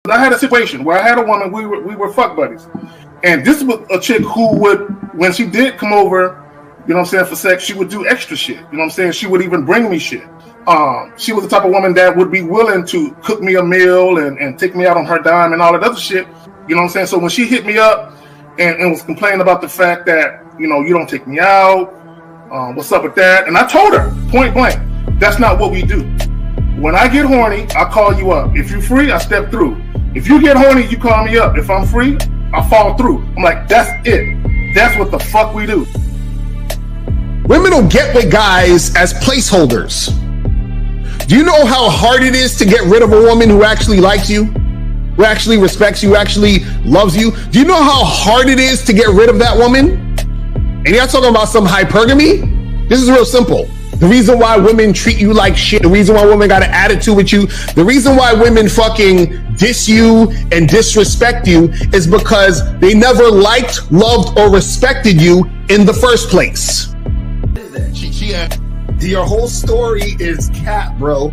I had a situation where I had a woman, we were fuck buddies. And this was a chick who would, when she did come over, you know what I'm saying, for sex, she would do extra shit. You know what I'm saying? She would even bring me shit. She was the type of woman that would be willing to cook me a meal and take me out on her dime and all that other shit. You know what I'm saying? So when she hit me up and was complaining about the fact that, you know, you don't take me out, what's up with that? And I told her, point blank, that's not what we do. When I get horny, I call you up. If you're free, I step through. If you get horny, you call me up. If I'm free, I fall through. I'm like, that's it. That's what the fuck we do. Women don't get with guys as placeholders. Do you know how hard it is to get rid of a woman who actually likes you, who actually respects you, who actually loves you? Do you know how hard it is to get rid of that woman? And you're not talking about some hypergamy? This is real simple. The reason why women treat you like shit, the reason why women got an attitude with you, the reason why women fucking diss you and disrespect you is because they never liked, loved, or respected you in the first place. Your whole story is cap, bro.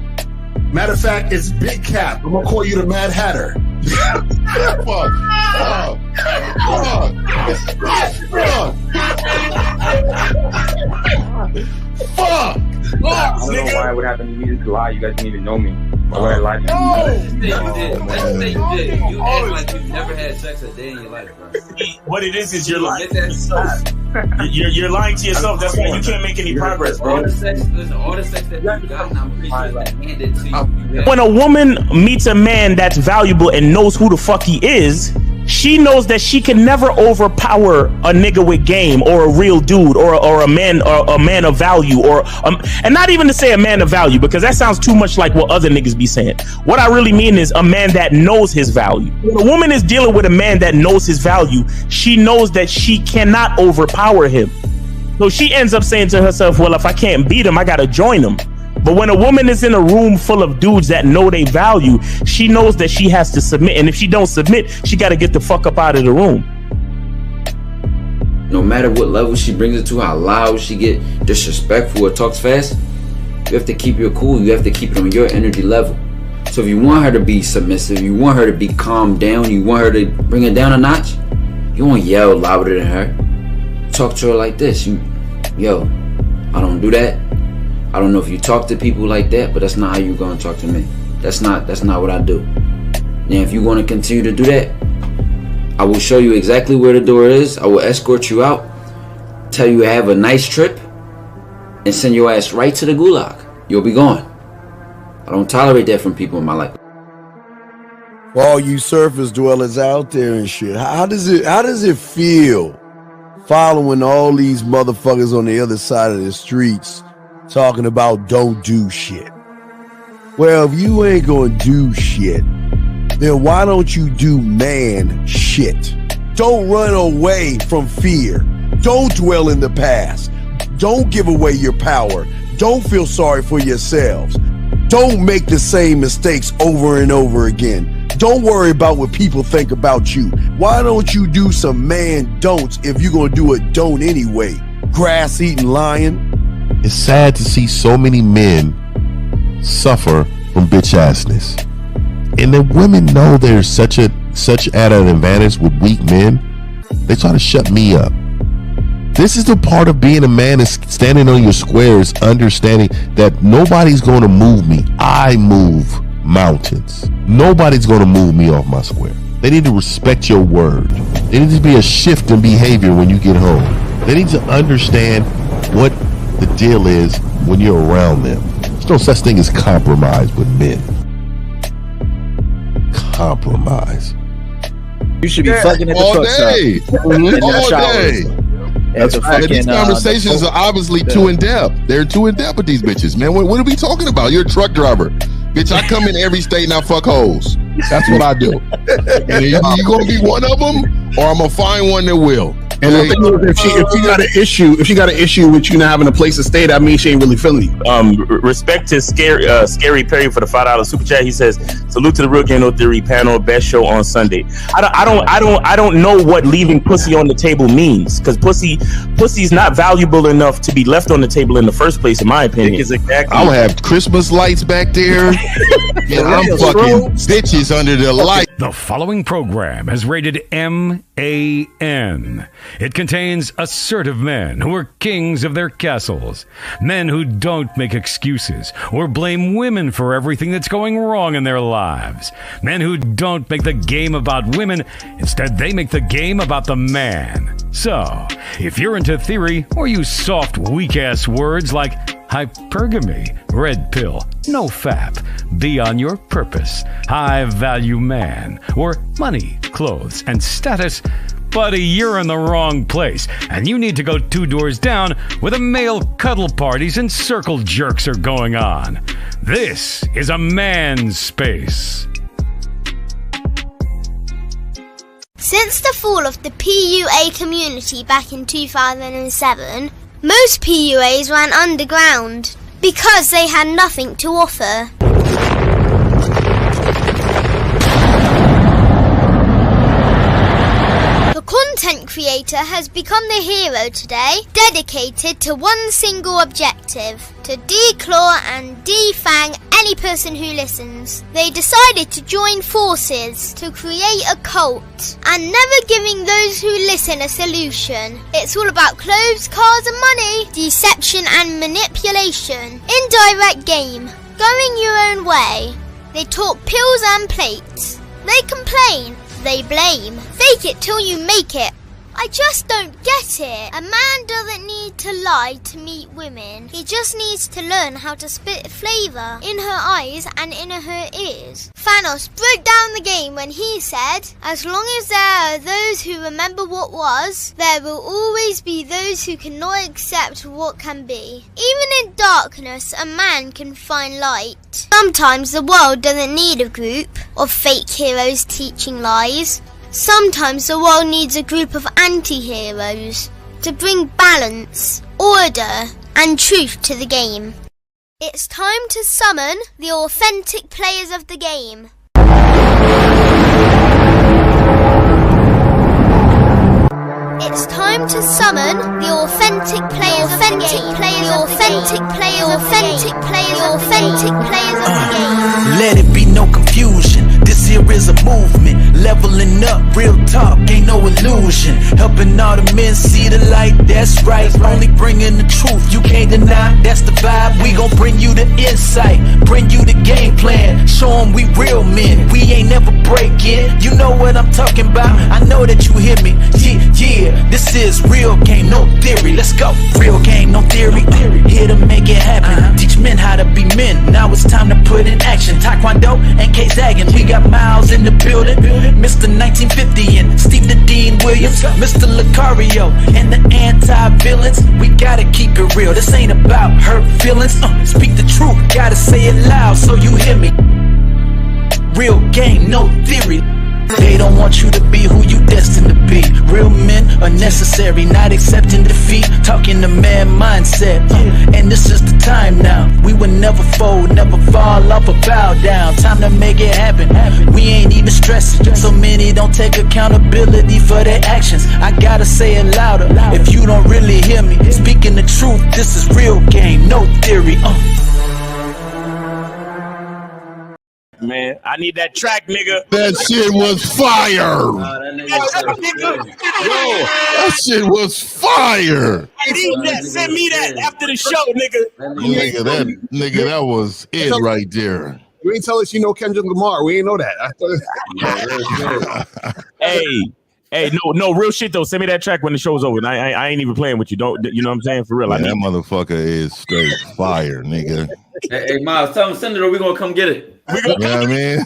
Matter of fact, it's big cap. I'm gonna call you the Mad Hatter. Fuck! I don't know why it would happen to me to lie. You guys didn't even know me. Why would I lie to you? Let's just say you did. You act like you've never had sex a day in your life, bro. What it is you're lying to yourself. You're lying to yourself. That's why you can't make any progress, bro. All the sex that you got, I'm pretty sure it's handed to you. When a woman meets a man that's valuable and knows who the fuck he is, she knows that she can never overpower a nigga with game or a real dude or a man of value and not even to say a man of value, because that sounds too much like what other niggas be saying. What I really mean is a man that knows his value. When a woman is dealing with a man that knows his value, she knows that she cannot overpower him. So she ends up saying to herself, well, if I can't beat him, I gotta join him. But when a woman is in a room full of dudes that know they value, she knows that she has to submit. And if she don't submit, she got to get the fuck up out of the room. No matter what level she brings it to, how loud she get, disrespectful or talks fast, you have to keep your cool. You have to keep it on your energy level. So if you want her to be submissive, you want her to be calmed down, you want her to bring it down a notch, you won't yell louder than her. Talk to her like this. Yo, I don't do that. I don't know if you talk to people like that, but that's not how you're gonna talk to me. That's not what I do. Now, if you want to continue to do that, I will show you exactly where the door is. I will escort you out, tell you have a nice trip, and send your ass right to the gulag. You'll be gone. I don't tolerate that from people in my life. For all you surface dwellers out there and shit, how does it feel following all these motherfuckers on the other side of the streets talking about don't do shit? Well, if you ain't gonna do shit, then why don't you do man shit? Don't run away from fear. Don't dwell in the past. Don't give away your power. Don't feel sorry for yourselves. Don't make the same mistakes over and over again. Don't worry about what people think about you. Why don't you do some man don'ts if you're gonna do a don't anyway? Grass eating lion. It's sad to see so many men suffer from bitch assness, and the women know there's such at an advantage with weak men. They try to shut me up. This is the part of being a man, is standing on your squares, understanding that nobody's going to move me. I move mountains. Nobody's going to move me off my square. They need to respect your word. There needs to be a shift in behavior when you get home. They need to understand what the deal is when you're around them. There's no such thing as compromise with men. Compromise. You should be fucking at the truck stop. All day. That's fucking, these conversations are obviously too in depth. They're too in depth with these bitches, man. What are we talking about? You're a truck driver, bitch. I come in every state and I fuck hoes. That's what I do. And you gonna be one of them, or I'm gonna find one that will. And the thing is, if she got an issue with you not having a place to stay, that means she ain't really feeling you. Respect to Scary Perry for the $5 super chat. He says Salute to the Real Game No Theory panel. Best show on Sunday. I don't know what leaving pussy on the table means, because pussy's not valuable enough to be left on the table in the first place, in my opinion. Exactly. I'll have Christmas lights back there. And I'm fucking bitches under the light. The following program is rated MAN. It contains assertive men who are kings of their castles, men who don't make excuses or blame women for everything that's going wrong in their lives, men who don't make the game about women, instead they make the game about the man. So, if you're into theory or use soft, weak-ass words like hypergamy, red pill, no fap, be on your purpose, high value man, or money, clothes, and status, buddy, you're in the wrong place, and you need to go 2 doors down where the male cuddle parties and circle jerks are going on. This is a man's space. Since the fall of the PUA community back in 2007, most PUAs ran underground because they had nothing to offer. The content creator has become the hero today, dedicated to one single objective: to declaw and defang any person who listens. They decided to join forces to create a cult, and never giving those who listen a solution. It's all about clothes, cars and money, deception and manipulation, indirect game, going your own way. They talk pills and plates. They complain. They blame. Fake it till you make it. I just don't get it. A man doesn't need to lie to meet women. He just needs to learn how to spit flavour in her eyes and in her ears. Thanos broke down the game when he said, as long as there are those who remember what was, there will always be those who cannot accept what can be. Even in darkness, a man can find light. Sometimes the world doesn't need a group of fake heroes teaching lies. Sometimes the world needs a group of anti-heroes to bring balance, order, and truth to the game. It's time to summon the authentic players of the game. It's time to summon the authentic players of the game. The authentic players of the game. Let it be no confusion. This here is a movement, leveling up, real talk, ain't no illusion. Helping all the men see the light, that's right. Only bringing the truth, you can't deny, that's the vibe. We gon' bring you the insight, bring you the game plan. Show them we real men, we ain't never breaking. You know what I'm talking about, I know that you hear me. Yeah, this is real game, no theory. Let's go, real game, no theory. Here to make it happen, teach men how to be men. Now it's time to put in action. Taekwondo and K-Zagging, we got Miles in the building, Mr. 1950 and Steve the Dean Williams, Mr. Lucario and the anti-villains. We gotta keep it real, this ain't about hurt feelings. Speak the truth, gotta say it loud so you hear me. Real game, no theory. They don't want you to be who you destined to be. Real men are necessary, not accepting defeat. Talking the man mindset, and this is the time now. We will never fold, never fall off or bow down. Time to make it happen. We ain't even stressing. So many don't take accountability for their actions. I gotta say it louder if you don't really hear me. Speaking the truth, this is real game, no theory. Man, I need that track, nigga. That shit was fire. That shit was fire. I need that. Send me that after the show, nigga. Nigga, that was it right there. You ain't tell us you know Kendrick Lamar. We ain't know that. Hey, no, real shit though. Send me that track when the show's over. I ain't even playing with you. Don't, you know what I'm saying? For real. Yeah, that motherfucker is straight fire, nigga. Hey, Miles, tell him send it or we gonna come get it. You know what I mean?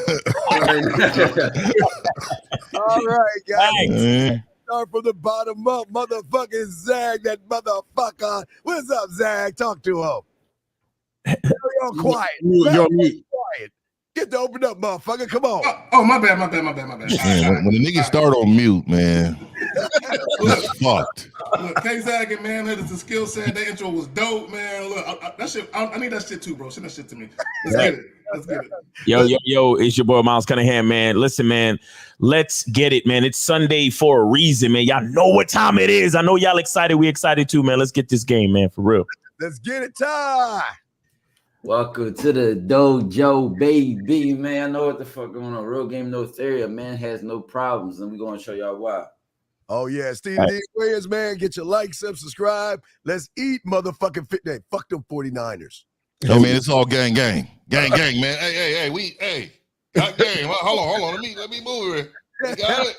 All right, guys. Start from the bottom up. Motherfucking Zag, that motherfucker. What's up, Zag? Talk to him. You're quiet. You're quiet. Get to open up, motherfucker. Come on. Oh, my bad. Man, when the niggas start on mute, man, it's fucked. Look, K-Zagging, man, that is the skill set. That intro was dope, man. Look, that shit, I need that shit too, bro. Send that shit to me. Let's get it. Let's get it. Yo, it's your boy Miles Cunningham, man. Listen, man, let's get it, man. It's Sunday for a reason, man. Y'all know what time it is. I know y'all excited. We excited too, man. Let's get this game, man, for real. Let's get it, Ty. Welcome to the dojo, baby, man. I know what the fuck going on. Real game, no theory. A man has no problems, and we're going to show y'all why. Oh, yeah. Steve D. Williams, man. Get your like, subscribe. Let's eat, motherfucking fit day. Fuck them 49ers. Hey, man, it's all gang, man. Hey, got game. Hold on. Let me move it. You got it?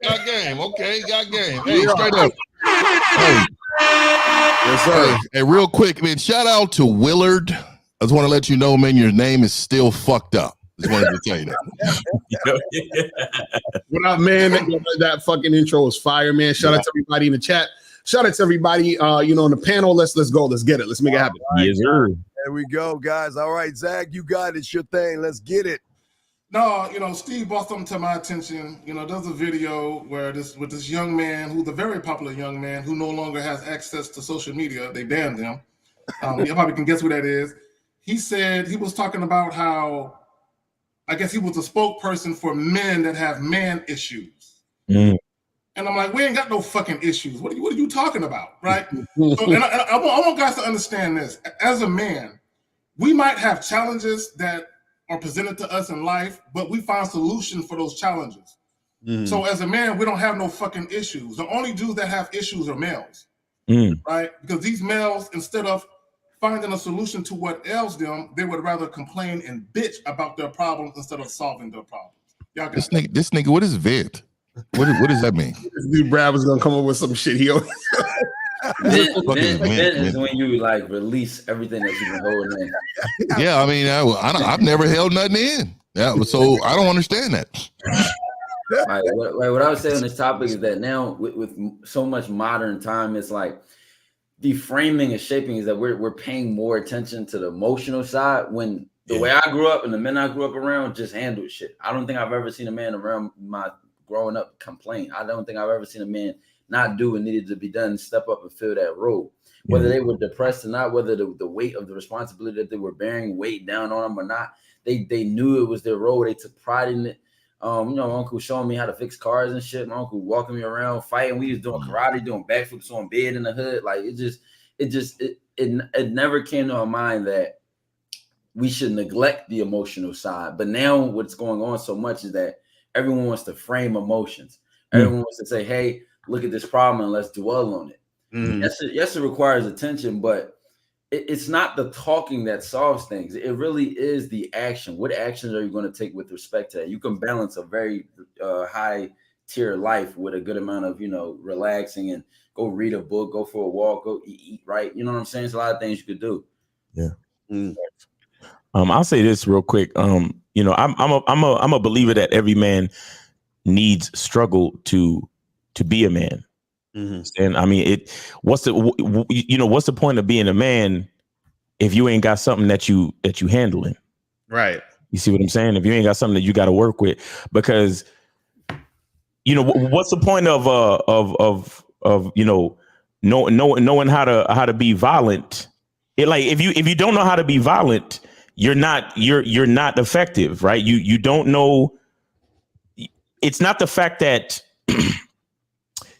Got game. Okay, got game. Hey, straight up. Hey. Yes, sir. Hey, real quick, man, shout out to Willard. I just want to let you know, man, your name is still fucked up. Just wanted to tell you that. What up, man? That fucking intro was fire, man. Shout out to everybody in the chat. Shout out to everybody, on the panel. Let's go. Let's get it. Let's make it happen. Right, yes, sir. There we go, guys. All right, Zach, you got it. It's your thing. Let's get it. No, Steve brought something to my attention. There's a video where with this young man, who's a very popular young man who no longer has access to social media. They banned him. You probably can guess who that is. He said he was talking about how, I guess he was a spokesperson for men that have man issues. Mm. And I'm like, we ain't got no fucking issues. What are you talking about, right? I want guys to understand this. As a man, we might have challenges that are presented to us in life, but we find solutions for those challenges. Mm. So as a man, we don't have no fucking issues. The only dudes that have issues are males, right? Because these males, instead of finding a solution to what ails them, they would rather complain and bitch about their problems instead of solving their problems. Y'all this nigga, what is vent? What does that mean? This dude Brad was gonna come up with some shit. Vent is when you like release everything that you've been holding in. Yeah, I mean, I've never held nothing in. Yeah, so I don't understand that. Right, what I would say on this topic is that now with so much modern time, it's like the framing and shaping is that we're paying more attention to the emotional side when the way I grew up and the men I grew up around just handled shit. I don't think I've ever seen a man around my growing up complain. I don't think I've ever seen a man not do what needed to be done, step up and fill that role. Whether they were depressed or not, whether the weight of the responsibility that they were bearing weighed down on them or not, they knew it was their role. They took pride in it. My uncle showing me how to fix cars and shit. My uncle walking me around fighting. We was doing karate, doing backflips on bed in the hood. Like it never came to our mind that we should neglect the emotional side. But now what's going on so much is that everyone wants to frame emotions. Everyone wants to say, hey, look at this problem and let's dwell on it. Yes, it requires attention, but it's not the talking that solves things. It really is the action. What actions are you going to take with respect to that? You can balance a very high tier life with a good amount of, relaxing and go read a book, go for a walk, go eat right. You know what I'm saying? It's a lot of things you could do. Yeah. I'll say this real quick. I'm a believer that every man needs struggle to be a man. And I mean, what's the point of being a man if you ain't got something that you handling? Right. You see what I'm saying? If you ain't got something that you got to work with, because what's the point of knowing how to be violent? If you don't know how to be violent, you're not effective, right? You don't know. It's not the fact that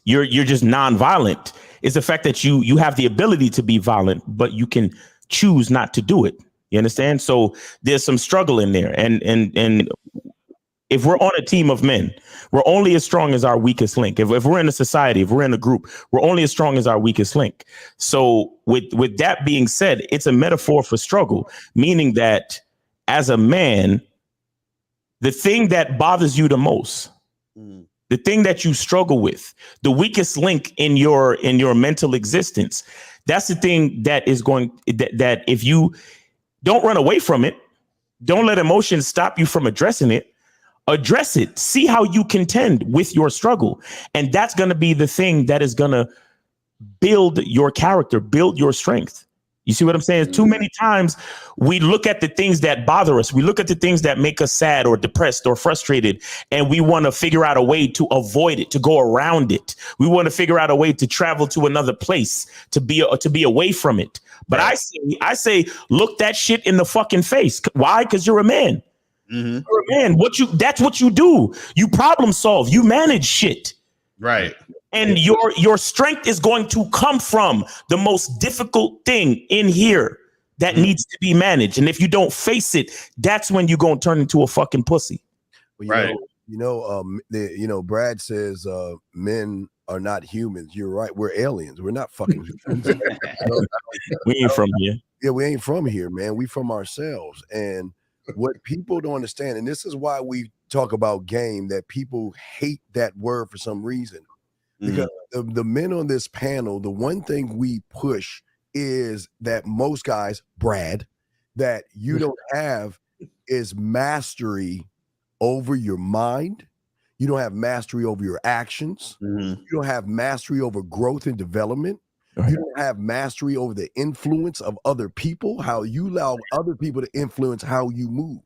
you're just non-violent. It's the fact that you have the ability to be violent, but you can choose not to do it. You understand? So there's some struggle in there. And if we're on a team of men, we're only as strong as our weakest link. If we're in a society, if we're in a group, we're only as strong as our weakest link. So with that being said, it's a metaphor for struggle, meaning that as a man, the thing that bothers you the most, the thing that you struggle with, the weakest link in your mental existence, that's the thing that is that if you don't run away from it, don't let emotions stop you from addressing it, address it, see how you contend with your struggle. And that's going to be the thing that is going to build your character, build your strength. You see what I'm saying? Too many times we look at the things that bother us. We look at the things that make us sad or depressed or frustrated, and we want to figure out a way to avoid it, to go around it. We want to figure out a way to travel to another place, to be away from it. But I say, look that shit in the fucking face. Why? Because you're a man. You're a man. That's what you do. You problem solve. You manage shit. Right. And your strength is going to come from the most difficult thing in here that needs to be managed. And if you don't face it, that's when you're going to turn into a fucking pussy. Well, Brad says men are not humans. You're right. We're aliens. We're not fucking humans. We ain't from here. Yeah, we ain't from here, man. We from ourselves. And what people don't understand, and this is why we talk about game, that people hate that word for some reason. Because the men on this panel, the one thing we push is that most guys, Brad, that you don't have is mastery over your mind. You don't have mastery over your actions. You don't have mastery over growth and development. You don't have mastery over the influence of other people, how you allow other people to influence how you move.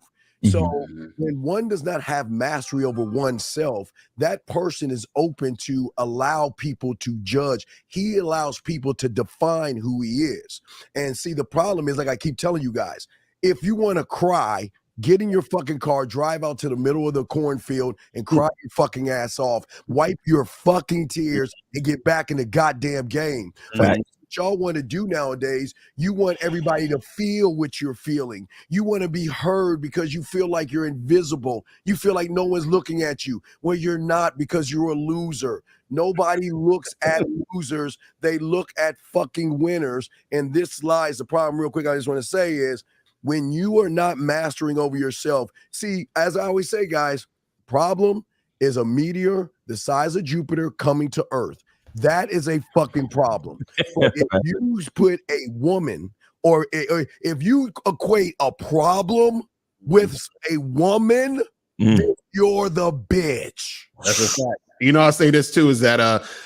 So when one does not have mastery over oneself, that person is open to allow people to judge. He allows people to define who he is. And see, the problem is, like I keep telling you guys, if you want to cry, get in your fucking car, drive out to the middle of the cornfield and cry your fucking ass off, wipe your fucking tears and get back in the goddamn game. But y'all want to do nowadays, you want everybody to feel what you're feeling. You want to be heard because you feel like you're invisible. You feel like no one's looking at you. Well, you're not, because you're a loser. Nobody looks at losers. They look at fucking winners. And this lies the problem. Real quick, I just want to say is, when you are not mastering over yourself, see, as I always say, guys, problem is a meteor the size of Jupiter coming to Earth. That is a fucking problem. But if you put a woman, or if you equate a problem with a woman, then you're the bitch. That's a fact. You know, I'll say this too, is that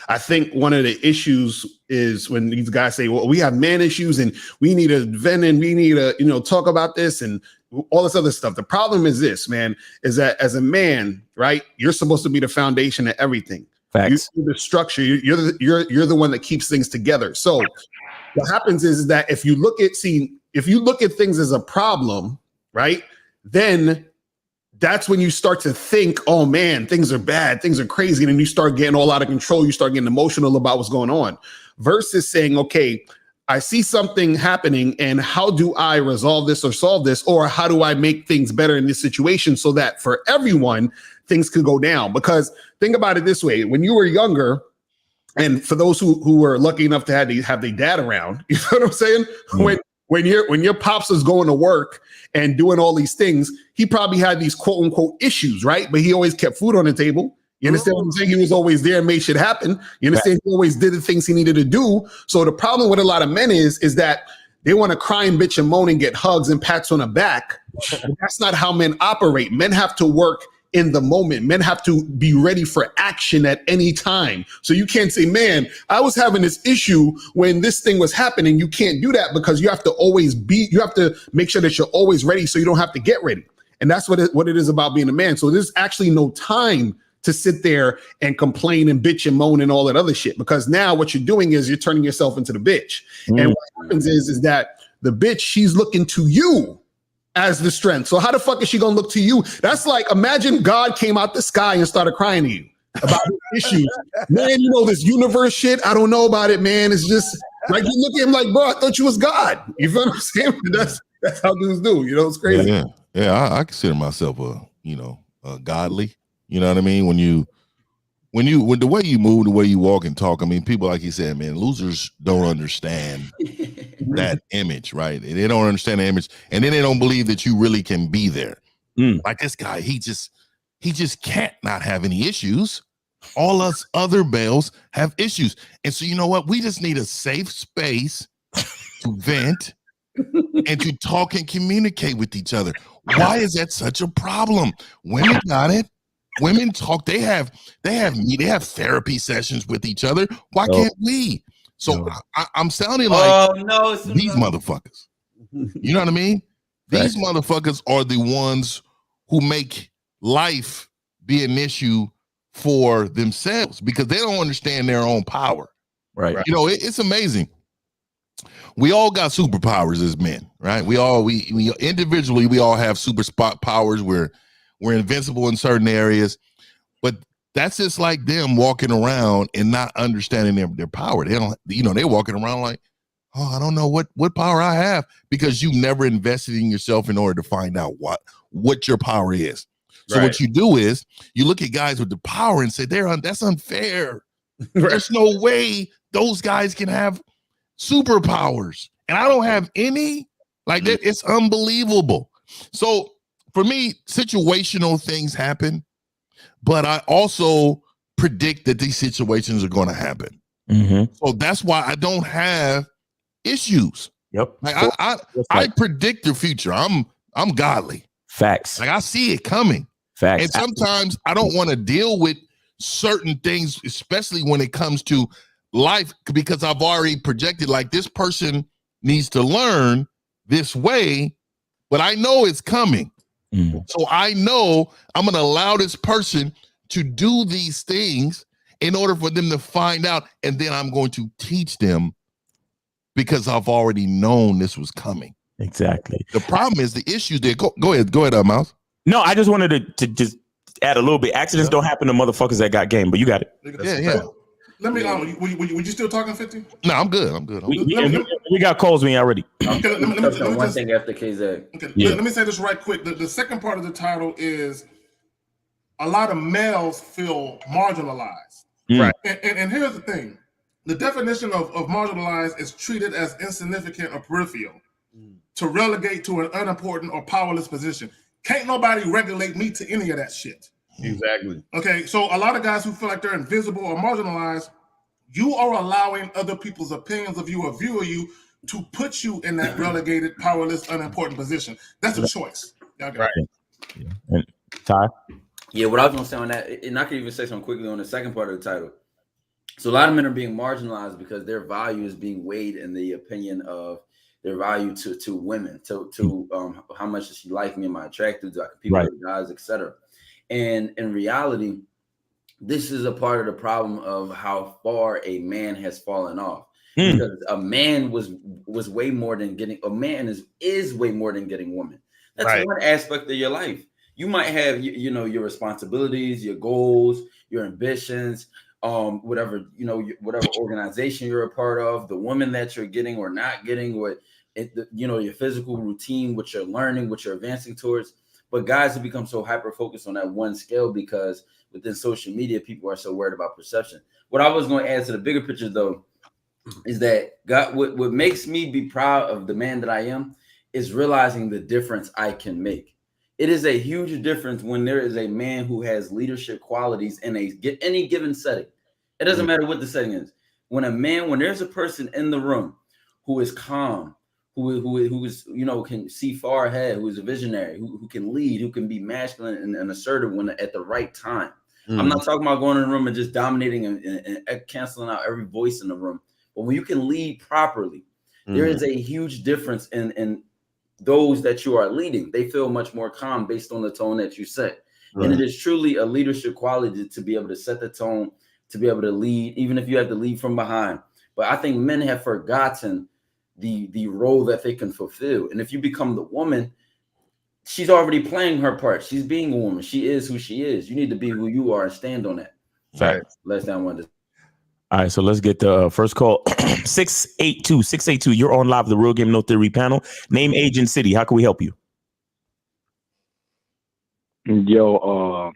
I think one of the issues is when these guys say, well, we have man issues and we need to vent and we need to, talk about this and all this other stuff. The problem is this, man, is that as a man, right, you're supposed to be the foundation of everything. Facts. You're the structure. You're the one that keeps things together. So what happens is that if you look at things as a problem, right, then that's when you start to think, oh man, things are bad, things are crazy, and then you start getting all out of control. You start getting emotional about what's going on, versus saying, okay, I see something happening, and how do I resolve this or solve this, or how do I make things better in this situation so that for everyone things could go down? Because think about it this way: when you were younger, and for those who were lucky enough to have their dad around, you know what I'm saying? When your pops was going to work and doing all these things, he probably had these quote unquote issues, right? But he always kept food on the table. You understand what I'm saying? He was always there and made shit happen. You understand? He always did the things he needed to do. So the problem with a lot of men is that they want to cry and bitch and moan and get hugs and pats on the back. But that's not how men operate. Men have to work in the moment. Men have to be ready for action at any time. So you can't say, man, I was having this issue when this thing was happening. You can't do that, because you have to make sure that you're always ready so you don't have to get ready. And that's what it is about being a man. So there's actually no time to sit there and complain and bitch and moan and all that other shit, because now what you're doing is you're turning yourself into the bitch. And what happens is that the bitch, she's looking to you as the strength. So how the fuck is she gonna look to you? That's like, imagine God came out the sky and started crying to you about his issues. Man, this universe shit, I don't know about it, man. It's just like, you look at him like, bro, I thought you was God. You feel what I'm saying? That's how dudes do. It's crazy. Yeah. I consider myself a godly. You know what I mean? When the way you move, the way you walk and talk, I mean, people, like you said, man, losers don't understand that image, right? They don't understand the image, and then they don't believe that you really can be there. Like this guy, he just can't not have any issues. All us other males have issues. And so, you know what? We just need a safe space to vent and to talk and communicate with each other. Why is that such a problem? Women got it. Women talk. They have therapy sessions with each other. Why can't we? So I'm sounding like these motherfuckers. You know what I mean? These motherfuckers are the ones who make life be an issue for themselves because they don't understand their own power. Right. You know, it's amazing. We all got superpowers as men, right? We individually, we all have super spot powers. We're invincible in certain areas, but that's just like them walking around and not understanding their power. They don't, they're walking around like, oh, I don't know what power I have because you never invested in yourself in order to find out what your power is. So what you do is you look at guys with the power and say, that's unfair. There's no way those guys can have superpowers. And I don't have any. Like that, it's unbelievable. So for me, situational things happen, but I also predict that these situations are going to happen. So that's why I don't have issues. Yep. Like I predict the future. I'm godly. Facts. Like I see it coming. Facts. And sometimes I don't want to deal with certain things, especially when it comes to life, because I've already projected like this person needs to learn this way, but I know it's coming. So I know I'm going to allow this person to do these things in order for them to find out. And then I'm going to teach them because I've already known this was coming. Exactly. The problem is the issue there. Go ahead, Mouse. No, I just wanted to just add a little bit. Accidents don't happen to motherfuckers that got game, but you got it. Yeah. Let me. Were you still talking 50? No, I'm good. We got calls when y'all ready. Okay, let me one thing after KZ. Okay, let me say this right quick. The second part of the title is a lot of males feel marginalized. Right. And here's the thing: the definition of marginalized is treated as insignificant or peripheral, to relegate to an unimportant or powerless position. Can't nobody regulate me to any of that shit. Exactly. Okay, so a lot of guys who feel like they're invisible or marginalized, you are allowing other people's opinions of you or view of you to put you in that relegated, powerless, unimportant position. That's a choice. Right. And Ty? Yeah, what I was going to say on that, and I can even say something quickly on the second part of the title. So a lot of men are being marginalized because their value is being weighed in the opinion of their value to women, to how much does she like me, am I attractive, do I compete with guys, etc. And in reality, this is a part of the problem of how far a man has fallen off. Because a man was way more than getting, a man is way more than getting women. That's one aspect of your life. You might have your responsibilities, your goals, your ambitions, whatever organization you're a part of, the woman that you're getting or not getting, your physical routine, what you're learning, what you're advancing towards. But guys have become so hyper focused on that one scale because within social media, people are so worried about perception. What I was going to add to the bigger picture, though, is that what makes me be proud of the man that I am is realizing the difference I can make. It is a huge difference when there is a man who has leadership qualities in any given setting. It doesn't matter what the setting is. When there's a person in the room who is calm, who is can see far ahead, who is a visionary, who can lead, who can be masculine and assertive when at the right time. I'm not talking about going in the room and just dominating and canceling out every voice in the room. But when you can lead properly, there is a huge difference in those that you are leading. They feel much more calm based on the tone that you set. And it is truly a leadership quality to be able to set the tone, to be able to lead, even if you have to lead from behind. But I think men have forgotten the role that they can fulfill. And if you become the woman, she's already playing her part. She's being a woman. She is who she is. You need to be who you are and stand on that. Right. Less than one. All right, so let's get the first call. 682. You're on live, the Real Game No Theory panel. Name, age, and city. How can we help you? Yo,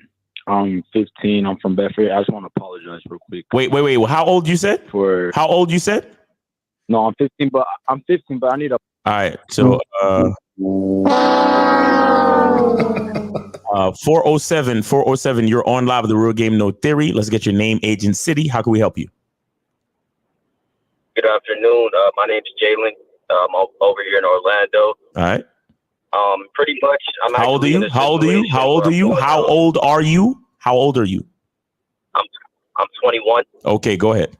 I'm 15. I'm from Bedford. I just want to apologize real quick. Wait. Well, how old you said? How old you said? No, I'm 15, but I need a. All right, so 407. You're on live, the Real Game No Theory. Let's get your name, age, and city. How can we help you? Good afternoon. My name is Jalen. I'm over here in Orlando. All right. Pretty much. How old are you? How old are you? How old are you? How old are you? How old are you? I'm 21. Okay, go ahead.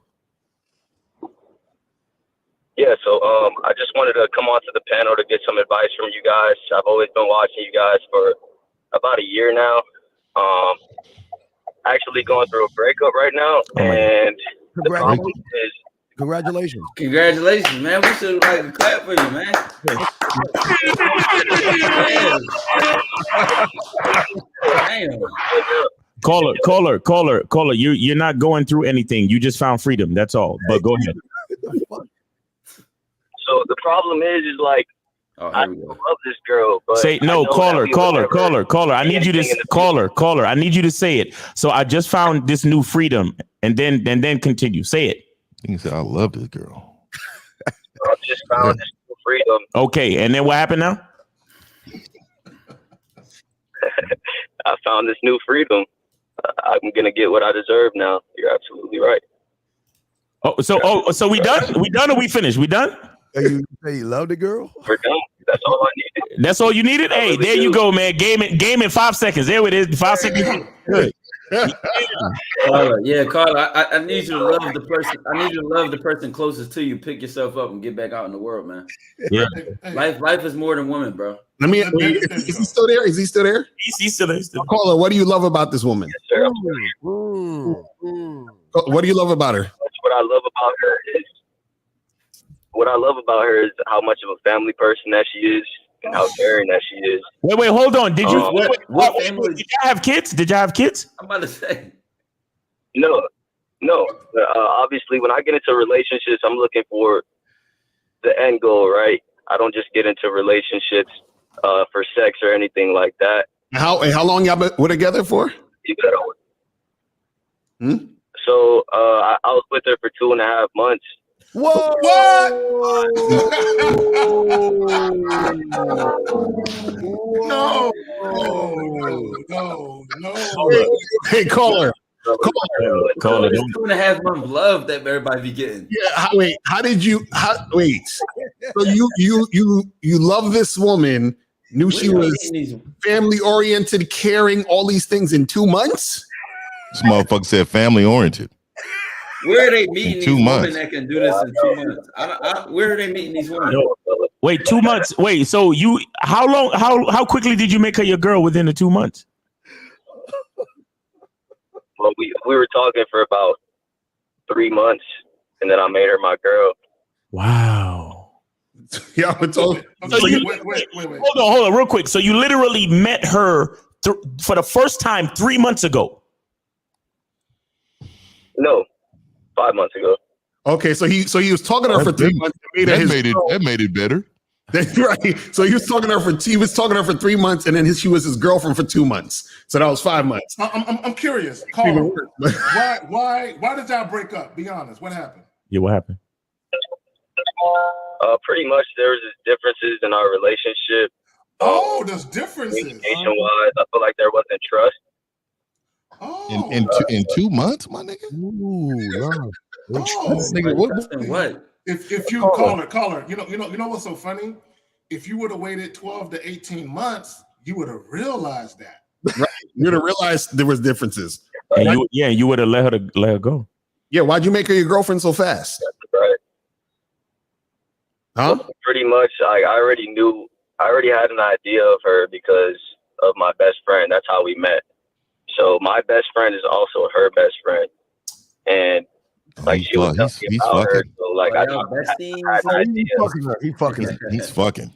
Yeah, so I just wanted to come onto the panel to get some advice from you guys. I've always been watching you guys for about a year now. Actually going through a breakup right now, and the problem is. Congratulations. Congratulations, man. We should like a clap for you, man. Caller. You're not going through anything. You just found freedom. That's all. But go ahead. So the problem is like I love this girl, but say no, caller. I need you to caller. I need you to say it. So I just found this new freedom, and then continue. Say it. You said I love this girl. I just found this new freedom. Okay, and then what happened now? I found this new freedom. I'm gonna get what I deserve now. You're absolutely right. So we done? We done or we finished? We done? You say you love the girl? We're done. That's all I needed. That's all you needed? Hey, there you go, man. Game in 5 seconds. There it is. 5 seconds. Good. Carla, I need you to love the person. I need you to love the person closest to you. Pick yourself up and get back out in the world, man. Yeah. Life is more than women, bro. Let me. Is he still there? Is he still there? He's still there. Caller, what do you love about this woman? Yes, sir. What do you love about her? What I love about her is how much of a family person that she is and how caring that she is. Wait, hold on. Did you did you have kids? Did you have kids? I'm about to say. No. Obviously, when I get into relationships, I'm looking for the end goal, right? I don't just get into relationships for sex or anything like that. How long y'all been together for? So I was with her for 2.5 months. Whoa! What? No. Hey, caller. Caller. 2.5 month love that everybody be getting. Yeah. Wait. So you love this woman? Knew she was family oriented, caring, all these things in 2 months. This motherfucker said family oriented. Where are they meeting these 2 women months that can do this in 2 months? Where are they meeting these women? Wait, 2 months. Wait, so how quickly did you make her your girl within the 2 months? Well, we were talking for about 3 months, and then I made her my girl. Wow. Yeah, wait. Hold on, real quick. So you literally met her for the first time 3 months ago? No, 5 months ago. Okay, so he was talking to her for 3 months. That made it better. Right. So he was talking to her for 3 months, and then she was his girlfriend for 2 months. So that was 5 months. I'm curious. Carl, why did y'all break up? Be honest. What happened? Yeah, what happened? Pretty much there was differences in our relationship. Oh, there's differences. Communication-wise, I feel like there wasn't trust. Oh, in 2 months, my nigga. Nigga, what? If you caller, you know what's so funny? If you would have waited 12 to 18 months, you would have realized that. Right. You would have realized there was differences. And you would have let her go. Yeah, why'd you make her your girlfriend so fast? That's right. Huh? Pretty much, I already had an idea of her because of my best friend. That's how we met. So my best friend is also her best friend, and like she was telling me about her. So like I had an idea. He's fucking.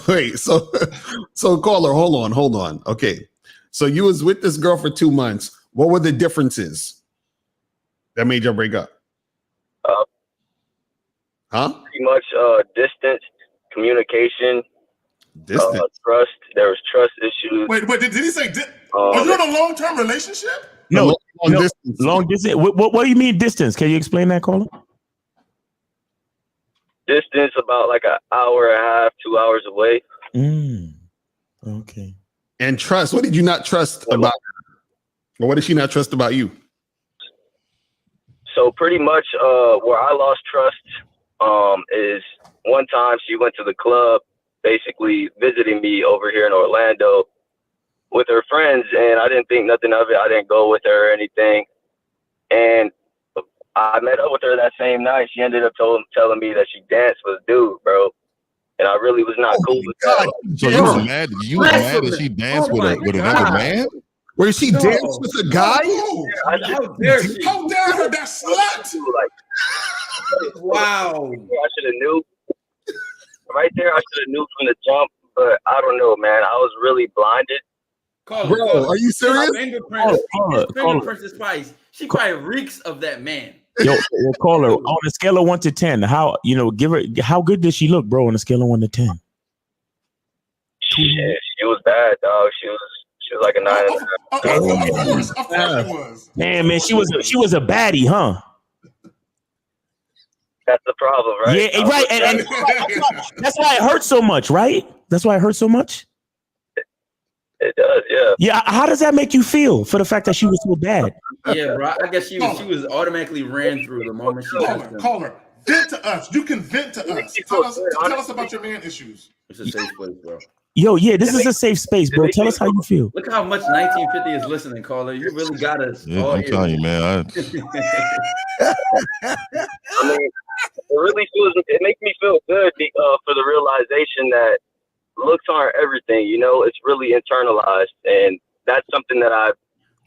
Wait, so caller, hold on. Okay, so you was with this girl for 2 months. What were the differences that made you break up? Pretty much distance, communication, trust. There was trust issues. Wait, did he say? Are you in a long-term relationship? No, distance. Long distance. What do you mean distance? Can you explain that, caller? Distance about like an hour and a half, 2 hours away. Okay. And trust. What did you not trust about her? Or what did she not trust about you? So pretty much where I lost trust is one time she went to the club, basically visiting me over here in Orlando with her friends, and I didn't think nothing of it. I didn't go with her or anything. And I met up with her that same night. She ended up telling me that she danced with a dude, bro. And I really was not cool with that. So you was mad? You was mad that she danced with another man? Where she danced with a guy? How dare she? How dare her, that slut? Wow. I should have knew. Right there, I should have knew from the jump. But I don't know, man. I was really blinded. Bro, are you serious? Fingerprints is spice. She probably reeks of that man. Yo, call her on a scale of 1 to 10. How how good did she look, bro? On a scale of 1 to 10. Shit, she was bad, dog. She was like a 9. Of course she was. Man, she was a baddie, huh? That's the problem, right? Yeah, right. And that's why it hurts so much, right? That's why it hurts so much. It does, yeah. Yeah. How does that make you feel for the fact that she was so bad? Yeah, bro. I guess she was automatically ran through the moment she call her. Vent to us. You can vent to us. Tell us about your man issues. It's a safe place, bro. Yo, yeah, this is a safe space, bro. Tell us how you feel. Look how much 1950 is listening, caller. You really got us. Yeah, I'm telling you, man. I mean, it makes me feel good for the realization that looks aren't everything. You know, it's really internalized, and that's something that I've.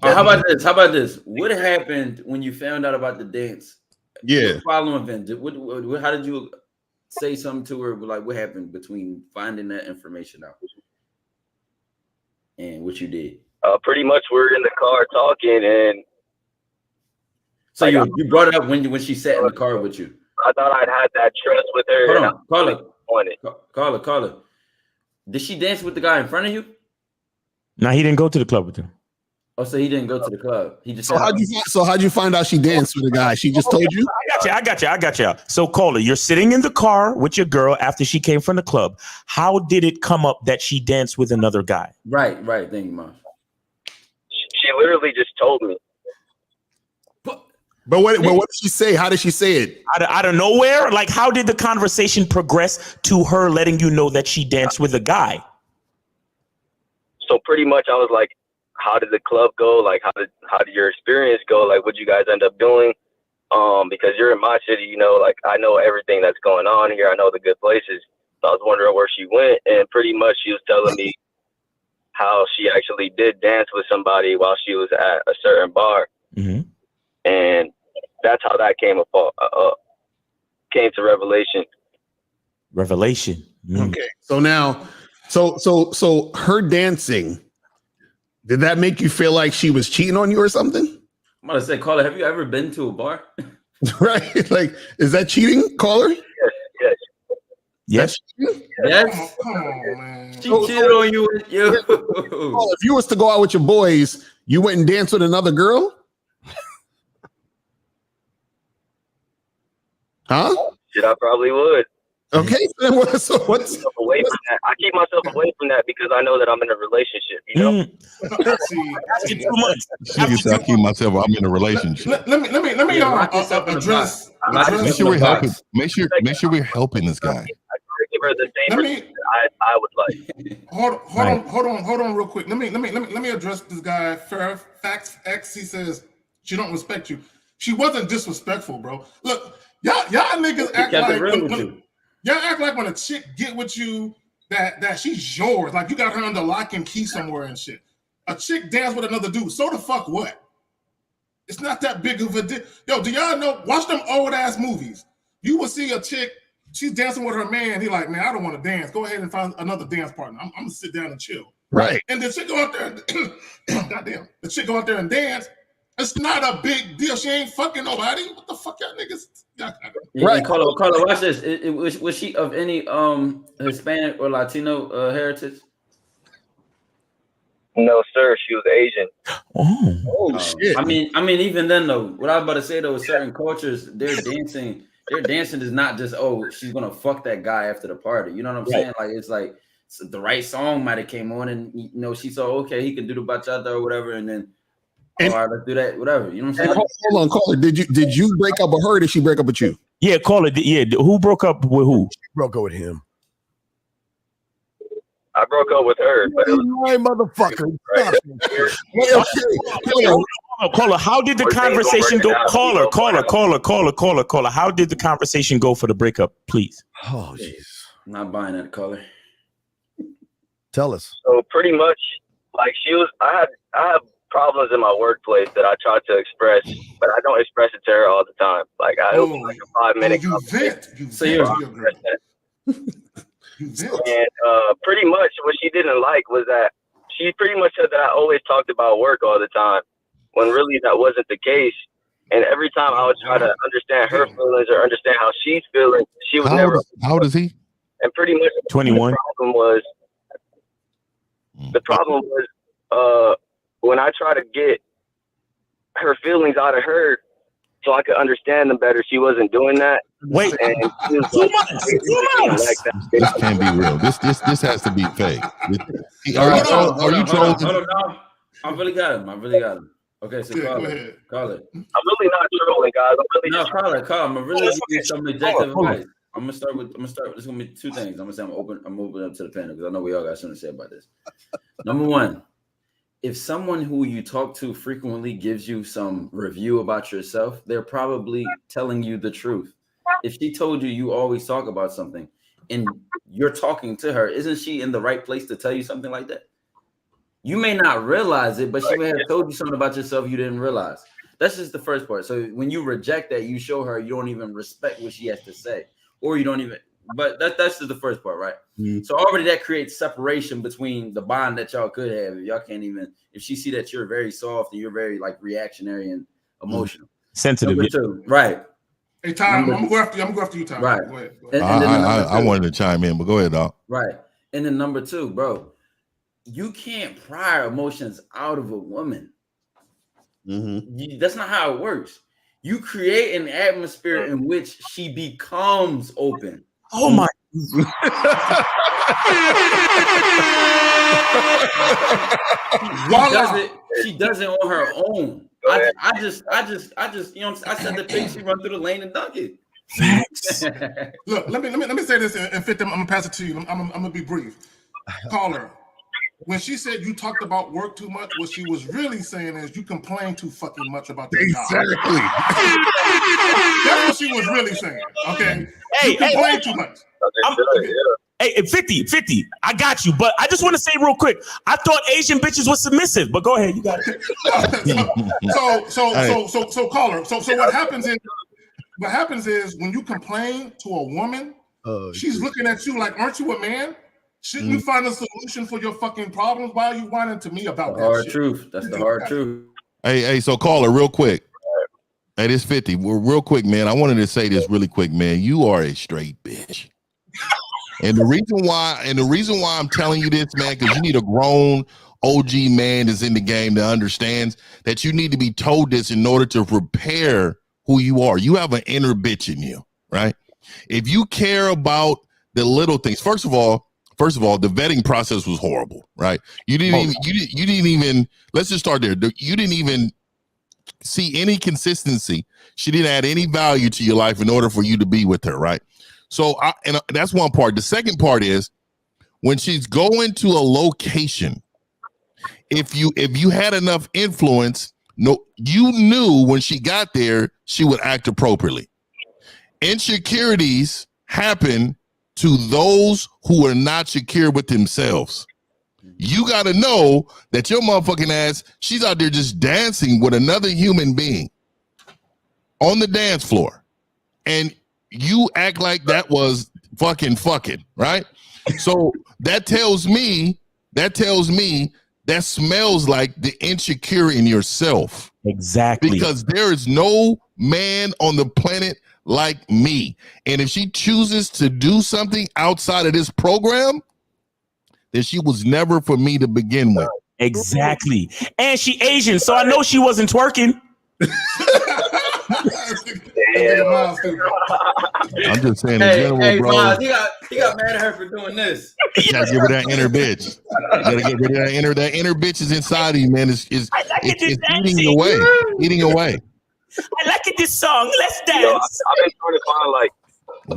How about this? What happened when you found out about the dance? Yeah. Following event. How did you say something to her? Like, what happened between finding that information out and what you did? Pretty much, we're in the car talking, and so you brought it up when she sat in the car with you. I thought I'd had that trust with her. Hold on, call her. Did she dance with the guy in front of you? No, he didn't go to the club with her. Oh, so he didn't go to the club. He just. So how'd you find out she danced with a guy? She just told you? I got you. So caller, you're sitting in the car with your girl after she came from the club. How did it come up that she danced with another guy? Right. Thank you, Mom. She literally just told me. But what did she say? How did she say it? Out of nowhere? Like, how did the conversation progress to her letting you know that she danced with a guy? So pretty much I was like, how did the club go? Like, how did your experience go? Like, what'd you guys end up doing? Because you're in my city, you know, like I know everything that's going on here. I know the good places. So I was wondering where she went, and pretty much she was telling me how she actually did dance with somebody while she was at a certain bar. Mm-hmm. And that's how that came to revelation. Revelation. Okay. So now, so her dancing, did that make you feel like she was cheating on you or something? I'm gonna say, caller, have you ever been to a bar? Right? Like, is that cheating, caller? Yes. Yes. Come on, man. She cheated on you. If you was to go out with your boys, you went and danced with another girl? Huh? Shit, I probably would. Okay, so what's away from that? I keep myself away from that because I know that I'm in a relationship. You know. She said, "I keep myself. I'm in a relationship." Let me address. Make sure we're helping. Make sure we're helping this guy. Give her the same I would like. Hold on, real quick. Let me address this guy. Facts X. He says she don't respect you. She wasn't disrespectful, bro. Look, y'all niggas act like y'all act like when a chick get with you that she's yours. Like you got her under lock and key somewhere and shit. A chick dance with another dude. So the fuck what? It's not that big of a deal. Yo, do y'all know? Watch them old ass movies. You will see a chick. She's dancing with her man. He like, man, I don't want to dance. Go ahead and find another dance partner. I'm gonna sit down and chill. Right. And the chick go out there. Goddamn. The chick go out there and dance. It's not a big deal. She ain't fucking nobody. What the fuck, y'all niggas? Right. Carla, watch this. Was she of any Hispanic or Latino heritage? No, sir. She was Asian. Oh shit. I mean, even then though, what I was about to say though, certain cultures, their dancing is not just, oh, she's gonna fuck that guy after the party. You know what I'm saying? Like it's like the right song might have came on, and you know she saw, okay, he can do the bachata or whatever, and then all right, let's do that, whatever. You know what I'm saying? Hold on, caller. Did you break up with her? Or did she break up with you? Yeah, caller. Yeah, who broke up with who? She broke up with him. I broke up with her, but it was right, motherfucker. right. Caller, how did the conversation go? Caller. How did the conversation go for the breakup, please? Oh, jeez. Not buying that, caller. Tell us. So pretty much, like I have problems in my workplace that I try to express, but I don't express it to her all the time. Like it'll be like a 5-minute conversation. And pretty much what she didn't like was that she pretty much said that I always talked about work all the time, when really that wasn't the case. And every time I would try to understand her feelings or understand how she's feeling, she was never. How old is he? And pretty much 21. The problem was when I try to get her feelings out of her so I could understand them better, she wasn't doing that. Wait, and she was 2 months. 2 months. Like that. This can't be real. This has to be fake. Are you trolling? Hold on. I really got him. Okay, so call it. I'm really not trolling, guys. I'm really give you some objective advice. I'm gonna start with. There's gonna be 2 things. I'm gonna say I'm open up to the panel because I know we all got something to say about this. Number 1, if someone who you talk to frequently gives you some review about yourself, they're probably telling you the truth. If she told you always talk about something and you're talking to her, isn't she in the right place to tell you something like that? You may not realize it, but she may have told you something about yourself you didn't realize. That's just the first part. So when you reject that, you show her you don't even respect what she has to say, or you don't even. But that's just the first part, right? Mm-hmm. So already that creates separation between the bond that y'all could have. If y'all can't even, if she see that you're very soft and you're very like reactionary and emotional, sensitive, Number 2, right? Hey, Tom, I'm gonna go after you, Tom. Right. Go ahead. And I wanted to chime in, but go ahead, dog. Right. And then number 2, bro, you can't pry emotions out of a woman. Mm-hmm. That's not how it works. You create an atmosphere in which she becomes open. Oh my! She does it on her own. I just, you know, I said the thing. She run through the lane and dunk it. Facts. Look, let me say this and fit them. I'm gonna pass it to you. I'm gonna be brief. Caller, when she said you talked about work too much, what she was really saying is you complain too fucking much about that job. Exactly. That's what she was really saying. Okay. You complain too much. Hey, 50, I got you, but I just want to say real quick, I thought Asian bitches were submissive, but go ahead, you got it. So caller, so what happens is when you complain to a woman, she's looking at you like, aren't you a man? Shouldn't you find a solution for your fucking problems? Why are you whining to me about that hard shit? truth? That's the hard truth. Hey, so caller, real quick. Hey, this 50. Well, real quick, man. I wanted to say this really quick, man. You are a straight bitch. And the reason why I'm telling you this, man, because you need a grown OG man that's in the game that understands that you need to be told this in order to repair who you are. You have an inner bitch in you, right? If you care about the little things, first of all, the vetting process was horrible, right? You didn't even. Let's just start there. You didn't even see any consistency. She didn't add any value to your life in order for you to be with her, right? So, that's one part. The second part is when she's going to a location. If you had enough influence, you knew when she got there she would act appropriately. Insecurities happen to those who are not secure with themselves. You got to know that your motherfucking ass, she's out there just dancing with another human being on the dance floor. And you act like that was fucking, right? So that tells me that smells like the insecure in yourself. Exactly. Because there is no man on the planet like me. And if she chooses to do something outside of this program, then she was never for me to begin with. Exactly. And she Asian, so I know she wasn't twerking. I'm just saying in general, bro. Miles, he got mad at her for doing this. You gotta get rid of that inner bitch. You gotta get rid of that inner bitch is inside of you, man. It's eating away. I like this song. Let's dance. You know, I've been trying to find like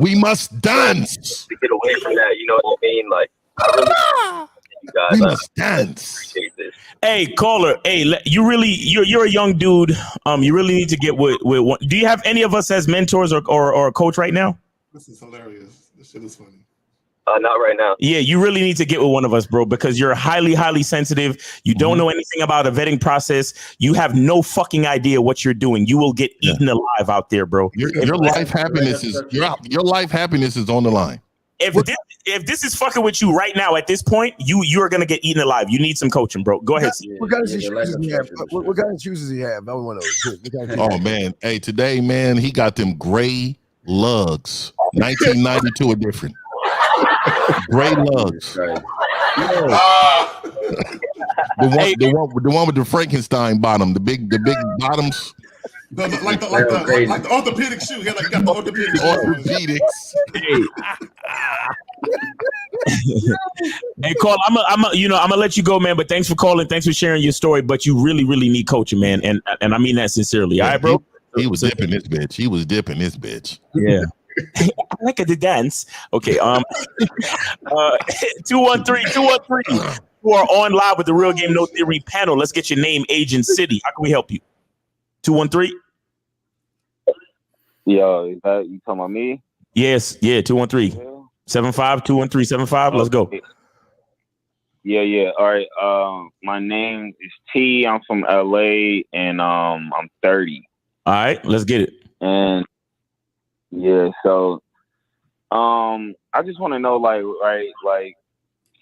we must dance to get away from that. You know what I mean? Like I really, you guys, we must dance. Appreciate this. Hey, caller. Hey, you're a young dude. You really need to get with one. Do you have any of us as mentors or a coach right now? This is hilarious. This shit is funny. Not right now. Yeah, you really need to get with one of us, bro, because you're highly, highly sensitive. You don't know anything about a vetting process. You have no fucking idea what you're doing. You will get eaten alive out there, bro. Your life happiness is your life happiness is on the line. If this is fucking with you right now at this point, you are gonna get eaten alive. You need some coaching, bro. Go ahead. What kind of shoes does he have? What kind of shoes does he have? I want to know. Oh man, hey, today, man, he got them gray lugs, 1992 edition. Gray lugs. Uh, The one with the Frankenstein bottom, the big bottoms. Like the orthopedic shoe. He got the orthopedic orthopedics. Hey, Carl, I'm gonna let you go, man. But thanks for calling. Thanks for sharing your story. But you really, really need coaching, man. And I mean that sincerely. All right, bro. He was dipping this bitch. He was dipping this bitch. Yeah. I like the dance. Okay. 213. You are on live with the Real Game No Theory panel. Let's get your name, age, and city. How can we help you? 213. Yo, is that you talking about me? Yes. Yeah. 213. 75 213 75. Let's go. Yeah. All right. My name is T. I'm from LA, and I'm 30. All right. Let's get it. And yeah, so I just want to know,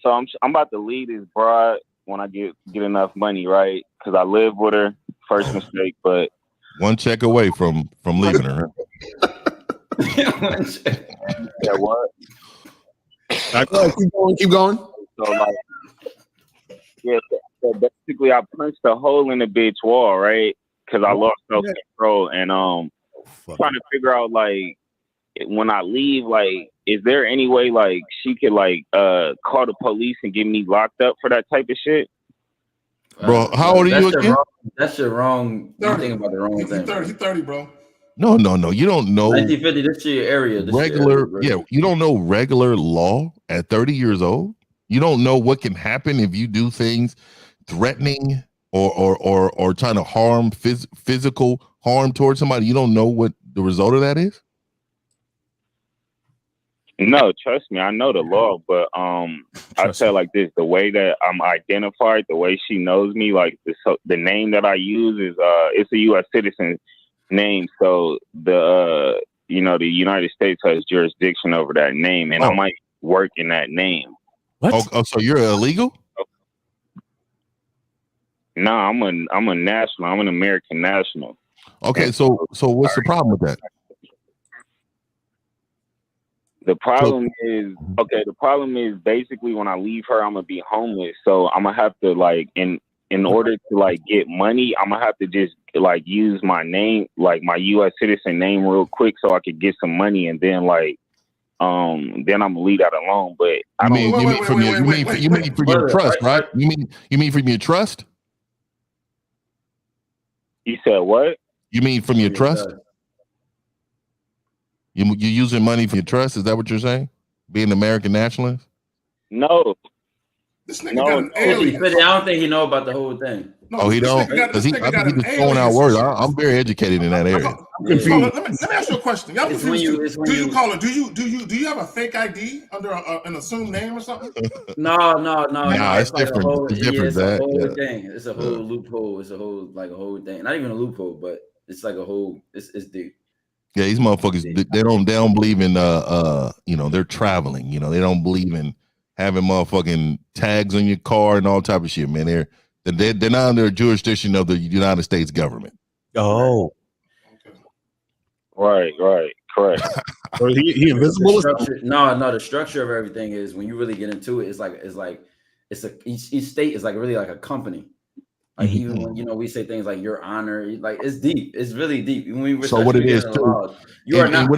so I'm about to leave this broad when I get enough money, right? Because I live with her. First mistake, but one check away from leaving her. Yeah, what? Keep going. So so basically, I punched a hole in the bitch wall, right? Because I lost self-control, and trying to figure out when I leave, is there any way she could call the police and get me locked up for that type of shit? Bro, how old are you again? That's your wrong. You're thinking about the wrong thing. He's 30, bro. No. You don't know 1950. This your area. You don't know regular law at 30 years old. You don't know what can happen if you do things threatening or trying to harm physical harm towards somebody. You don't know what the result of that is. No, trust me, I know the law, but I say like this: the way that I'm identified, the way she knows me, the name that I use is it's a U.S. citizen name, so the United States has jurisdiction over that name, and I might work in that name. What? Oh, so you're illegal? No, I'm a national. I'm an American national. Okay, so what's the problem with that? The problem is basically when I leave her, I'm gonna be homeless. So I'm gonna have to in order to get money, I'm gonna have to just use my name, my U.S. citizen name real quick so I could get some money, and then I'm gonna leave that alone. But I mean, you mean from your trust, right? You mean from your trust? You said what? You mean from your trust? You using money for your trust? Is that what you're saying? Being an American nationalist? No. This nigga got an alien. I don't think he know about the whole thing. No, he don't. Because I think he's just throwing out words. I'm very educated in that area. Let me ask you a question. Y'all confused. Do you have a fake ID under an assumed name or something? No. It's different. It's different. It's a whole thing. It's a whole loophole. It's a whole thing. Not even a loophole, but it's like a whole. It's deep. Yeah, these motherfuckers, they don't believe in they're traveling. They don't believe in having motherfucking tags on your car and all type of shit, man. They're not under jurisdiction of the United States government. Oh. Right, correct. So he invisible? The structure of everything is when you really get into it, each state is really like a company. Even when we say things like your honor, it's deep. It's really deep. When we so what it is too, and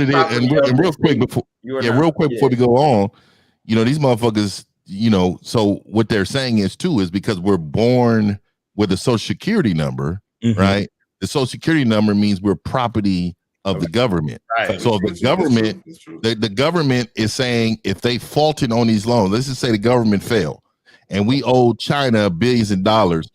real quick before we go on, these motherfuckers, so what they're saying is because we're born with a social security number, right? The social security number means we're property of the government. Right. So the government, the government is saying if they faulted on these loans, let's just say the government failed and we owe China billions of dollars,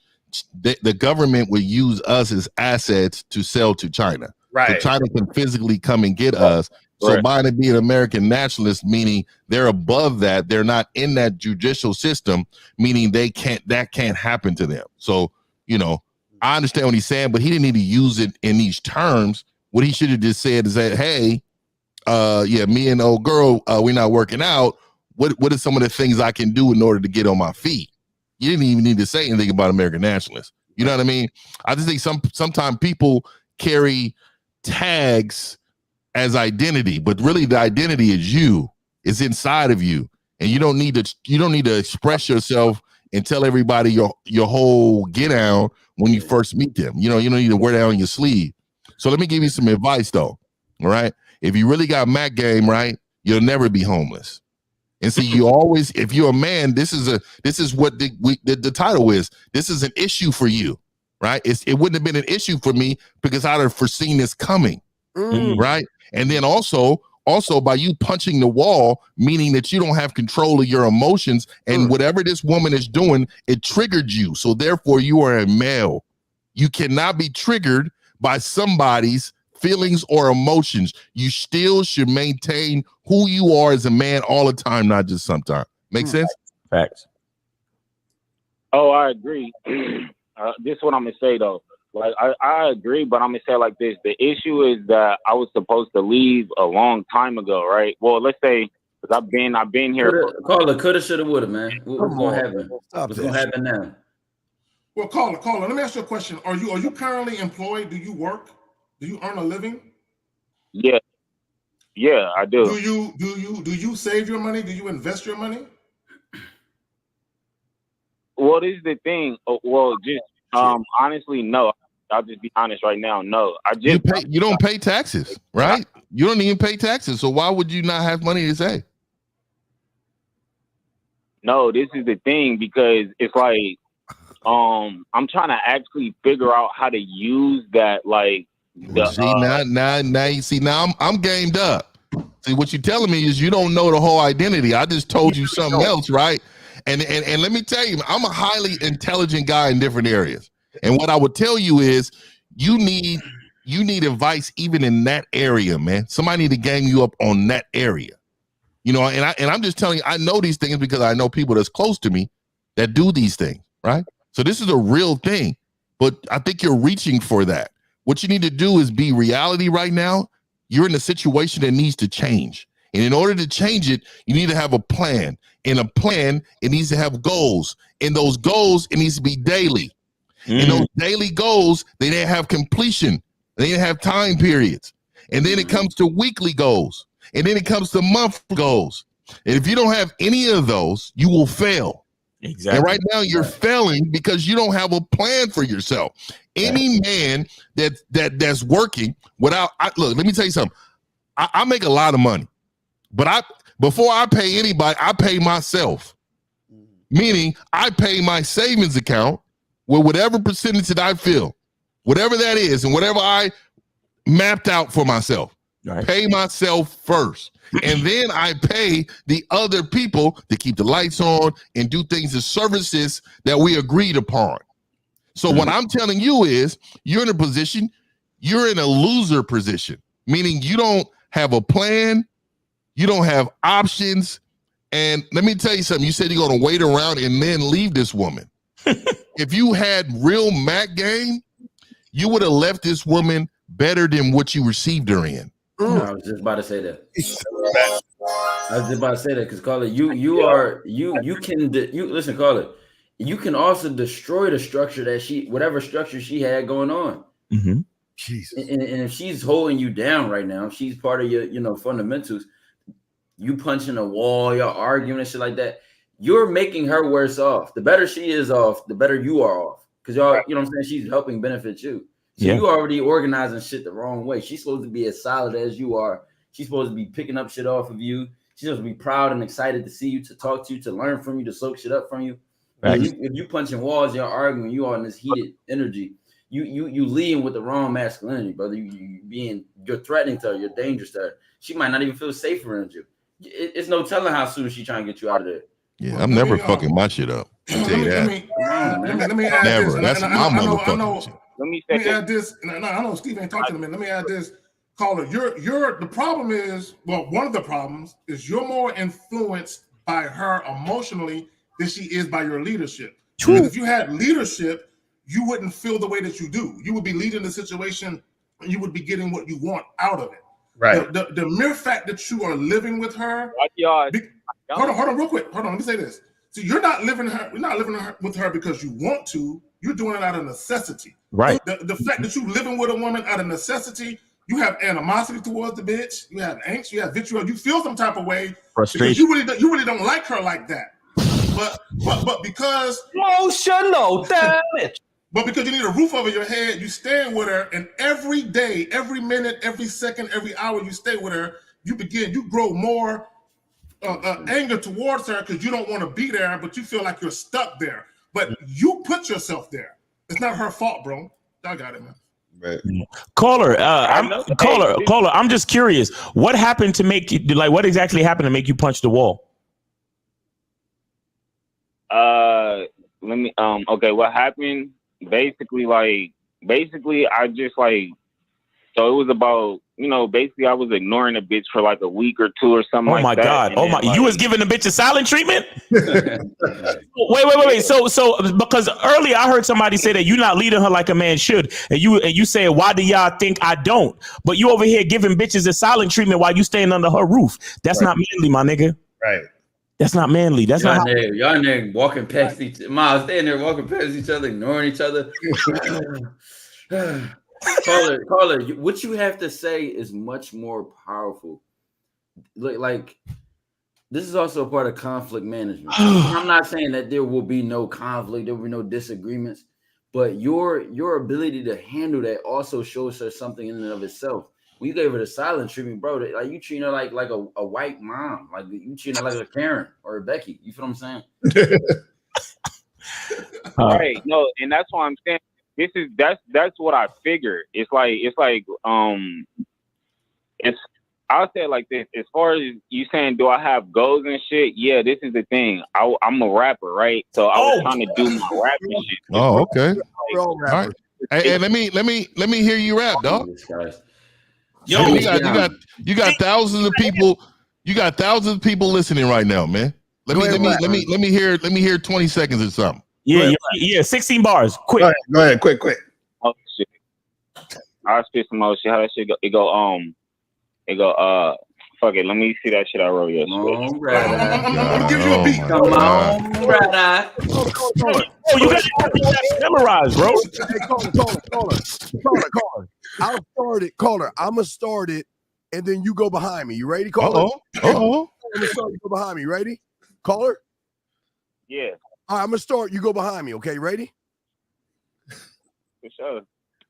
the government would use us as assets to sell to China. Right. So China can physically come and get us. So by it being American nationalists, meaning they're above that, they're not in that judicial system, meaning that can't happen to them. So, you know, I understand what he's saying, but he didn't need to use it in these terms. What he should have just said is that, hey, yeah, me and old girl, we're not working out. What are some of the things I can do in order to get on my feet? You didn't even need to say anything about American nationalists. You know what I mean? I just think sometimes people carry tags as identity, but really the identity is you. It's inside of you, and you don't need to express yourself and tell everybody your whole get down when you first meet them. You know, you don't need to wear that on your sleeve. So let me give you some advice though. All right, if you really got Mac game right, you'll never be homeless. And see, you always, if you're a man, this is what the title is. This is an issue for you, right? It wouldn't have been an issue for me because I'd have foreseen this coming, right? And then also by you punching the wall, meaning that you don't have control of your emotions, and whatever this woman is doing, it triggered you. So therefore, you are a male. You cannot be triggered by somebody's feelings or emotions. You still should maintain who you are as a man all the time, not just sometimes. Make sense? Facts. Oh, I agree. This is what I'm gonna say though. Like I agree, but I'm gonna say like this. The issue is that I was supposed to leave a long time ago, right? Well, let's say because I've been here. Call it coulda, shoulda, woulda, man. What's gonna happen? What's gonna happen now? Well, caller, let me ask you a question. Are you currently employed? Do you work? Do you earn a living? Yeah, I do. Do you save your money? Do you invest your money? What is the thing? Well, just honestly, no. I'll just be honest right now. No, you don't pay taxes, right? You don't even pay taxes. So why would you not have money to save? No, this is the thing because it's like I'm trying to actually figure out how to use that like. Now I'm gamed up. See, what you're telling me is you don't know the whole identity. I just told you something else, right? And let me tell you, I'm a highly intelligent guy in different areas. And what I would tell you is you need advice even in that area, man. Somebody need to game you up on that area. You know, and I'm just telling you, I know these things because I know people that's close to me that do these things, right? So this is a real thing, but I think you're reaching for that. What you need to do is be reality right now. You're in a situation that needs to change. And in order to change it, you need to have a plan. In a plan, it needs to have goals. In those goals, it needs to be daily. In those daily goals, they didn't have completion. They didn't have time periods. And then it comes to weekly goals. And then it comes to monthly goals. And if you don't have any of those, you will fail. Exactly. And right now you're failing because you don't have a plan for yourself. Any man that's working without, look, let me tell you something. I make a lot of money, but before I pay anybody, I pay myself. Meaning I pay my savings account with whatever percentage that I feel, whatever that is, and whatever I mapped out for myself. Right. Pay myself first. And then I pay the other people to keep the lights on and do things as services that we agreed upon. So what I'm telling you is you're in a position, you're in a loser position, meaning you don't have a plan, you don't have options. And let me tell you something. You said you're going to wait around and then leave this woman. If you had real Mac game, you would have left this woman better than what you received her in. I was just about to say that. Because Carla, you can listen, Carla. You can also destroy the structure that whatever structure she had going on. Mm-hmm. Jesus. And if she's holding you down right now, she's part of your fundamentals. You punching a wall, you're arguing and shit like that. You're making her worse off. The better she is off, the better you are off. Because y'all, you know what I'm saying? She's helping benefit you. So you already organizing shit the wrong way. She's supposed to be as solid as you are. She's supposed to be picking up shit off of you. She's supposed to be proud and excited to see you, to talk to you, to learn from you, to soak shit up from you. If you punching walls, you're arguing, you are in this heated energy. You leading with the wrong masculinity, brother. You're threatening to her, you're dangerous to her. She might not even feel safe around you. It's no telling how soon she's trying to get you out of there. Yeah, I'm never fucking my shit up. I'll tell you that. Let me add Never. this. That's my motherfucking shit. Let me add this. I know Steve ain't talking to me. Let me add this. Caller, the problem is, well, one of the problems is you're more influenced by her emotionally than she is by your leadership. Because if you had leadership, you wouldn't feel the way that you do. You would be leading the situation and you would be getting what you want out of it. Right. The mere fact that you are living with her. Hold on, real quick. Hold on, let me say this. So you're not living with her because you want to. You're doing it out of necessity. Right. The fact that you living with a woman out of necessity, you have animosity towards the bitch. You have angst. You have vitriol. You feel some type of way. Frustration. Because you really don't like her like that. But because emotional damage. But because you need a roof over your head, you stay with her, and every day, every minute, every second, every hour you stay with her, you grow more anger towards her because you don't want to be there, but you feel like you're stuck there. But you put yourself there. It's not her fault, bro. I got it, man. Right. Caller, I'm just curious. What happened to make you what exactly happened to make you punch the wall? Let me okay, what happened? Basically, I just so it was about, basically I was ignoring a bitch for like a week or two or something like that. God. Oh my God. You was giving the bitch a silent treatment? Wait. So because earlier I heard somebody say that you're not leading her like a man should. And you said, why do y'all think I don't? But you over here giving bitches a silent treatment while you staying under her roof. That's not manly, my nigga. Right. That's not manly. That's y'all not y'all in there walking past each other. Miles, staying there walking past each other, ignoring each other. Caller, what you have to say is much more powerful. Like this is also a part of conflict management. I'm not saying that there will be no conflict, there will be no disagreements, but your ability to handle that also shows her something in and of itself. When you gave her the silent treatment, bro, like you treating her like a white mom, like you treating her like a Karen or a Becky. You feel what I'm saying? Right. No, and that's why I'm saying that's what I figured. I'll say it like this. As far as you saying, do I have goals and shit? Yeah, this is the thing. I'm a rapper, right? So I was trying to do my rapping shit. Oh, okay. All right. Hey, let me hear you rap, dog. Yo, you got thousands of people. You got thousands of people listening right now, man. Let me hear 20 seconds or something. Yeah, 16 bars. Quick. Go ahead, quick. Oh shit. I'll spit some more shit. How that shit go? It go, fuck it. Let me see that shit I wrote yesterday. I'm gonna give you a beat. Come on, brother. Oh, you got to memorize, bro. Hey, caller. I'ma start it, and then you go behind me. You ready, caller? Uh-oh. I'm gonna start. You go behind me. Ready, caller? Yeah. All right, I'm gonna start. You go behind me. Okay, ready? For sure.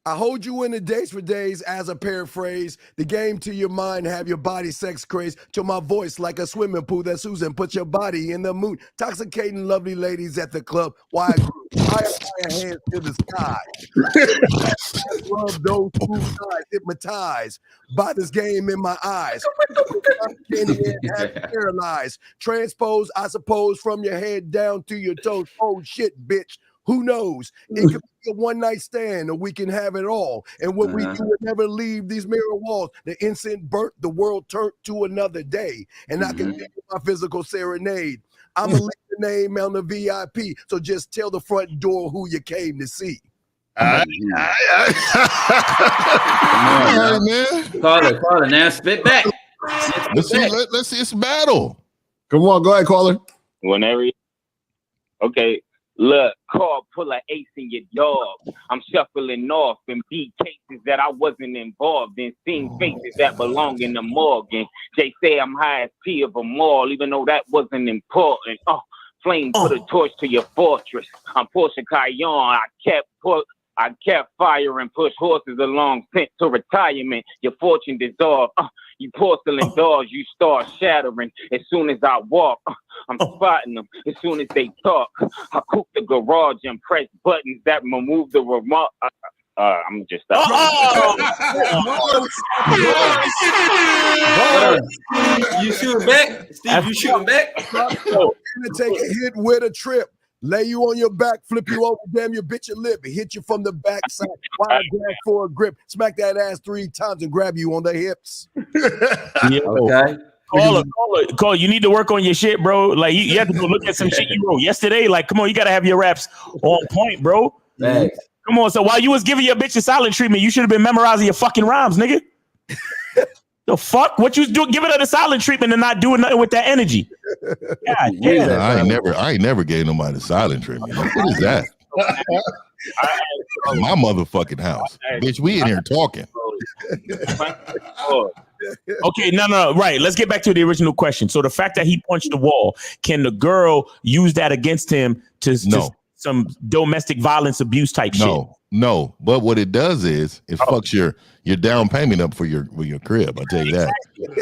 I hold you in the days for days as a paraphrase. The game to your mind, have your body sex craze. To my voice like a swimming pool that Susan put your body in the moon. Toxicating lovely ladies at the club. Why I hands to the sky. Love those blue eyes, hypnotized by this game in my eyes. Paralyzed. Transpose, I suppose, from your head down to your toes. Oh shit, bitch. Who knows? It could be a one-night stand, or we can have it all. And what we do would never leave these mirror walls. The incense burnt, the world turned to another day. And I can give you my physical serenade. I'm going to leave the name on the VIP, so just tell the front door who you came to see. All right, man. Caller, now spit back. Let's see. It's a battle. Come on, go ahead, caller. Whenever. Okay. Look, car full of ace in your dog. I'm shuffling off and beat cases that I wasn't involved in, seeing faces that belong in the morgue. And they say I'm highest P of them all, even though that wasn't important. Flame put a torch to your fortress. I'm Porsche Cayenne. I kept fire and pushed horses along, sent to retirement. Your fortune dissolved. You porcelain dolls, you start shattering. As soon as I walk, I'm spotting them. As soon as they talk, I cook the garage and press buttons that remove the remote. I'm just stop. You shooting back, Steve? You shooting back? Gonna take a hit with a trip. Lay you on your back, flip you over, damn your bitch your lip, hit you from the backside. Wide grab for a grip, smack that ass 3 times and grab you on the hips. Okay. Call. You need to work on your shit, bro. Like you have to go look at some shit you wrote yesterday. Like, come on, you gotta have your raps on point, bro. Thanks. Come on. So while you was giving your bitch a silent treatment, you should have been memorizing your fucking rhymes, nigga. The fuck? What you do? Giving her the silent treatment and not doing nothing with that energy. God damn. I ain't never gave nobody the silent treatment. What is that? My motherfucking house, bitch. We in here talking. Okay, no, right. Let's get back to the original question. So the fact that he punched the wall, can the girl use that against him to some domestic violence abuse type shit? No. But what it does is it fucks your down payment up for your crib. I'll tell you that.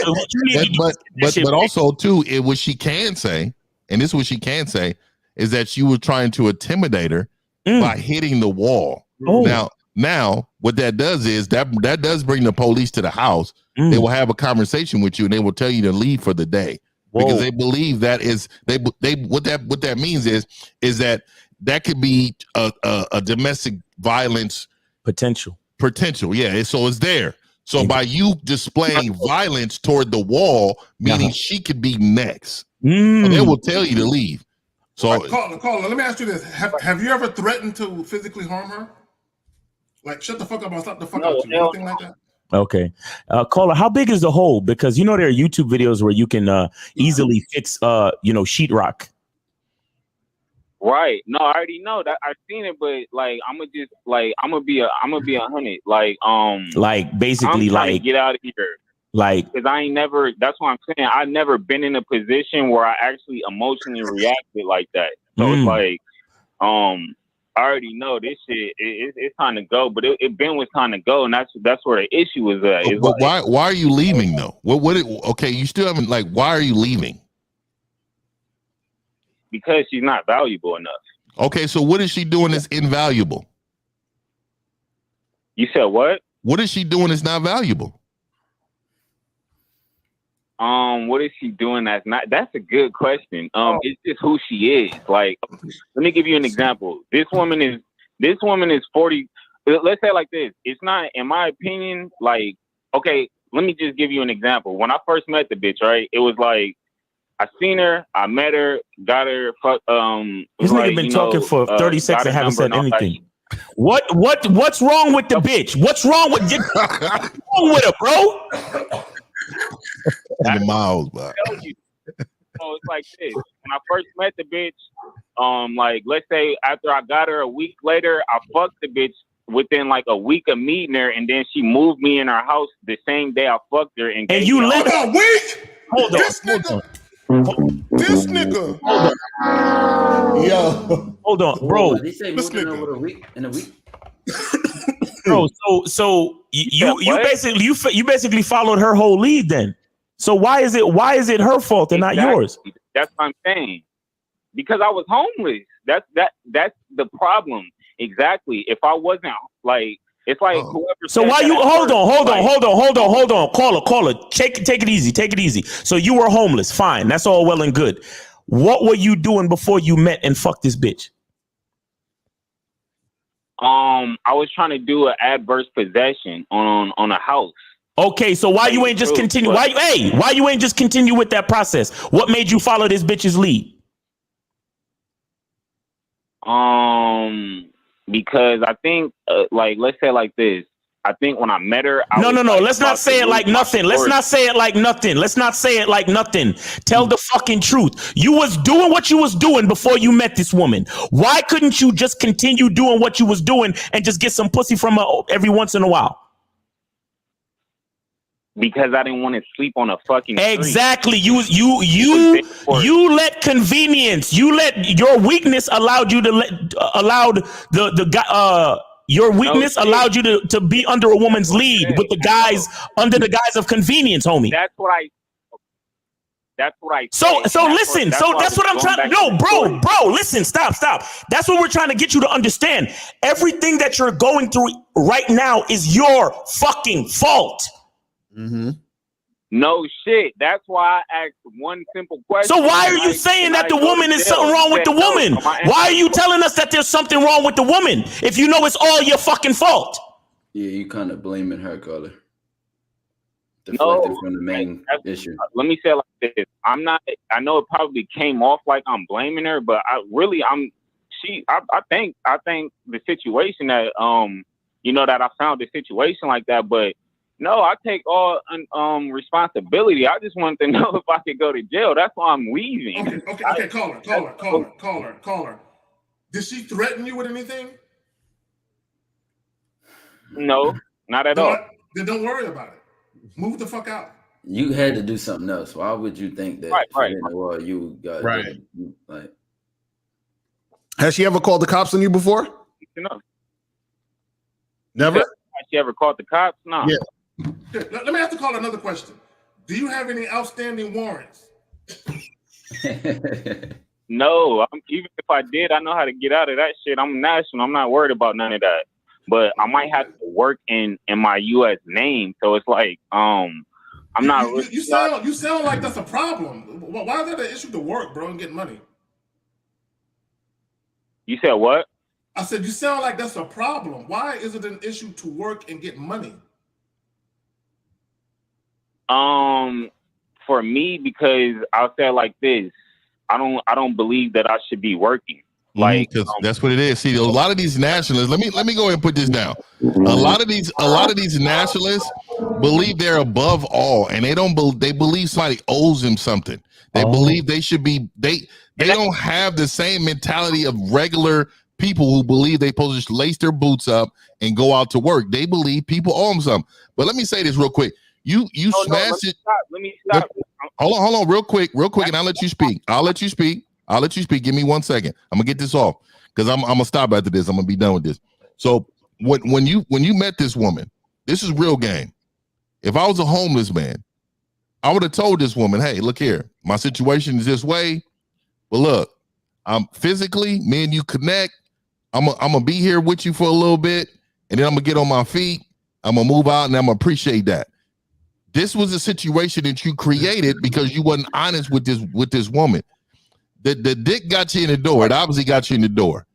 So what you need but also too, what she can say, and this is what she can say, is that you were trying to intimidate her by hitting the wall. Now, what that does is that does bring the police to the house. They will have a conversation with you and they will tell you to leave for the day because they believe that is what that means is that could be a domestic violence potential. Yeah, so it's there. So by you displaying violence toward the wall, meaning she could be next, so they will tell you to leave. So Caller, let me ask you this: Have you ever threatened to physically harm her? Like, shut the fuck up, I'll slap the fuck out you, anything like that? Okay. Caller, how big is the hole? Because you know there are YouTube videos where you can easily fix sheetrock. Right. No, I already know that. I've seen it, but like I'm gonna be 100. Like basically I'm trying to get out of here. Like, because I ain't never. That's what I'm saying. I've never been in a position where I actually emotionally reacted like that. So it's like, I already know this shit. It's time to go, but it been was time to go, and that's where the issue was at. But why are you leaving though? Okay, you still haven't why are you leaving? Because she's not valuable enough. Okay, so what is she doing that's invaluable? You said what? What is she doing that's not valuable? What is she doing that's not? That's a good question. It's just who she is. Like, let me give you an example. This woman is 40. Let's say it like this. It's not, in my opinion, like, okay, let me just give you an example. When I first met the bitch, right, it was like, I seen her, I met her, got her. This nigga been talking for 30 seconds and haven't said anything. What's wrong with the bitch? What's wrong with you? What's wrong with her, bro? In the miles, bro. So it's like this. When I first met the bitch, like let's say after I got her a week later, I fucked the bitch within like a week of meeting her, and then she moved me in her house the same day I fucked her. And you let her a week? Hold on. This nigga. Yo. Hold on, bro. Did he say moved in over in a week? Bro, so you basically followed her whole lead then. So why is it her fault and not yours? That's what I'm saying. Because I was homeless. That's the problem. Exactly. If I wasn't like, it's like whoever. So why you hold on. Caller. Take it easy. So you were homeless. Fine. That's all well and good. What were you doing before you met and fucked this bitch? I was trying to do an adverse possession on a house. Okay, so why you ain't just continue? Why you ain't just continue with that process? What made you follow this bitch's lead? Because I think, like, let's say it like this. I think when I met her, No. Let's not say it like nothing. Let's not say it like nothing. Tell the fucking truth. You was doing what you was doing before you met this woman. Why couldn't you just continue doing what you was doing and just get some pussy from her every once in a while? Because I didn't want to sleep on a fucking street. Exactly. You let convenience. You let your weakness allowed you to your weakness allowed you to be under a woman's lead with the guys under the guise of convenience, homie. That's what I. So listen. So that's what I'm trying. No, bro. Listen. Stop. That's what we're trying to get you to understand. Everything that you're going through right now is your fucking fault. Mm-hmm. No shit. That's why I asked one simple question. So why are you saying that the woman is something wrong with the woman? Why are you telling us that there's something wrong with the woman if you know it's all your fucking fault? Yeah, you kind of blaming her, Carter. Deflected from the main issue. Let me say it like this. I'm not. I know it probably came off like I'm blaming her, but I think the situation that that I found the situation like that, but. No, I take all responsibility. I just wanted to know if I could go to jail. That's why I'm leaving. Okay. Call her. Did she threaten you with anything? No, not at all. Then don't worry about it. Move the fuck out. You had to do something else. Why would you think that? Right. Well, you got like. Has she ever called the cops on you before? No. Never. Has she ever called the cops? No. Yeah. Let me have to call another question. Do you have any outstanding warrants? No. Even if I did, I know how to get out of that shit. I'm national. I'm not worried about none of that. But I might have to work in my U.S. name. So it's like, I'm not. You sound like that's a problem. Why is that an issue to work, bro, and get money? You said what? I said you sound like that's a problem. Why is it an issue to work and get money? For me, because I'll say it like this, I don't believe that I should be working. Like, because that's what it is. See, a lot of these nationalists. Let me go ahead and put this down. A lot of these nationalists believe they're above all, and they believe somebody owes them something. They believe they should be. They don't have the same mentality of regular people who believe they supposed to lace their boots up and go out to work. They believe people owe them something. But let me say this real quick. You smash it. Let me stop. Hold on, real quick, and I'll let you speak. Give me 1 second. I'm gonna get this off because I'm gonna stop after this. I'm gonna be done with this. So when you met this woman, this is real game. If I was a homeless man, I would have told this woman, hey, look here, my situation is this way. But look, I'm physically, me and you connect. I'm gonna be here with you for a little bit, and then I'm gonna get on my feet. I'm gonna move out, and I'm gonna appreciate that. This was a situation that you created because you wasn't honest with this woman. The dick got you in the door. It obviously got you in the door.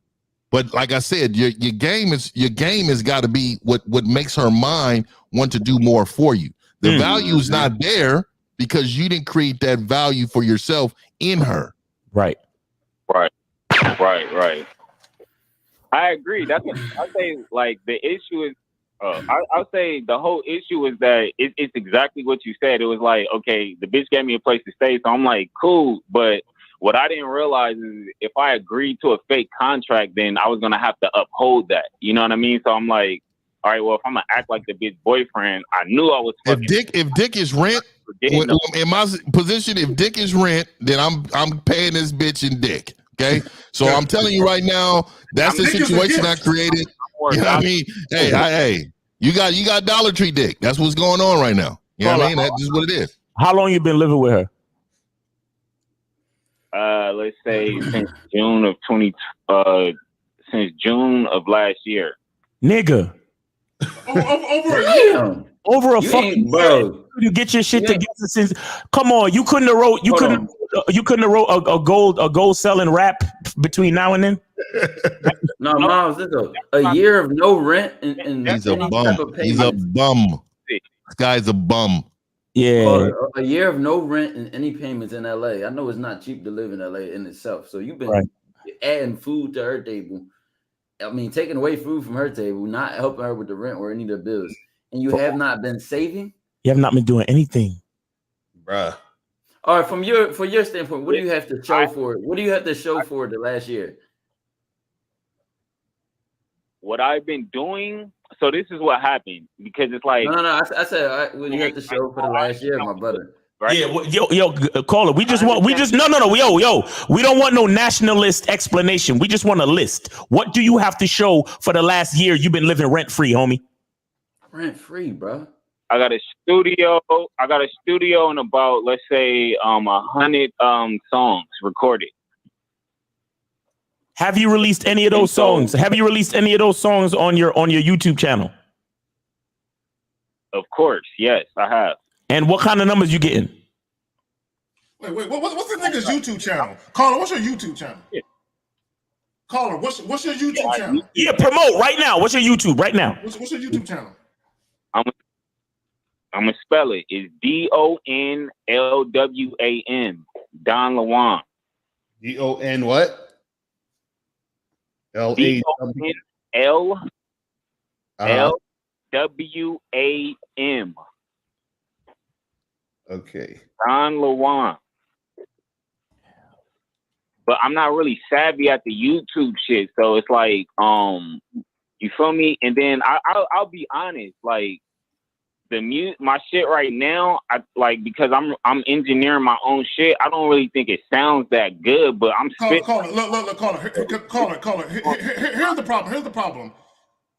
But like I said, your game has got to be what makes her mind want to do more for you. The value is not there because you didn't create that value for yourself in her. Right. I agree. That's what I say. Like the issue is. I'll say the whole issue is that it's exactly what you said. It was like, okay, the bitch gave me a place to stay, so I'm like, cool. But what I didn't realize is if I agreed to a fake contract, then I was gonna have to uphold that. You know what I mean? So I'm like, all right, well, if I'm gonna act like the bitch boyfriend, I knew I was. If dick is rent, in my position, if dick is rent, then I'm paying this bitch in dick. Okay, so I'm telling you right now, that's the situation I created. You know what I mean? Hey, you got Dollar Tree dick. That's what's going on right now. You know what I mean? That's just what it is. How long you been living with her? Let's say since June of last year. Nigga. Over a year. Over a fucking year. You get your shit together since. Come on, you couldn't have wrote. You couldn't have wrote a gold selling rap between now and then. No, Miles, this is a year of no rent and he's a bum. He's a bum. This guy's a bum. Yeah, a year of no rent and any payments in LA. I know it's not cheap to live in LA in itself. So you've been adding food to her table. I mean, taking away food from her table, not helping her with the rent or any of the bills. And you have not been saving. You have not been doing anything, bruh. All right, for your standpoint, what do you have to show for it? What do you have to show for the last year? What I've been doing. So this is what happened because it's like no. I said what do you have to show for the last year, my brother? Right? Yeah, yo, caller. We don't want no nationalist explanation. We just want a list. What do you have to show for the last year you've been living rent free, homie? Rent free, bro. I got a studio and about, let's say, 100 songs recorded. Have you released any of those songs? Have you released any of those songs on your YouTube channel? Of course, yes, I have. And what kind of numbers you getting? Wait, what's the nigga's YouTube channel? Caller, what's your YouTube channel? Yeah. Caller, what's your YouTube channel? Yeah, promote right now. What's your YouTube right now? What's your YouTube channel? I'm gonna spell it. It's DONLWAM. Don Lawam. DON what? LWAM. Okay. Don Lawam. But I'm not really savvy at the YouTube shit, so it's like, you feel me? And then I'll be honest, like my shit right now, because I'm engineering my own shit. I don't really think it sounds that good, but I'm spitting. Caller. Here's the problem.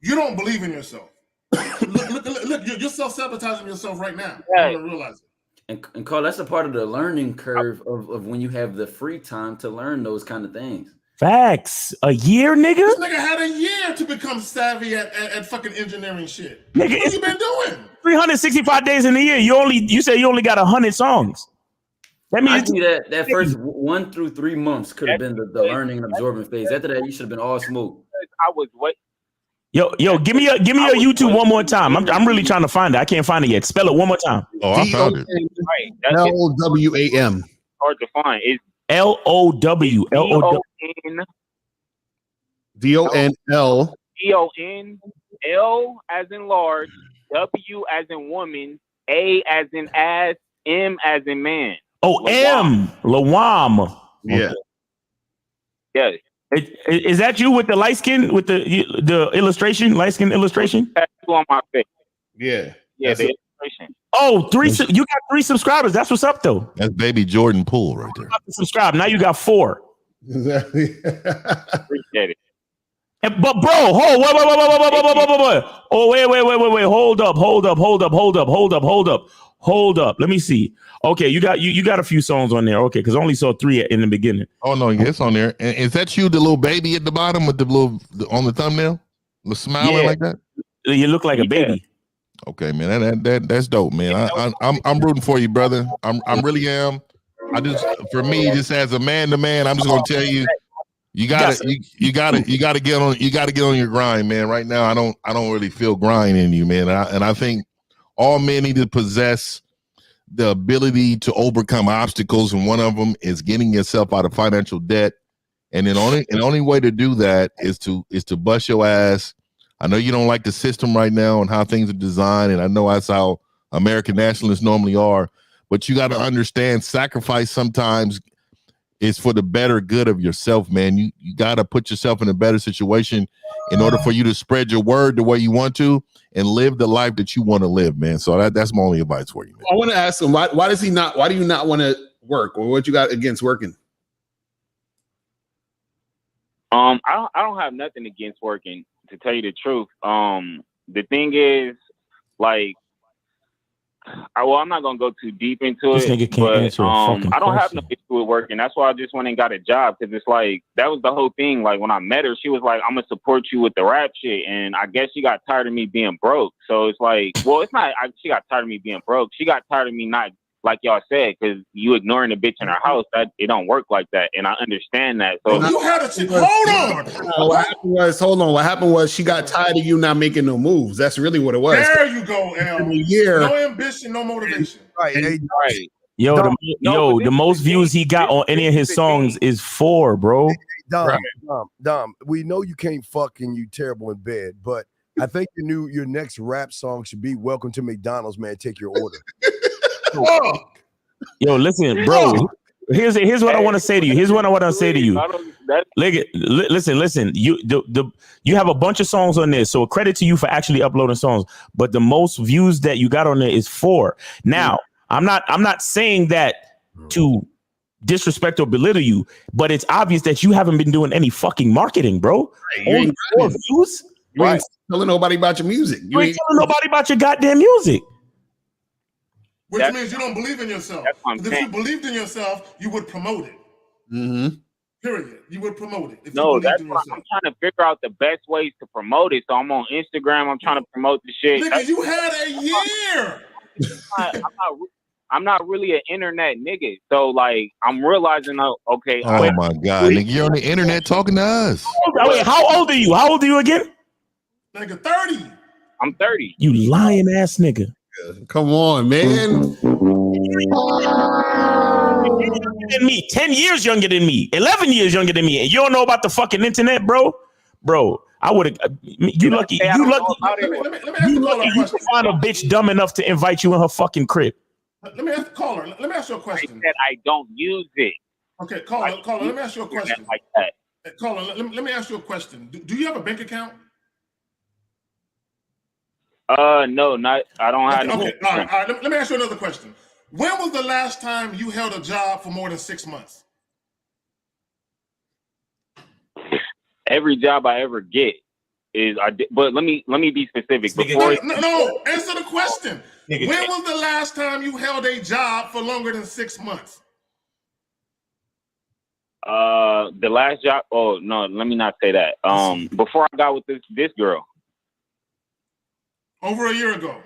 You don't believe in yourself. Look, you're self-sabotaging yourself right now. Yeah. You don't realize it. And Carl, that's a part of the learning curve of when you have the free time to learn those kind of things. Facts. A year, nigga? This nigga had a year to become savvy at fucking engineering shit. Nigga, what you been doing? 365 days in the year. You say you only got 100 songs. That means I think that first 1 through 3 months could have been the learning and absorbing phase. After that, you should have been all smoke. I was waiting. Yo, give me your YouTube one more time. I'm really trying to find it. I can't find it yet. Spell it one more time. Oh, I found it. LWAM. Hard to find. It's LOW. DONL. L as in large, W as in woman, A as in ass, M as in man. Oh, M. Lawam. Yeah. Yeah. Is that you with the light skin, with the illustration, light skin illustration? That's on my face. Yeah. Yeah, the illustration. Oh, you got 3 subscribers. That's what's up, though. That's baby Jordan Poole right there. Subscribe. Now you got 4. Exactly. Appreciate it. But bro, wait. Oh, wait. Hold up. Let me see. Okay, you got a few songs on there. Okay, because I only saw 3 in the beginning. Oh no, it's on there. And is that you, the little baby at the bottom with the on the thumbnail, the smiling like that? You look like a baby. Okay, man, that's dope, man. I'm rooting for you, brother. I really am. For me, just as a man to man, I'm just gonna tell you, you gotta get on your grind, man. Right now, I don't really feel grind in you, man. And I think all men need to possess the ability to overcome obstacles, and one of them is getting yourself out of financial debt. And then only way to do that is to bust your ass. I know you don't like the system right now and how things are designed, and I know that's how American nationalists normally are. But you got to understand, sacrifice sometimes is for the better good of yourself, man. You got to put yourself in a better situation in order for you to spread your word the way you want to and live the life that you want to live, man. So that's my only advice for you, man. I want to ask him, why do you not want to work, or what you got against working? I don't have nothing against working, to tell you the truth. The thing is, like, I'm not gonna go too deep into it, but I don't have no issue with working. That's why I just went and got a job, because it's like that was the whole thing. Like when I met her, she was like, "I'm gonna support you with the rap shit," and I guess she got tired of me being broke. So it's like, well, it's not. She got tired of me being broke. She got tired of me not, like y'all said, because you ignoring the bitch in her house. That it don't work like that, and I understand that. So you had a chick. Hold on. What happened was she got tired of you not making no moves. That's really what it was. There you go, L. No ambition, no motivation. Right. Yo, the most views he got on any of his songs is 4, bro. Dom, we know you can't fuck and you terrible in bed, but I think your next rap song should be "Welcome to McDonald's, man. Take your order." Yo, listen, bro. Here's what I want to say to you. Listen. You have a bunch of songs on there, so credit to you for actually uploading songs. But the most views that you got on there is 4. Now, I'm not saying that to disrespect or belittle you, but it's obvious that you haven't been doing any fucking marketing, bro. Only 4 views. You ain't telling nobody about your music. You ain't telling nobody about your goddamn music. Which means you don't believe in yourself. Because if you believed in yourself, you would promote it. Mm-hmm. Period. You would promote it if No, you that's believed in why yourself. I'm trying to figure out the best ways to promote it. So I'm on Instagram. I'm trying to promote the shit. Nigga, you had a year. I'm not really an internet nigga. So like I'm realizing, okay. Oh my God, nigga, you're on the internet talking to us. Wait, how old are you? How old are you again? Nigga, 30. I'm 30. You lying ass nigga. Come on, man. Than me, 10 years younger than me, 11 years younger than me, and you don't know about the fucking internet, bro. I would have. You lucky. You lucky. You lucky. You can find a bitch dumb enough to invite you in her fucking crib. Let me ask the caller. Let me ask you a question. I said I don't use it. Okay, caller. Let me ask you a question. Like that. Caller, let me ask you a question. Do you have a bank account? No, not. I don't have. Okay. All right. Let me ask you another question. When was the last time you held a job for more than 6 months? Every job I ever get is I did, but let me be specific. Before No, answer the question. When was the last time you held a job for longer than 6 months? the last job. Oh no, let me not say that. Before I got with this girl. Over a year ago.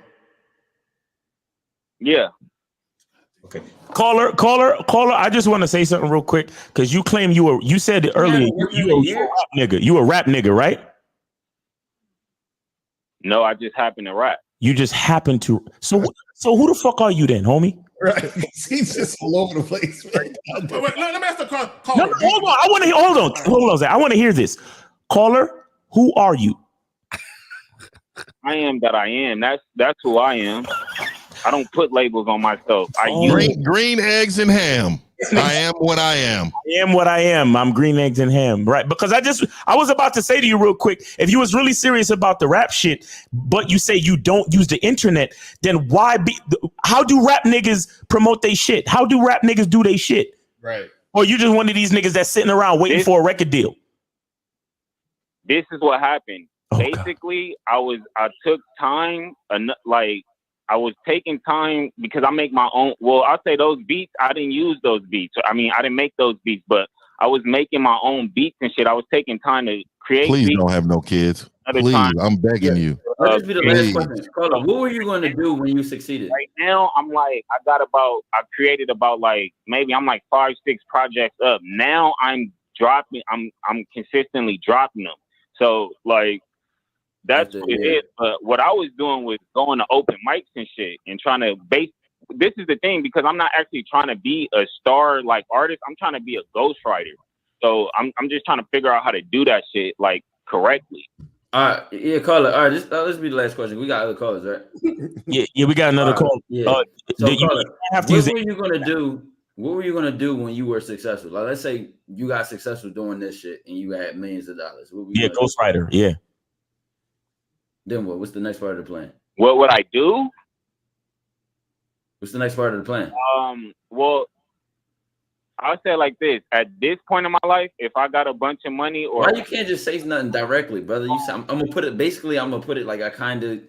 Yeah. Okay. Caller. I just want to say something real quick because you claim you said earlier you a rap nigga. You a rap nigga, right? No, I just happen to rap. You just happen to. So who the fuck are you then, homie? Right. He's just all over the place. Wait, let me ask the caller. No, hold on. I want to hear. Hold on, Zach. I want to hear this. Caller, who are you? I am that I am. That's who I am. I don't put labels on myself. Green eggs and ham. I am what I am. I am what I am. I'm green eggs and ham, right? Because I was about to say to you real quick, if you was really serious about the rap shit, but you say you don't use the internet, then how do rap niggas promote they shit? How do rap niggas do they shit? Right. Or you just one of these niggas that's sitting around waiting for a record deal? This is what happened. Basically, I took time, I was taking time because I make my own. Well, I'll say those beats, I didn't use those beats. I mean, I didn't make those beats, but I was making my own beats and shit. I was taking time to create. Please beats. don't have no kids. Please, I'm begging you. Let this be the last question. Carla, what were you going to do when you succeeded? Right now, I created about maybe 5-6 projects up. Now I'm dropping. I'm consistently dropping them. So that's what it is. But what I was doing was going to open mics and shit and trying to this is the thing, because I'm not actually trying to be a star artist. I'm trying to be a ghostwriter. So I'm just trying to figure out how to do that shit correctly. All right, yeah, caller. All right, let's be the last question. We got other callers, right? Yeah, we got another call. Yeah. So, caller, what were you gonna do? What were you gonna do when you were successful? Let's say you got successful doing this shit and you had millions of dollars. Ghostwriter. Yeah. Then what? What's the next part of the plan? What would I do? What's the next part of the plan? Well, I'll say it like this. At this point in my life, if I got a bunch of money why you can't just say nothing directly, brother? You say, I'm gonna put it like I kind of.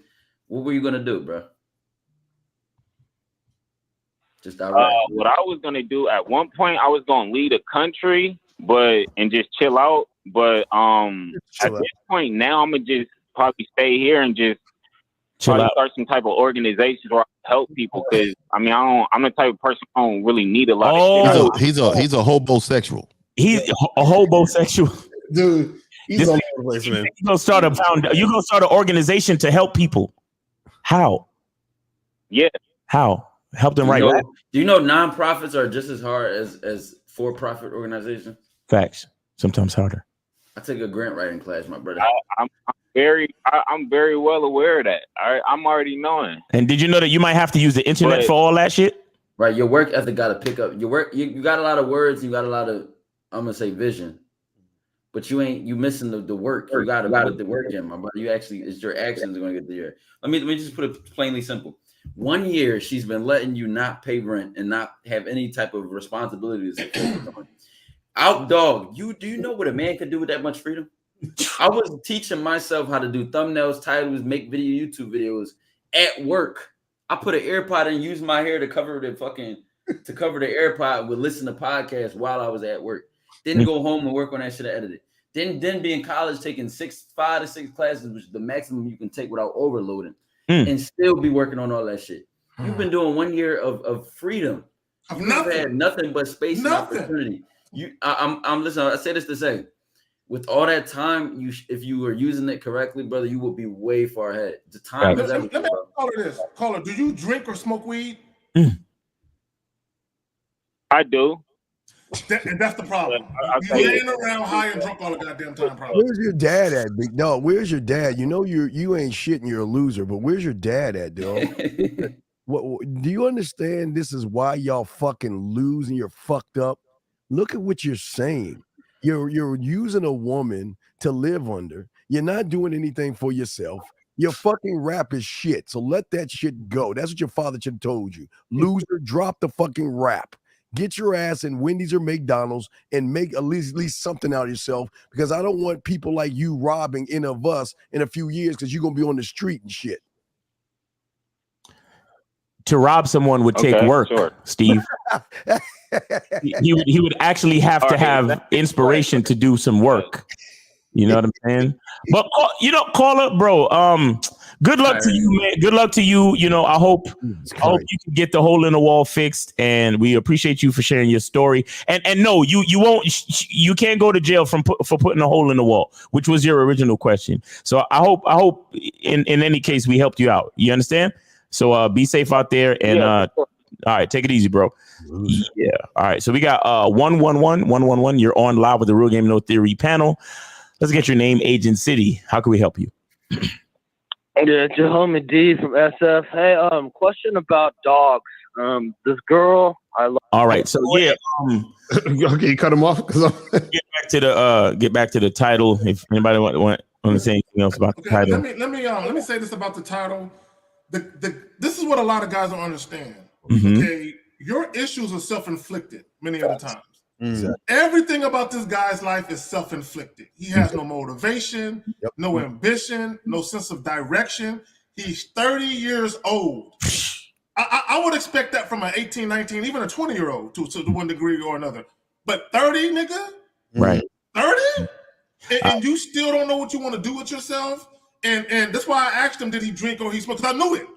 What were you gonna do, bro? Just direct. What I was gonna do at one point, I was gonna lead a country, and just chill out. But at this point now, I'm gonna just probably stay here and just start some type of organization where I help people, because I'm the type of person who don't really need a lot of shit. He's a hobosexual. He's a hobosexual. Dude, he's all over the place, man. You're gonna start an organization to help people. How? Yeah. How? Help them right now. Do you know nonprofits are just as hard as for-profit organizations? Facts. Sometimes harder. I took a grant writing class, my brother. I'm very well aware of that. I'm already knowing. And did you know that you might have to use the internet for all that shit? Right. Your work ethic got to pick up your work. You got a lot of words. You got a lot of, I'm going to say vision, but you missing the work. You got to put the work in, my brother. It's your actions are going to get there. Let me just put it plainly simple. 1 year, she's been letting you not pay rent and not have any type of responsibilities. Dog, do you know what a man could do with that much freedom? I was teaching myself how to do thumbnails, titles, make YouTube videos at work. I put an AirPod in, used my hair to cover the AirPod, would listen to podcasts while I was at work. Then go home and work on that shit and edit it. Then be in college taking 5 to 6 classes, which is the maximum you can take without overloading, and still be working on all that shit. You've been doing 1 year of freedom. You've had nothing but space and opportunity. I'm listening. I say this to say, with all that time, if you were using it correctly, brother, you will be way far ahead. The time is everything. Let me call it this. Caller, do you drink or smoke weed? I do. And that's the problem. You laying around high and drunk all the goddamn time. Problem. Where's your dad at, big dog? Where's your dad? You know you ain't shit and you're a loser, but where's your dad at, dog? Do you understand this is why y'all fucking lose and you're fucked up? Look at what you're saying. You're using a woman to live under. You're not doing anything for yourself. Your fucking rap is shit. So let that shit go. That's what your father should have told you. Loser, drop the fucking rap. Get your ass in Wendy's or McDonald's and make at least something out of yourself, because I don't want people like you robbing any of us in a few years because you're going to be on the street and shit. To rob someone would take work, Steve. he would actually have to have inspiration to do some work. You know what I'm saying? But caller, bro. Good luck to you, man. Good luck to you. You know, I hope you can get the hole in the wall fixed, and we appreciate you for sharing your story. And no, you won't. You can't go to jail for putting a hole in the wall, which was your original question. So I hope in any case we helped you out. You understand? So be safe out there, and all right, take it easy, bro. Yeah. All right. So we got 111. You're on live with the Real Game No Theory panel. Let's get your name, age, and city. How can we help you? Yeah, it's your homie D from SF. Hey, question about dogs. This girl I love. All right, so yeah, okay, cut him off. Get back to the title. If anybody want to say anything else about the title, let me say this about the title. This is what a lot of guys don't understand. Mm-hmm. Okay, your issues are self-inflicted many of the times. Mm-hmm. Everything about this guy's life is self-inflicted. He has no motivation, no ambition, no sense of direction. He's 30 years old. I would expect that from an 18, 19, even a 20-year-old to one degree or another. But 30, nigga? Right. 30? And you still don't know what you want to do with yourself? And that's why I asked him, did he drink or he smoked? Because I knew it.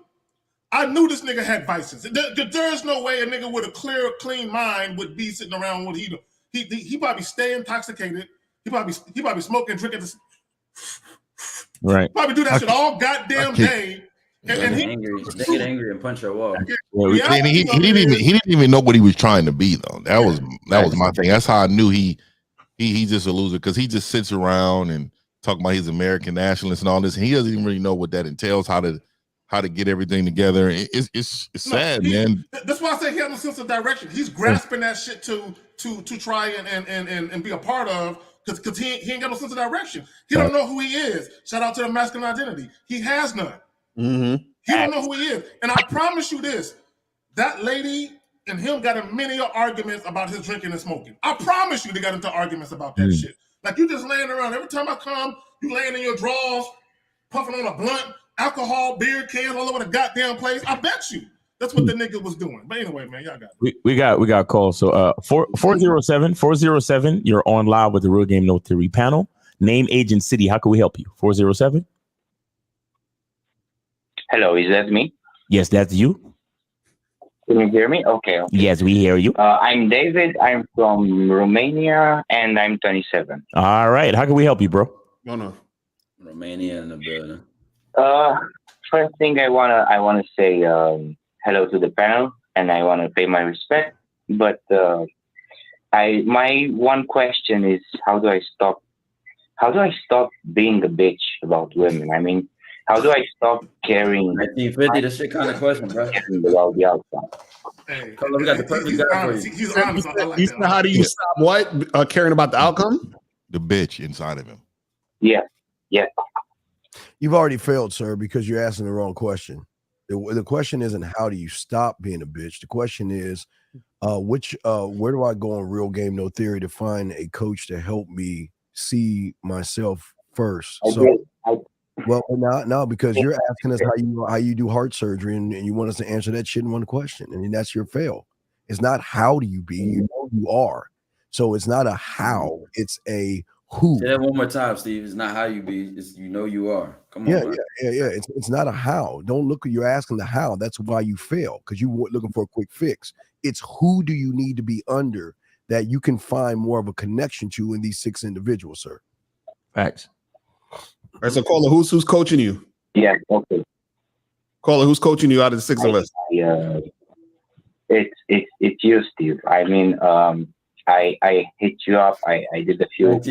I knew this nigga had vices. There's no way a nigga with a clean mind would be sitting around what he do. He probably stay intoxicated. He probably smoking, drinking. Right. Probably do that shit all goddamn day. And they get angry and punch a wall. And he didn't even know what he was trying to be though. That was my thing. That's how I knew he's just a loser, because he just sits around and talk about his American nationalist and all this, and he doesn't even really know what that entails. How to get everything together. It's sad, man. That's why I say he has no sense of direction. He's grasping that shit to try and be a part of, because he ain't got no sense of direction. He don't know who he is. Shout out to the masculine identity. He has none. Mm-hmm. He don't know who he is. And I promise you this, that lady and him got in many arguments about his drinking and smoking. I promise you they got into arguments about that shit. Like, you just laying around. Every time I come, you laying in your drawers, puffing on a blunt, alcohol, beer cans all over the goddamn place. I bet you that's what the nigga was doing. But anyway, man, y'all got it. We got calls. So 407, you're on live with the Real Game No Theory panel. Name, age, and city. How can we help you? 407. Hello, is that me? Yes, that's you. Can you hear me? Okay. Yes, we hear you. I'm David. I'm from Romania, and I'm 27. All right. How can we help you, bro? No. Romania in the building. First thing I wanna say hello to the panel, and I wanna pay my respect. But my one question is, how do I stop being a bitch about women? I mean, how do I stop caring? 1950, this shit kind of question, bro. About the outside. Hey, we got the perfect guy for you. He's honest. I like that. How do you stop what? Caring about the outcome? The bitch inside of him. Yeah. You've already failed, sir, because you're asking the wrong question. The question isn't how do you stop being a bitch. The question is, where do I go on Real Game No Theory to find a coach to help me see myself first? Well, no, because you're asking us how you do heart surgery, and you want us to answer that shit in one question, and that's your fail. It's not how do you be, you know you are. So it's not a how, it's a who. Say that one more time, Steve. It's not how you be, it's you know you are. Come on, Yeah, man. yeah. It's not a how. Don't look. You're asking the how. That's why you fail, because you were looking for a quick fix. It's who do you need to be under that you can find more of a connection to in these 6 individuals, sir. Facts. All right, so caller, who's coaching you? Yeah, okay. Caller, who's coaching you out of the 6 of us? It's you, Steve. I mean, I hit you up. I did a few with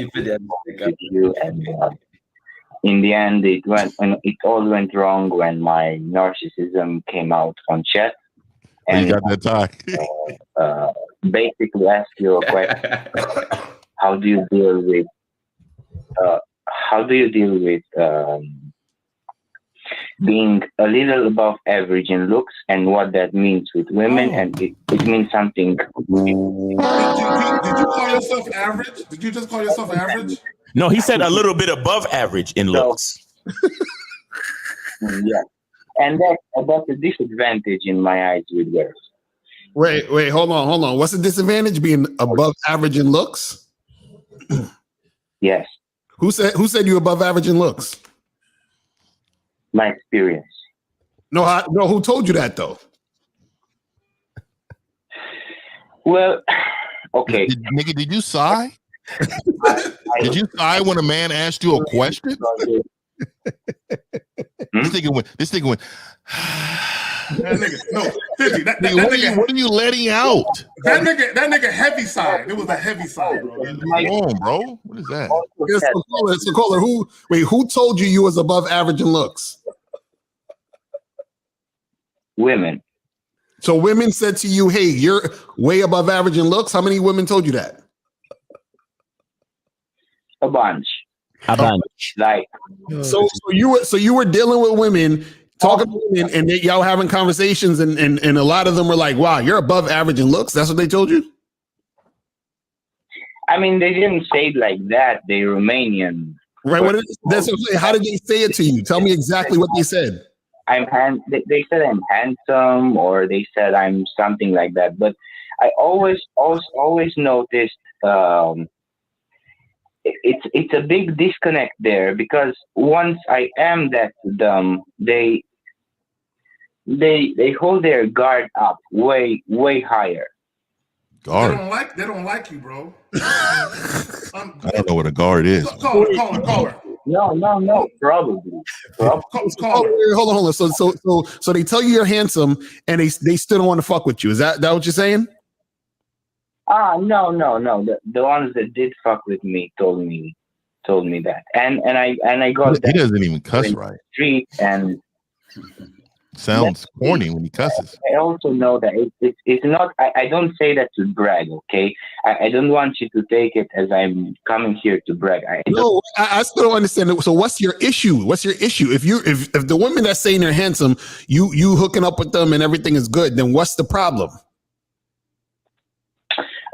you, and in the end, it all went wrong when my narcissism came out on chat. And you got that talk. Basically, ask you a question: How do you deal with? Being a little above average in looks, and what that means with women, and it means something. Did you call yourself average? Did you just call yourself average? No, he said a little bit above average in looks. Yeah, and that's a disadvantage in my eyes with girls. Wait, hold on. What's the disadvantage being above average in looks? Yes. Who said you above average in looks? My experience. No, who told you that though? Well, okay. Nigga, did you sigh? Did you sigh when a man asked you a question? This nigga went. That nigga, no, 50. That nigga, what are you letting out? That nigga heavy side. It was a heavy side, bro. Come on, bro. What is that? So caller, who told you was above average in looks? Women. So women said to you, "Hey, you're way above average in looks." How many women told you that? A bunch. Like so you were dealing with women, talking to women, and y'all having conversations, and a lot of them were like, "Wow, you're above average in looks." That's what they told you. I mean, they didn't say it like that. They're Romanian. Right. How did they say it to you? Tell me exactly what they said. They said I'm handsome, or they said I'm something like that. But I always noticed it's a big disconnect there, because once I am that to them, they hold their guard up way higher. Guard. They don't like you, bro. I don't know what a guard is. Caller. No, probably. Hold on. So they tell you you're handsome, and they still don't want to fuck with you. Is that what you're saying? No. The ones that did fuck with me told me that, and I got that. He doesn't even cuss right. Street and sounds corny when he cusses. I also know that it's not. I don't say that to brag. Okay, I don't want you to take it as I'm coming here to brag. I still don't understand it. So what's your issue? What's your issue? If the women that saying they're handsome, you hooking up with them and everything is good, then what's the problem?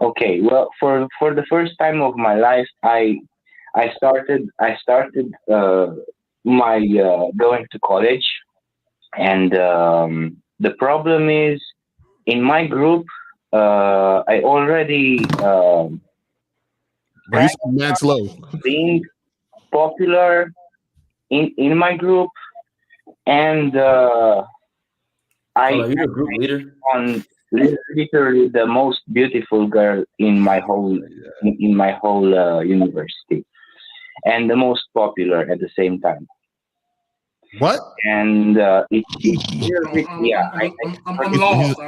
Okay, well, for the first time of my life, I started my going to college, and the problem is in my group, I already being popular in my group, and you're a group leader on literally the most beautiful girl in my whole university, and the most popular at the same time. What? And I'm lost.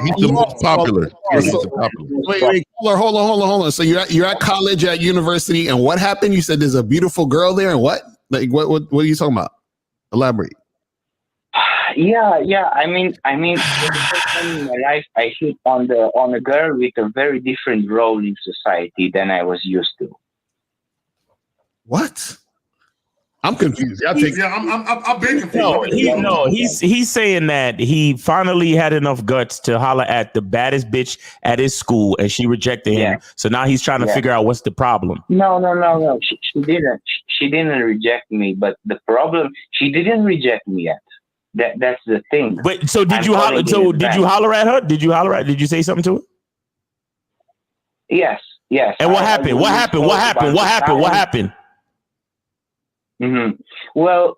He's the most popular. Wait, hold on. So you're at college, at university, and what happened? You said there's a beautiful girl there, and what? Like what are you talking about? Elaborate. Yeah. I mean, for the first time in my life, I hit on a girl with a very different role in society than I was used to. What? I'm confused. I've been confused. He's saying that he finally had enough guts to holler at the baddest bitch at his school, and she rejected him. So now he's trying to figure out what's the problem. No. She didn't. She didn't reject me, but the problem, she didn't reject me yet. That's the thing. But so did you holler? So did you holler at her? Did you say something to her? Yes. And what happened? What happened? Mm-hmm. Well,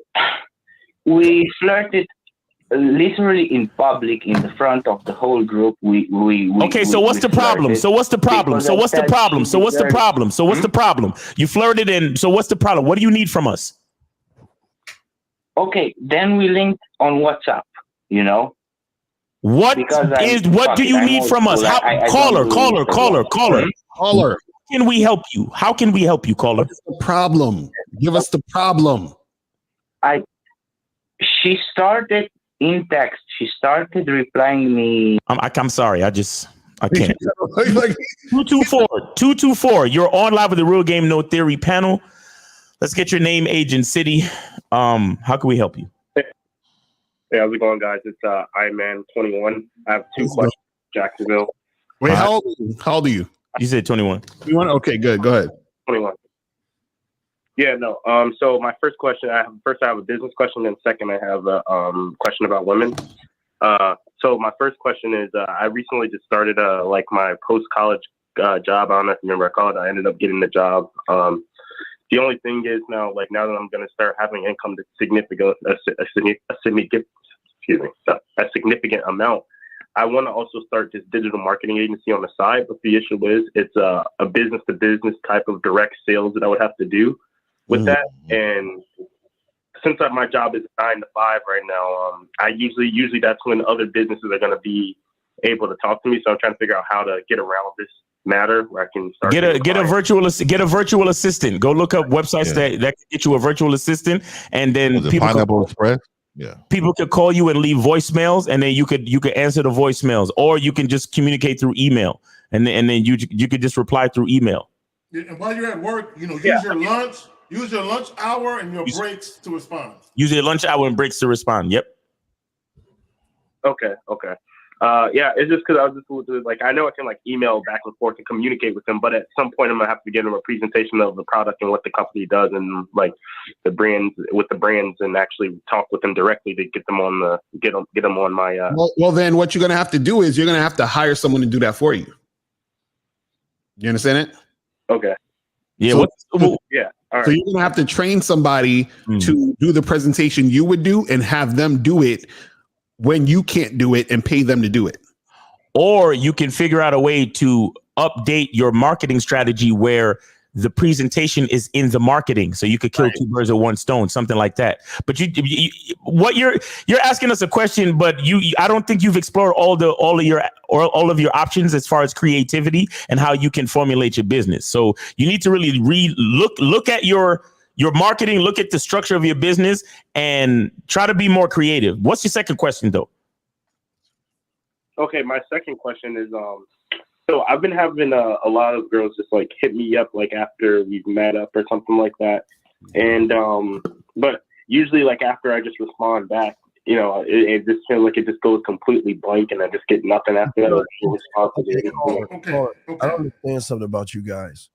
we flirted literally in public in the front of the whole group. So what's the problem? You flirted in. So what's the problem? What do you need from us? Okay, then we linked on WhatsApp. What do you need from us? Caller. Caller. How can we help you? Caller? What's the problem? Give us the problem. She started in text. She started replying me. I'm sorry. I can't. 224. You're on live with the Real Game No Theory panel. Let's get your name, age, and city. How can we help you? Hey, how's it going, guys? It's Iron 21. I have two questions. Jacksonville. Wait, how old are you? You said 21. 21? Okay, good. Go ahead. 21. Yeah, no. So my first question, I have a business question, and second, I have a question about women. So my first question is, I recently just started my post-college job. I don't know if you remember I called. I ended up getting the job. The only thing is now that I'm going to start having income that's significant amount, I want to also start this digital marketing agency on the side. But the issue is it's a business-to-business type of direct sales that I would have to do with that. And since my job is 9 to 5 right now, I usually that's when other businesses are going to be able to talk to me. So I'm trying to figure out how to get around this matter where I can start get a virtual assistant. Go look up websites that can get you a virtual assistant, and then Pineapple Express. Yeah, people could call you and leave voicemails, and then you could answer the voicemails, or you can just communicate through email, and then you could just reply through email. Yeah, and while you're at work, use your lunch hour and your breaks to respond. Use your lunch hour and breaks to respond. Yep. Okay. It's just because I was just I know I can email back and forth and communicate with them, but at some point I'm gonna have to give them a presentation of the product and what the company does and the brands and actually talk with them directly to get them on my. Well, then what you're gonna have to do is you're gonna have to hire someone to do that for you. You understand it? Okay. Yeah. All right. So you're gonna have to train somebody to do the presentation you would do and have them do it when you can't do it and pay them to do it. Or you can figure out a way to update your marketing strategy where the presentation is in the marketing, so you could kill two birds with one stone, something like that. But you're asking us a question, but I don't think you've explored all of your options as far as creativity and how you can formulate your business. So you need to really look at your marketing, look at the structure of your business, and try to be more creative. What's your second question, though? Okay, my second question is, so I've been having a lot of girls just hit me up after we've met up or something like that, and but usually after I just respond back, it just feels like it just goes completely blank and I just get nothing after that. I don't understand something about you guys.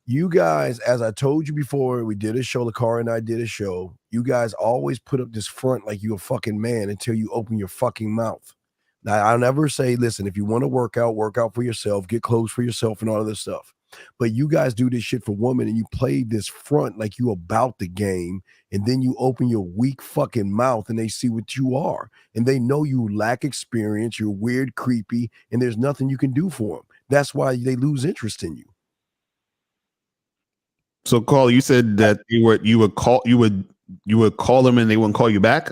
You guys, as I told you before, we did a show, Lakara and I did a show. You guys always put up this front like you a fucking man until you open your fucking mouth. Now, I'll never say, listen, if you want to work out for yourself, get clothes for yourself and all of this stuff. But you guys do this shit for women and you play this front like you about the game. And then you open your weak fucking mouth and they see what you are. And they know you lack experience, you're weird, creepy, and there's nothing you can do for them. That's why they lose interest in you. So, Carl, you said that you would call them and they wouldn't call you back?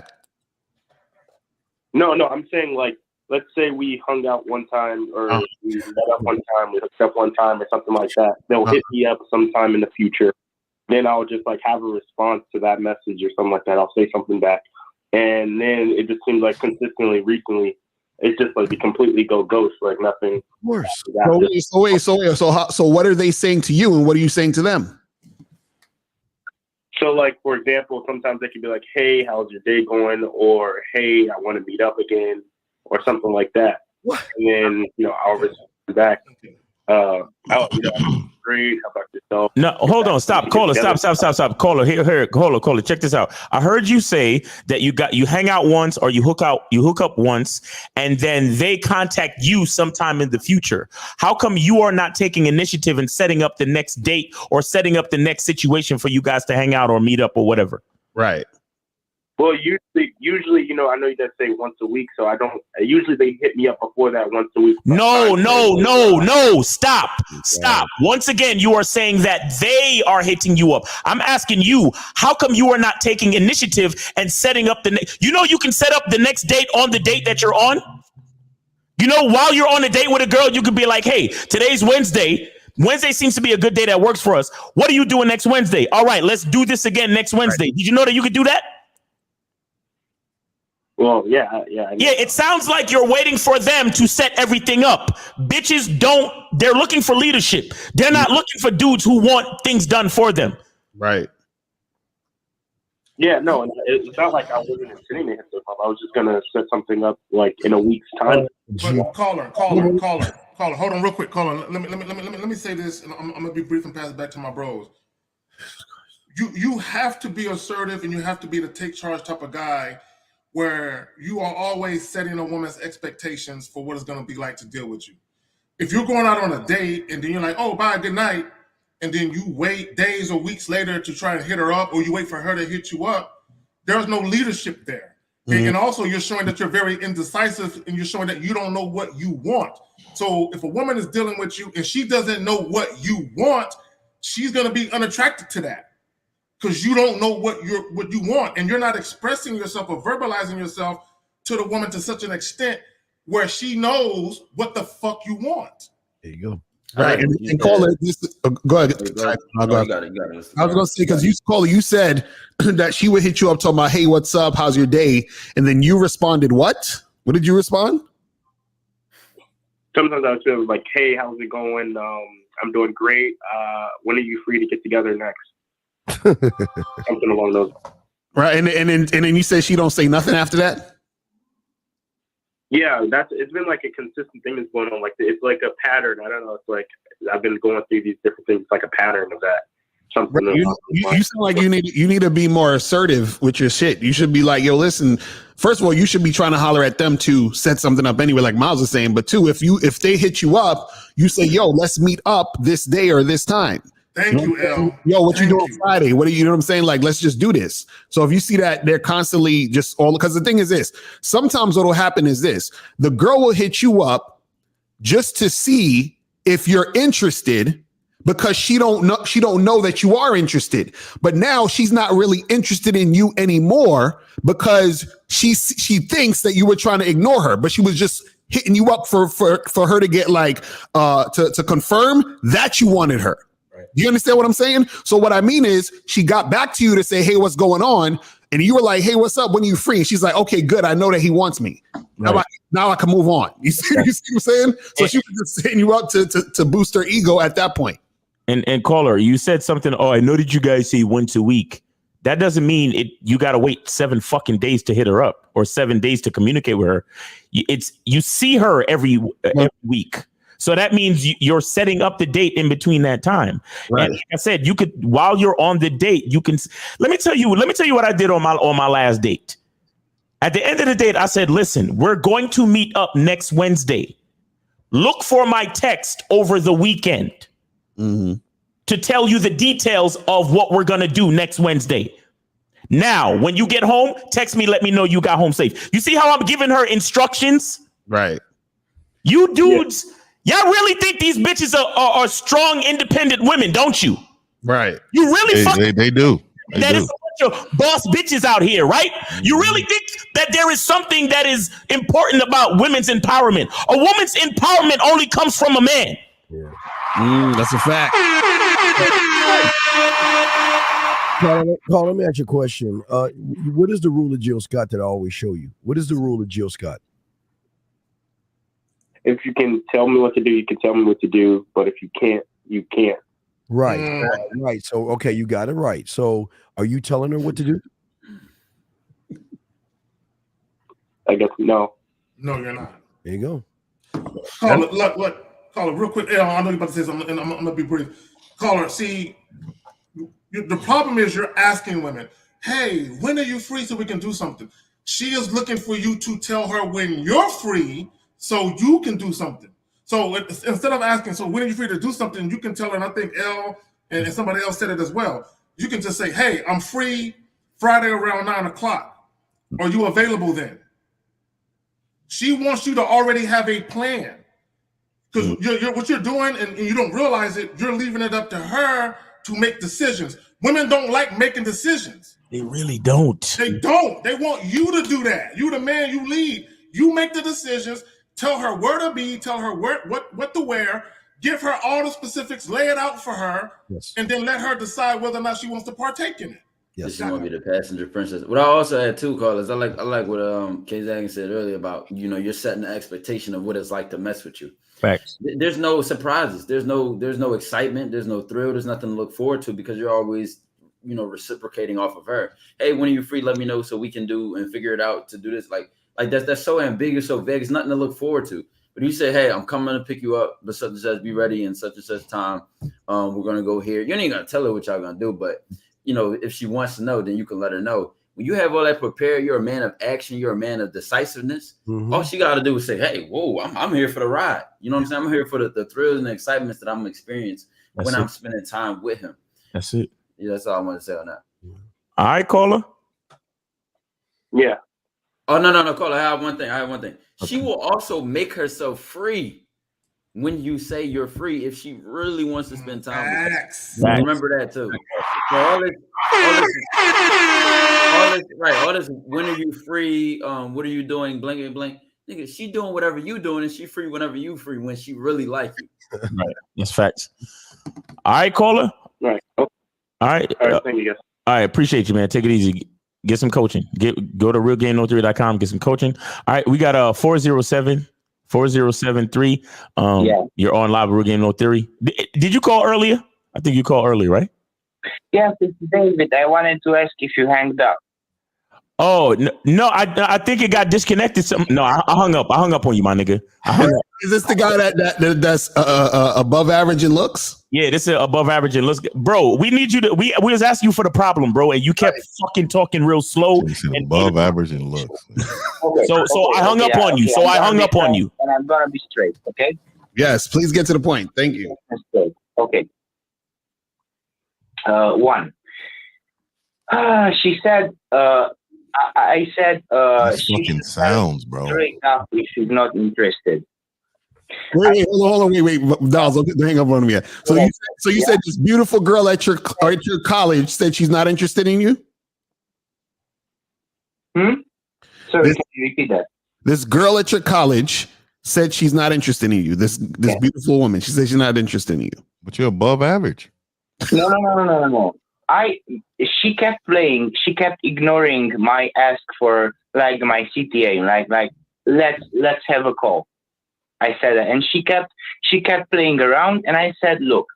No, I'm saying let's say we hung out one time or we met up one time, we hooked up one time or something like that. They'll hit me up sometime in the future. Then I'll just have a response to that message or something like that. I'll say something back. And then it just seems consistently recently, it's just we completely go ghost, nothing. Of course. So what are they saying to you and what are you saying to them? So, like, for example, sometimes they can be like, hey, how's your day going? Or, hey, I want to meet up again, or something like that. What? And then, I'll respond back. Great. How about yourself? No, hold on. Stop. Caller, stop. Caller, here. Caller, check this out. I heard you say that you hang out once or you hook up once, and then they contact you sometime in the future. How come you are not taking initiative and setting up the next date or setting up the next situation for you guys to hang out or meet up or whatever? Right. Well, usually, I know you guys say once a week, so I don't. Usually, they hit me up before that once a week. No. Stop. Once again, you are saying that they are hitting you up. I'm asking you, how come you are not taking initiative and setting up you can set up the next date on the date that you're on? While you're on a date with a girl, you could be like, hey, today's Wednesday. Wednesday seems to be a good day that works for us. What are you doing next Wednesday? All right, let's do this again next Wednesday. Right. Did you know that you could do that? Well, yeah. It sounds like you're waiting for them to set everything up. Bitches they're looking for leadership. They're not looking for dudes who want things done for them. Right. Yeah, no, it's not like I wasn't intending to hit them up. I was just going to set something up like in a week's time. But caller. Hold on real quick. Caller, let me say this, and I'm going to be brief and pass it back to my bros. You have to be assertive, and you have to be the take charge type of guy where you are always setting a woman's expectations for what it's going to be like to deal with you. If you're going out on a date and then you're like, oh, bye, good night, and then you wait days or weeks later to try and hit her up, or you wait for her to hit you up, there's no leadership there. Mm-hmm. And also you're showing that you're very indecisive, and you're showing that you don't know what you want. So if a woman is dealing with you and she doesn't know what you want, she's going to be unattracted to that. Because you don't know what you want, and you're not expressing yourself or verbalizing yourself to the woman to such an extent where she knows what the fuck you want. There you go. Right, and call it. Go ahead. I was gonna say, because you said that she would hit you up talking about, hey, what's up? How's your day? And then you responded, what? What did you respond? Sometimes I was like, hey, how's it going? I'm doing great. When are you free to get together next? Something along those. Right, and then you say she don't say nothing after that. Yeah, it's been like a consistent thing that's going on. Like it's like a pattern. I don't know. It's like I've been going through these different things. It's like a pattern of that. Something. Right. You sound like you need to be more assertive with your shit. You should be like, yo, listen. First of all, you should be trying to holler at them to set something up anyway, like Miles was saying. But two, if they hit you up, you say, yo, let's meet up this day or this time. Thank you, El. Yo, what you doing Friday? What do you know what I'm saying? Like, let's just do this. So if you see that they're constantly just because the thing is this, sometimes what'll happen is this: the girl will hit you up just to see if you're interested, because she don't know that you are interested. But now she's not really interested in you anymore because she thinks that you were trying to ignore her, but she was just hitting you up for her to get like to confirm that you wanted her. Do you understand what I'm saying? So what I mean is she got back to you to say, hey, what's going on? And you were like, hey, what's up? When are you free? And she's like, okay, good. I know that he wants me. Right. Now I can move on. You see what I'm saying? So she was just setting you up to boost her ego at that point. And caller, you said something. Oh, I know that you guys say once a week. That doesn't mean you got to wait 7 fucking days to hit her up or 7 days to communicate with her. You see her every week. So that means you're setting up the date in between that time. Right. And like I said, you could, while you're on the date, you can, let me tell you what I did on my last date. At the end of the date, I said, listen, we're going to meet up next Wednesday. Look for my text over the weekend to tell you the details of what we're going to do next Wednesday. Now, when you get home, text me, let me know you got home safe. You see how I'm giving her instructions? Right. You dudes... Yeah. Y'all really think these bitches are strong, independent women, don't you? Right. You really they do. That is a bunch of boss bitches out here, right? You really think that there is something that is important about women's empowerment? A woman's empowerment only comes from a man. Yeah. That's a fact. Carl, let me ask you a question. What is the rule of Jill Scott that I always show you? What is the rule of Jill Scott? If you can tell me what to do, you can tell me what to do. But if you can't, you can't. Right. Right. So, okay, you got it right. So, are you telling her what to do? I guess no. No, you're not. There you go. Caller, look, caller, real quick. I know you're about to say something, and I'm gonna be brief. Caller, see, the problem is you're asking women, "Hey, when are you free so we can do something?" She is looking for you to tell her when you're free so you can do something. So instead of asking, "So when are you free to do something?" you can tell her, and I think L and somebody else said it as well. You can just say, "Hey, I'm free Friday around 9:00. Are you available then?" She wants you to already have a plan. Because what you're doing, and you don't realize it, you're leaving it up to her to make decisions. Women don't like making decisions. They really don't. They don't. They want you to do that. You the man, you lead. You make the decisions. Tell her where to be. Tell her what to wear. Give her all the specifics. Lay it out for her, and then let her decide whether or not she wants to partake in it. Yes, she want to be the passenger princess. What I also had too, Carlos, I like what K Zagan said earlier about you're setting the expectation of what it's like to mess with you. Facts. There's no surprises. There's no excitement. There's no thrill. There's nothing to look forward to because you're always reciprocating off of her. Hey, when are you free? Let me know so we can do and figure it out to do this. Like that's so ambiguous, so vague. It's nothing to look forward to. But you say, hey, I'm coming to pick you up, but such and such, be ready in such and such time. We're gonna go here. You ain't gonna tell her what y'all gonna do, but if she wants to know, then you can let her know. When you have all that prepared, you're a man of action. You're a man of decisiveness. Mm-hmm. All she got to do is say, hey, whoa, I'm here for the ride. You know what I'm saying? I'm here for the thrills and the excitements that I'm experiencing when I'm spending time with him. That's it. Yeah, that's all I want to say on that. All right, caller. Yeah. Oh, no, caller. I have one thing. Okay. She will also make herself free when you say you're free if she really wants to spend time with you. Remember that too. So all this, when are you free? What are you doing? Blank and blank. Nigga, she doing whatever you doing and she free whenever you free when she really like you. Right. That's facts. All right, caller. Right. All right. Thank you guys. All right, appreciate you, man. Take it easy. Get some coaching. Go to realgame03.com, get some coaching. All right, we got 4073. You're on live with Real Game No Theory. Did you call earlier? I think you called earlier, right? Yes, it's David. I wanted to ask if you hanged up. Oh no! I think it got disconnected. No, I hung up. I hung up on you, my nigga. I hung up. Is this the guy that's above average in looks? Yeah, this is above average in looks, bro. We need you to. We was asking you for the problem, bro, and you kept fucking talking real slow. Above average in looks. Okay, so I hung up on you. So I hung up on you. And I'm gonna be straight, okay? Yes, please get to the point. Thank you. Okay. One. She said. I said. She fucking sounds, bro. Enough if she's not interested. Wait, hold on, wait, Dolls, don't hang up on me yet. So you said this beautiful girl at your college said she's not interested in you? Sorry, can you repeat that? This girl at your college said she's not interested in you. This beautiful woman, she said she's not interested in you. But you're above average. No. She kept playing. She kept ignoring my ask for like my CTA, like let's have a call. I said that, and she kept playing around, and I said, look,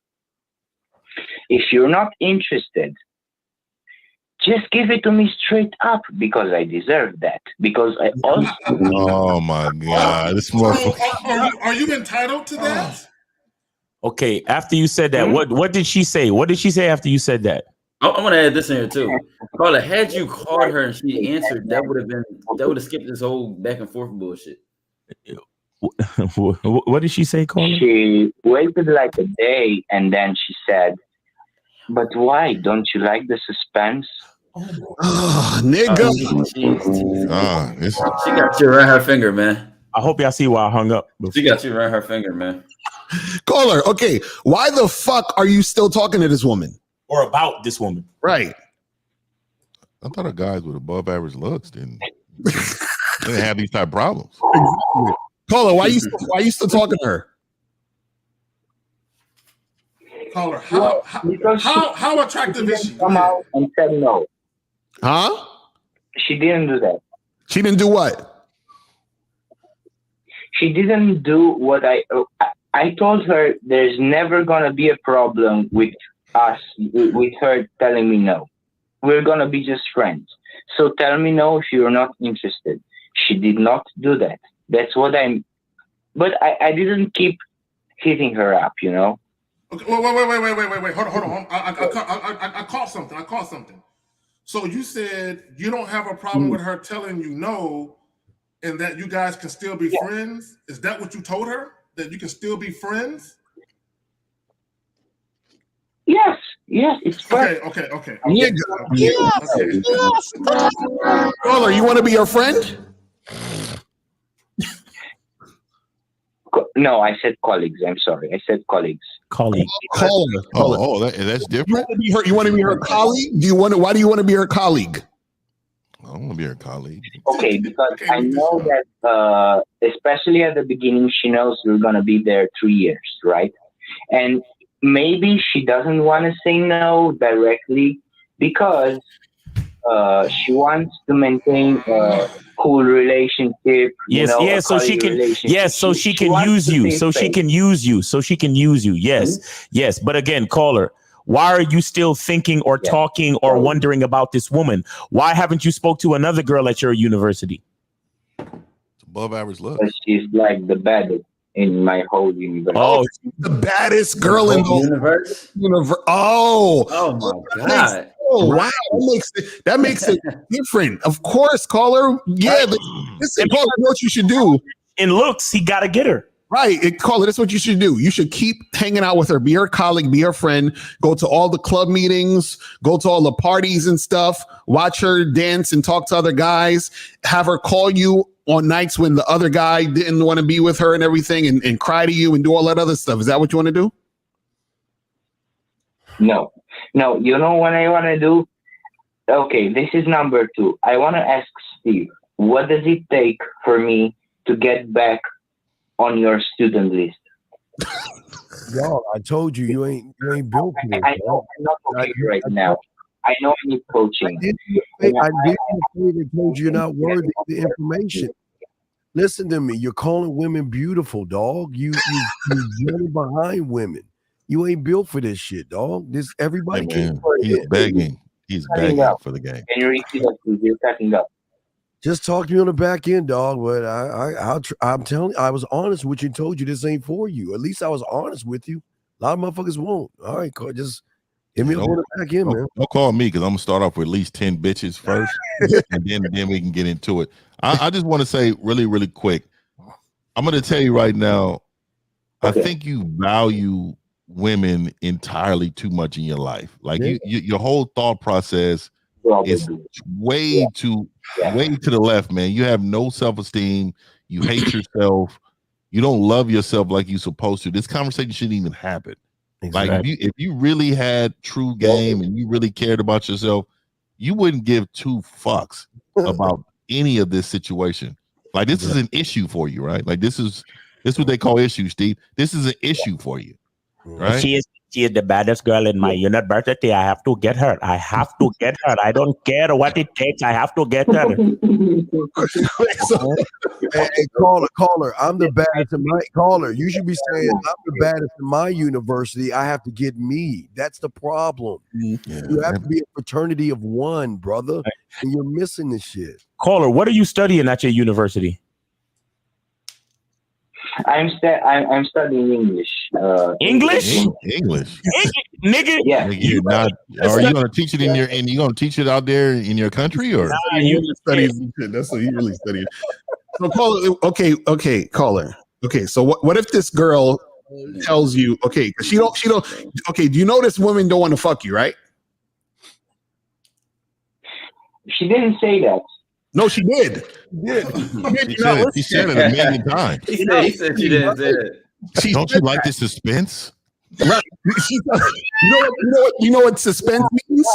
if you're not interested, just give it to me straight up because I deserve that. Because I also. Oh my God! This motherfucker. Are you entitled to that? Okay. After you said that, what did she say? What did she say after you said that? I want to add this in here too. Carla, had you called her and she answered, that would have skipped this whole back and forth bullshit. What did she say, Carla? She waited like a day and then she said, but why? Don't you like the suspense? Oh, nigga. She got you around her finger, man. I hope y'all see why I hung up. She got you around her finger, man. Caller, okay. Why the fuck are you still talking to this woman? Or about this woman? Right. I thought of guys with above average looks didn't have these type of problems. Exactly. Caller, why you still talking to her? Caller, how attractive is she? Come out and said no. Huh? She didn't do that. She didn't do what? She didn't do what I told her there's never gonna be a problem with us, with her telling me no. We're gonna be just friends. So tell me no if you're not interested. She did not do that. That's what but I didn't keep hitting her up, you know? Okay, wait. Hold on. I caught something. So you said you don't have a problem with her telling you no, and that you guys can still be friends? Is that what you told her? That you can still be friends? Yes, it's fine. Okay. Caller, you want to be her friend? No, I said colleagues. I'm sorry. I said colleagues. Colleague. That's different. You want to be her colleague? Why do you want to be her colleague? I don't want to be her colleague. Okay, because I know that, especially at the beginning, she knows we're going to be there 3 years, right? And maybe she doesn't want to say no directly because she wants to maintain a cool relationship. So she can use you. So she can use you. Yes. But again, caller, why are you still thinking or talking or wondering about this woman? Why haven't you spoke to another girl at your university? It's above average look. She's like the baddest in my whole universe. Oh, the baddest girl in the universe. Oh my God. Wow, that makes it different. Of course, caller. Yeah, listen, caller, you know what you should do? In looks, he gotta get her. Right, caller. That's what you should do. You should keep hanging out with her. Be her colleague. Be her friend. Go to all the club meetings. Go to all the parties and stuff. Watch her dance and talk to other guys. Have her call you on nights when the other guy didn't want to be with her and everything, and cry to you and do all that other stuff. Is that what you want to do? No. You know what I want to do? Okay, this is number 2. I want to ask Steve, what does it take for me to get back on your student list? Yo, I told you, you ain't built for this. I know I'm not okay right now. I know I need coaching. I didn't say they told you you're not worthy of the information. Listen to me. You're calling women beautiful, dog. You running behind women. You ain't built for this shit, dog. Everybody can't. He's begging. He's begging for the game. Can you repeat that, please? You're cutting up. Just talk to me on the back end, dog. But I'm telling you, I was honest with you and told you this ain't for you. At least I was honest with you. A lot of motherfuckers won't. All right, just hit me up on the back end, man. Don't call me because I'm gonna start off with at least 10 bitches first, and then we can get into it. I just want to say really, really quick. I'm gonna tell you right now. I think you value women entirely too much in your life. Like your whole thought process is way to the left, man. You have no self-esteem. You hate yourself. You don't love yourself like you're supposed to. This conversation shouldn't even happen. Exactly. Like if you really had true game and you really cared about yourself, you wouldn't give 2 fucks about any of this situation. Like this is an issue for you, right? Like this is what they call issues, Steve. This is an issue for you. Right? She is the baddest girl in my university. I have to get her. I don't care what it takes. I have to get her. Hey, caller. I'm the baddest in my caller. You should be saying I'm the baddest in my university. I have to get me. That's the problem. You have to be a fraternity of one, brother, and you're missing this shit. Caller, what are you studying at your university? I'm studying English. English? English. Nigga. Yeah. You're not. Are you going to teach it you going to teach it out there in your country or? Nah, you study shit. That's what you really study. So caller, okay, caller. Okay, so what if this girl tells you, okay, she don't. Okay, do you know this woman don't want to fuck you, right? She didn't say that. No, she did. She said it a million times. He said she didn't say it. Don't you like the suspense? Right. You know what suspense means?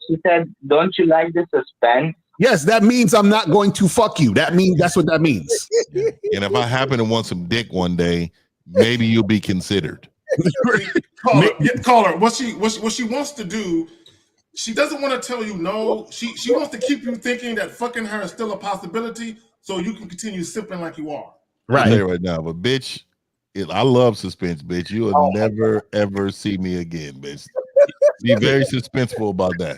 She said, don't you like the suspense? Yes, that means I'm not going to fuck you. That's what that means. And if I happen to want some dick one day, maybe you'll be considered. Caller, what she wants to do, she doesn't want to tell you no. She wants to keep you thinking that fucking her is still a possibility, so you can continue sipping like you are. Right. Right now, but bitch, I love suspense, bitch. You will never ever see me again, bitch. Be very suspenseful about that.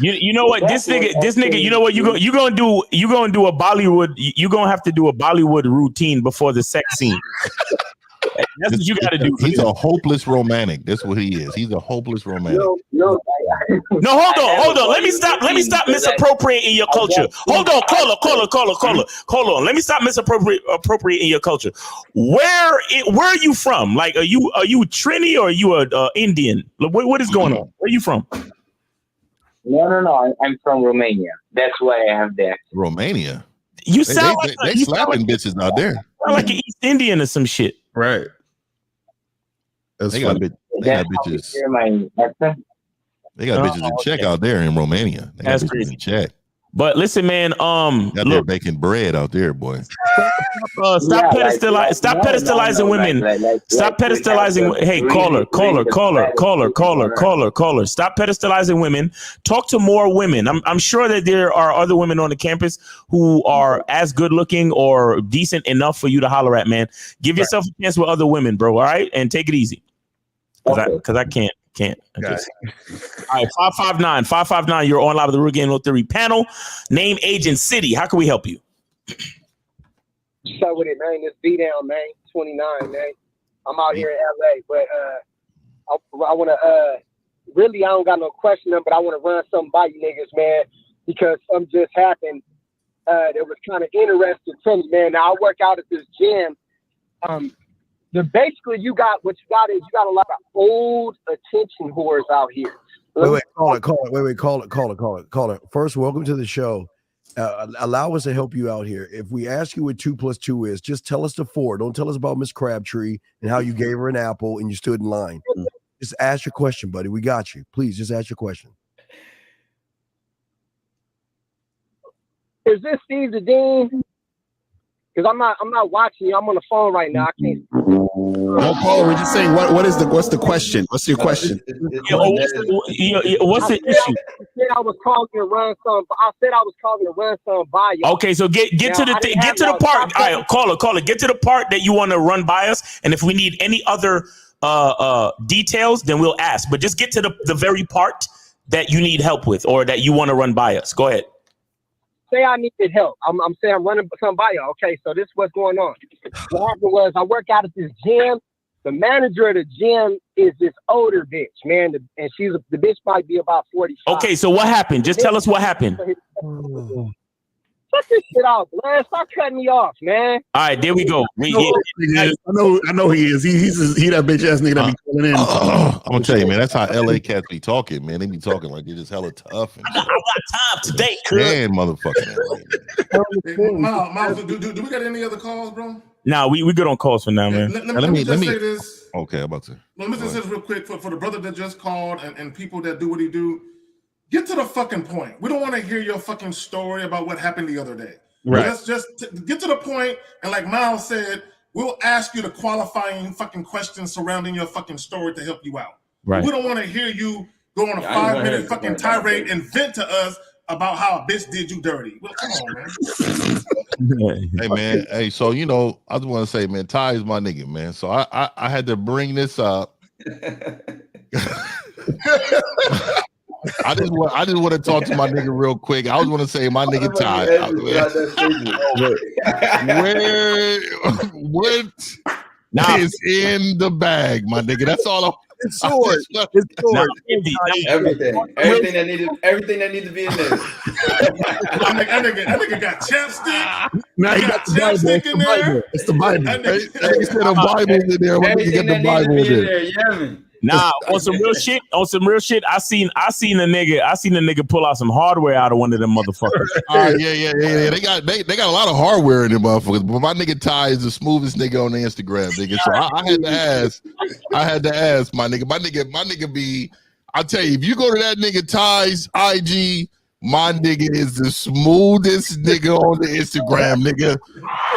You know what this nigga you know what you gonna do a Bollywood you gonna have to do a Bollywood routine before the sex scene. That's what you got to do. He's a hopeless romantic. That's what he is. He's a hopeless romantic. No, hold on. Let me stop misappropriating your culture. Hold on, caller. Let me stop misappropriating your culture. Where are you from? Like, are you Trini or are you a Indian? What is going on? Where are you from? No. I'm from Romania. That's why I have the accent. Romania. You sound they slapping bitches out there. Sound like an East Indian or some shit. Right. They got bitches. They got bitches in check out there in Romania. They got That's bitches crazy. in check. But listen, man. They're baking bread out there, boy. Stop pedestalizing women. Stop pedestalizing. Hey, caller. Stop pedestalizing women. Talk to more women. I'm sure that there are other women on the campus who are as good looking or decent enough for you to holler at, man. Give yourself a chance with other women, bro. All right, and take it easy. Because I can't. All right, 559. You're on live with the Real Game No Theory panel. Name, age, and city. How can we help you? So with it, man. This B down, man. 29, man. I'm out here in LA, but I want to really, I don't got no question, but I want to run something by you niggas, man, because something just happened. That was kind of interesting to me, man. Now I work out at this gym. Basically, you got a lot of old attention whores out here. Call it. First, welcome to the show. Allow us to help you out here. If we ask you what 2 + 2 is, just tell us the 4. Don't tell us about Miss Crabtree and how you gave her an apple and you stood in line. Just ask your question, buddy. We got you. Please, just ask your question. Is this Steve the Dean? Because I'm not watching you. I'm on the phone right now. I can't. No, Paul, we're just saying what's the question? What's your question? What's the issue? I said I was calling to run some by you. Okay, so get to the part. All right, caller. Get to the part that you want to run by us, and if we need any other details, then we'll ask. But just get to the very part that you need help with, or that you want to run by us. Go ahead. Say I needed help. I'm saying I'm running some by you. Okay, so this is what's going on. What happened was I work out at this gym. The manager of the gym is this older bitch, man, and the bitch might be about 45. Okay, so what happened? Just tell us what happened. Cut this shit off, man. Stop cutting me off, man. All right, there we go. I know he is. He that bitch ass nigga that be calling in. I'm gonna tell you, man. That's how LA cats be talking, man. They be talking like they're just hella tough. And I got time today, man, motherfucking LA. Miles, do we got any other calls, bro? Nah, we good on calls for now, man. Let me say this. Okay, I'm about to. Let me just say this real quick for the brother that just called and people that do what he do. Get to the fucking point. We don't want to hear your fucking story about what happened the other day. Right. Let's just get to the point, and like Miles said, we'll ask you the qualifying fucking questions surrounding your fucking story to help you out. Right. We don't want to hear you go on a 5-minute fucking tirade and vent to us about how a bitch did you dirty. Well, come on, man. Hey, man. Hey, so, I just want to say, man, Ty is my nigga, man. So I had to bring this up. I just want to talk to my nigga real quick. I was want to say my nigga Ty. What is in the bag, my nigga? That's all I'm. It's sword. Everything that needs to be in there. That nigga got chapstick. Now he got the chapstick in there. It's the Bible. He said a Bible in there. What did you get the Bible in there? Yeah, Nah, on some real shit. I seen a nigga pull out some hardware out of one of them motherfuckers. Yeah. They got a lot of hardware in them motherfuckers. But my nigga Ty is the smoothest nigga on the Instagram, nigga. So I had to ask my nigga. My nigga be. I tell you, if you go to that nigga Ty's IG, my nigga is the smoothest nigga on the Instagram, nigga.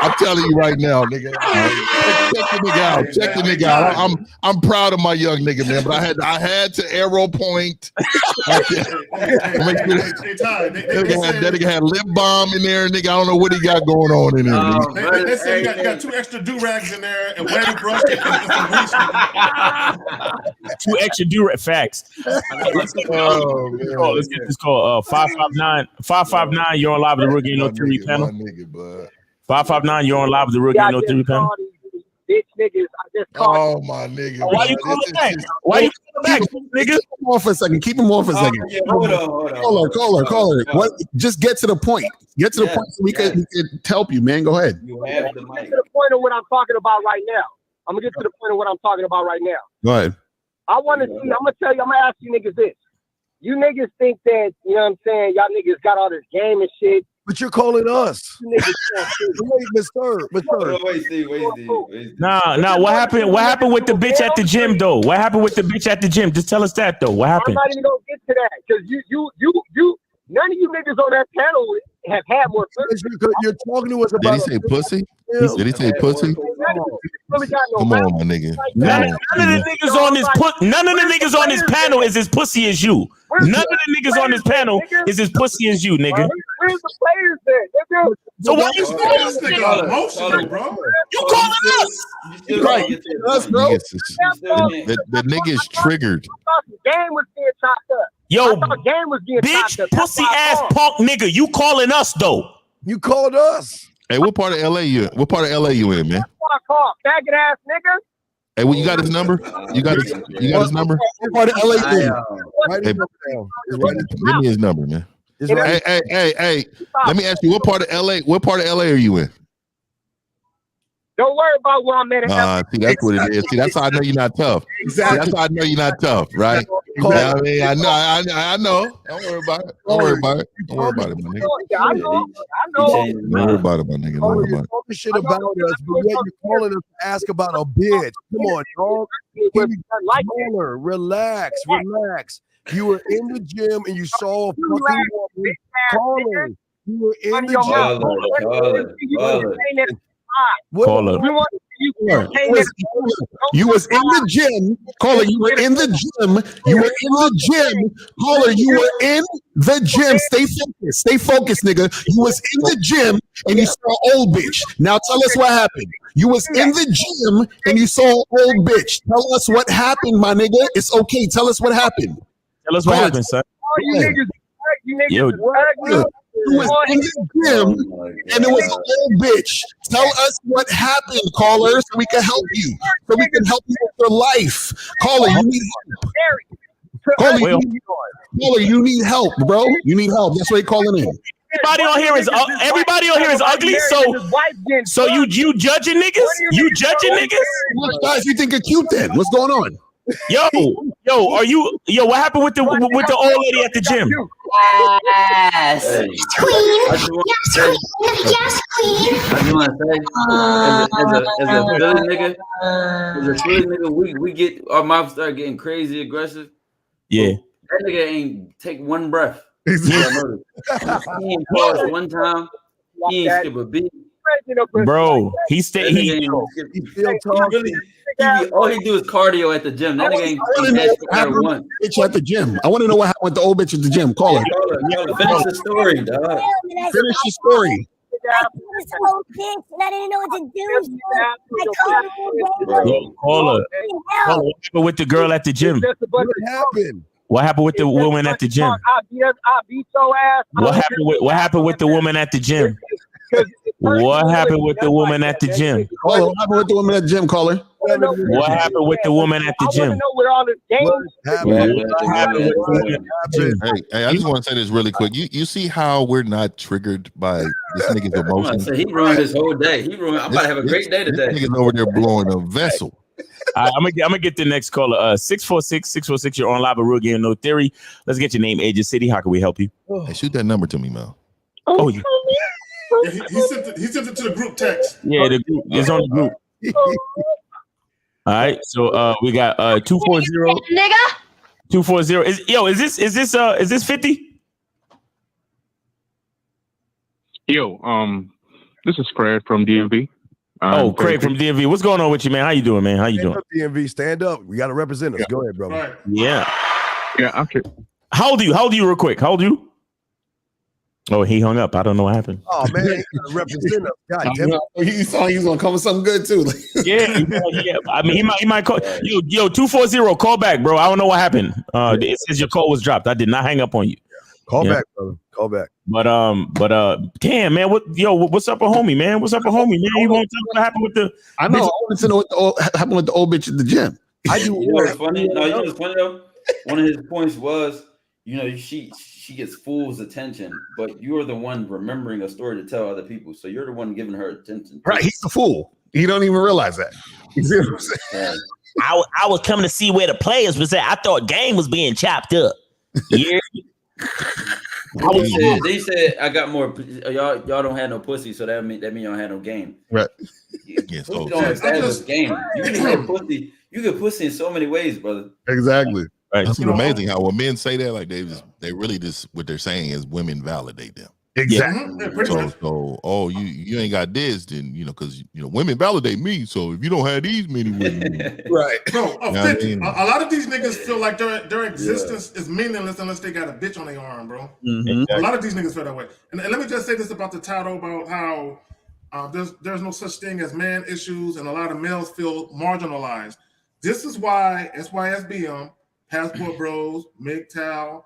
I'm telling you right now, nigga. Check the nigga out. Check the nigga out. I'm proud of my young nigga, man. But I had to arrow point. That nigga had lip balm in there, nigga. I don't know what he got going on in there. They said you got 2 extra do-rags in there and wedding brush and some grease. 2 extra do-rag facts. Let's get this call. 559. You're on live with the Rookie No Theory panel. 559. You're on live with the Rookie No Theory panel. Bitch niggas, I just called. Oh my nigga. Why you calling back? Why you calling back, nigga? Keep him on for a second. Keep him on for a second. Hold on. Caller. What? Just get to the point. Get to the point so we can help you, man. Go ahead. Get to the point of what I'm talking about right now. I'm gonna get to the point of what I'm talking about right now. Go ahead. I want to see. I'm gonna tell you. I'm gonna ask you niggas this. You niggas think that, you know what I'm saying, y'all niggas got all this game and shit. But you're calling us. Wait, Mr. Nah. What happened? What happened with the bitch at the gym, though? What happened with the bitch at the gym? Just tell us that, though. What happened? I'm not even gonna get to that because you none of you niggas on that panel have had more fun. You're talking to us about. Did he say pussy? Did he say pussy? Come on, my nigga. None of the niggas on this panel is as pussy as you. None of the niggas on this panel is as pussy as you, nigga. Where's the players then? So why you calling this nigga emotional, bro? You calling us? Right, us, bro. The nigga is triggered. Game was being chopped up. Yo, game was being chopped up. bitch, pussy ass punk nigga. You calling us though? You called us. Hey, what part of LA you? What part of LA you in, man? What I call faggot ass nigga. Hey, well, you got his number? You got his number? What part of LA you in? Hey, give me his number, man. Hey. Let me ask you, what part of LA are you in? Don't worry about where I'm at. See, that's what it is. See, that's how I know you're not tough. Exactly. That's how I know you're not tough, right? I mean, I know. Don't worry about it. Don't worry about it, my nigga. I know. Don't worry about it, my nigga. Don't worry about it. Talking shit about us, but yet you're calling us to ask about a bitch. Come on, dog. Relax. You were in the gym and you saw a fucking woman calling. You were in the gym. You was in the gym, caller. You were in the gym. Caller. You were in the gym. Stay focused, nigga. You was in the gym and you saw an old bitch. Now tell us what happened. You was in the gym and you saw an old bitch. Tell us what happened, my nigga. It's okay. Tell us what happened. Tell us what happened, son. You was in the gym and it was an old bitch. Tell us what happened, caller, so we can help you. So we can help you with your life. Caller, you need help. Caller, you need help, bro. You need help. That's why you're calling in. Everybody on here is ugly. So you judging niggas? You judging niggas? What guys you think are cute then? What's going on? Yo, what happened with the old lady at the gym? Yes, queen. Yes, queen. I just want to say, as a Philly nigga, we get our mouth start getting crazy aggressive. Yeah, that nigga ain't take one breath. He ain't pause one time. He ain't skip a beat. Bro, he all he do is cardio at the gym. That nigga ain't one. Bitch at the gym. I want to know what happened with the old bitch at the gym. Call her. Finish the story, dog. Finish the story. I didn't know what to do. Call her. What happened with the girl at the gym? What happened? What happened with the woman at the gym? I beat your ass. What happened with the woman at the gym? What happened with the woman at the gym? Caller, what happened with the woman at the gym, caller? What happened with the woman at the gym? Hey, I just want to say this really quick. You see how we're not triggered by this nigga's emotions? He ruined his whole day. I'm about to have a great day today. This nigga's over there blowing a vessel. I'm gonna get the next caller. 646-646. You're on live with Real Game No Theory. Let's get your name, age, and city. How can we help you? Hey, shoot that number to me, Mel. Oh, yeah. He sent it to the group text. Yeah, the group is on the group. All right, so we got 240. Nigga. 240. Is this 50? Yo, This is Fred from DMV. Craig from DMV. What's going on with you, man? How you doing, man? How you doing? DMV, stand up. We got to represent us. Go ahead, brother. Right. Yeah. Yeah, I'm sure. How old are you? How old are you, real quick? How old are you? Oh, he hung up. I don't know what happened. Oh man, he got to represent us. God damn it. He thought he was gonna come with something good too. Yeah. I mean, he might call. Yo, 240. Call back, bro. I don't know what happened. It says your call was dropped. I did not hang up on you. Call back, brother. Call back. But damn, man, what's up with homie, man? What's up with homie, man? You won't tell me what happened with the? I know. I want to know what happened with the old bitch at the gym. I do. You know what's funny? No, you know what's funny though? One of his points was, she gets fool's attention, but you're the one remembering a story to tell other people. So you're the one giving her attention. Right, he's the fool. He don't even realize that. You see what I'm saying? I was coming to see where the players was at. I thought game was being chopped up. Yeah. They said I got more. Y'all don't have no pussy, so that mean y'all don't have no game. Right. Pussy don't establish game. You can get pussy. You get pussy in so many ways, brother. Exactly. Right. That's amazing how when men say that, like they really just what they're saying is women validate them. Exactly. So you ain't got this, then because women validate me. So if you don't have these many women, right? No, a lot of these niggas feel like their existence is meaningless unless they got a bitch on their arm, bro. Mm-hmm. A lot of these niggas feel that way. And let me just say this about the title about how there's no such thing as man issues, and a lot of males feel marginalized. This is why SYSBM, Passport Bros, MGTOW,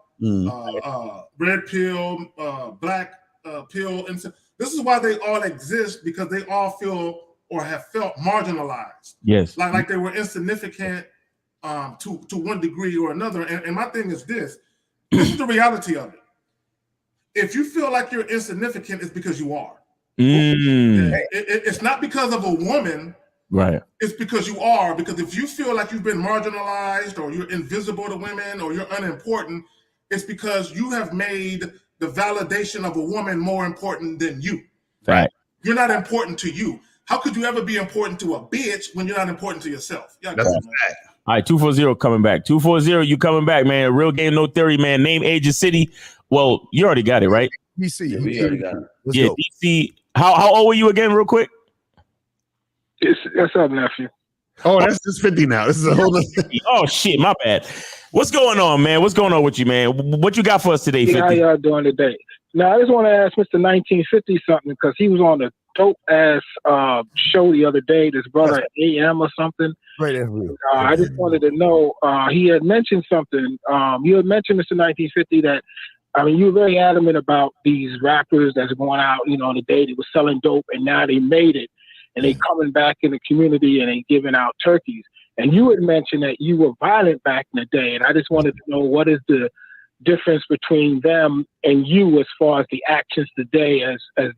Red Pill, Black Pill. This is why they all exist, because they all feel or have felt marginalized. Yes. Like they were insignificant to one degree or another. And my thing is this is the reality of it. If you feel like you're insignificant, it's because you are. It's not because of a woman. Right. It's because you are. Because if you feel like you've been marginalized or you're invisible to women or you're unimportant, it's because you have made the validation of a woman more important than you. Right. You're not important to you. How could you ever be important to a bitch when you're not important to yourself? Yeah, that's right. All right, 240 coming back. 240, you coming back, man. Real game, no theory, man. Name, age, and city. Well, you already got it, right? DC. Yeah, we already got it. Yeah, DC. How old were you again, real quick? That's up, nephew. Oh, that's just 50 now. This is a whole other... Oh shit, my bad. What's going on, man? What's going on with you, man? What you got for us today, 50? How y'all doing today? Now, I just want to ask Mr. 1950 something, because he was on a dope ass show the other day. This brother AM or something. Right. I just wanted to know. He had mentioned something. You had mentioned, Mr. 1950, that you were very adamant about these rappers that's going out, on the day they were selling dope, and now they made it. And they coming back in the community and they giving out turkeys. And you had mentioned that you were violent back in the day. And I just wanted to know, what is the difference between them and you as far as the actions today, as I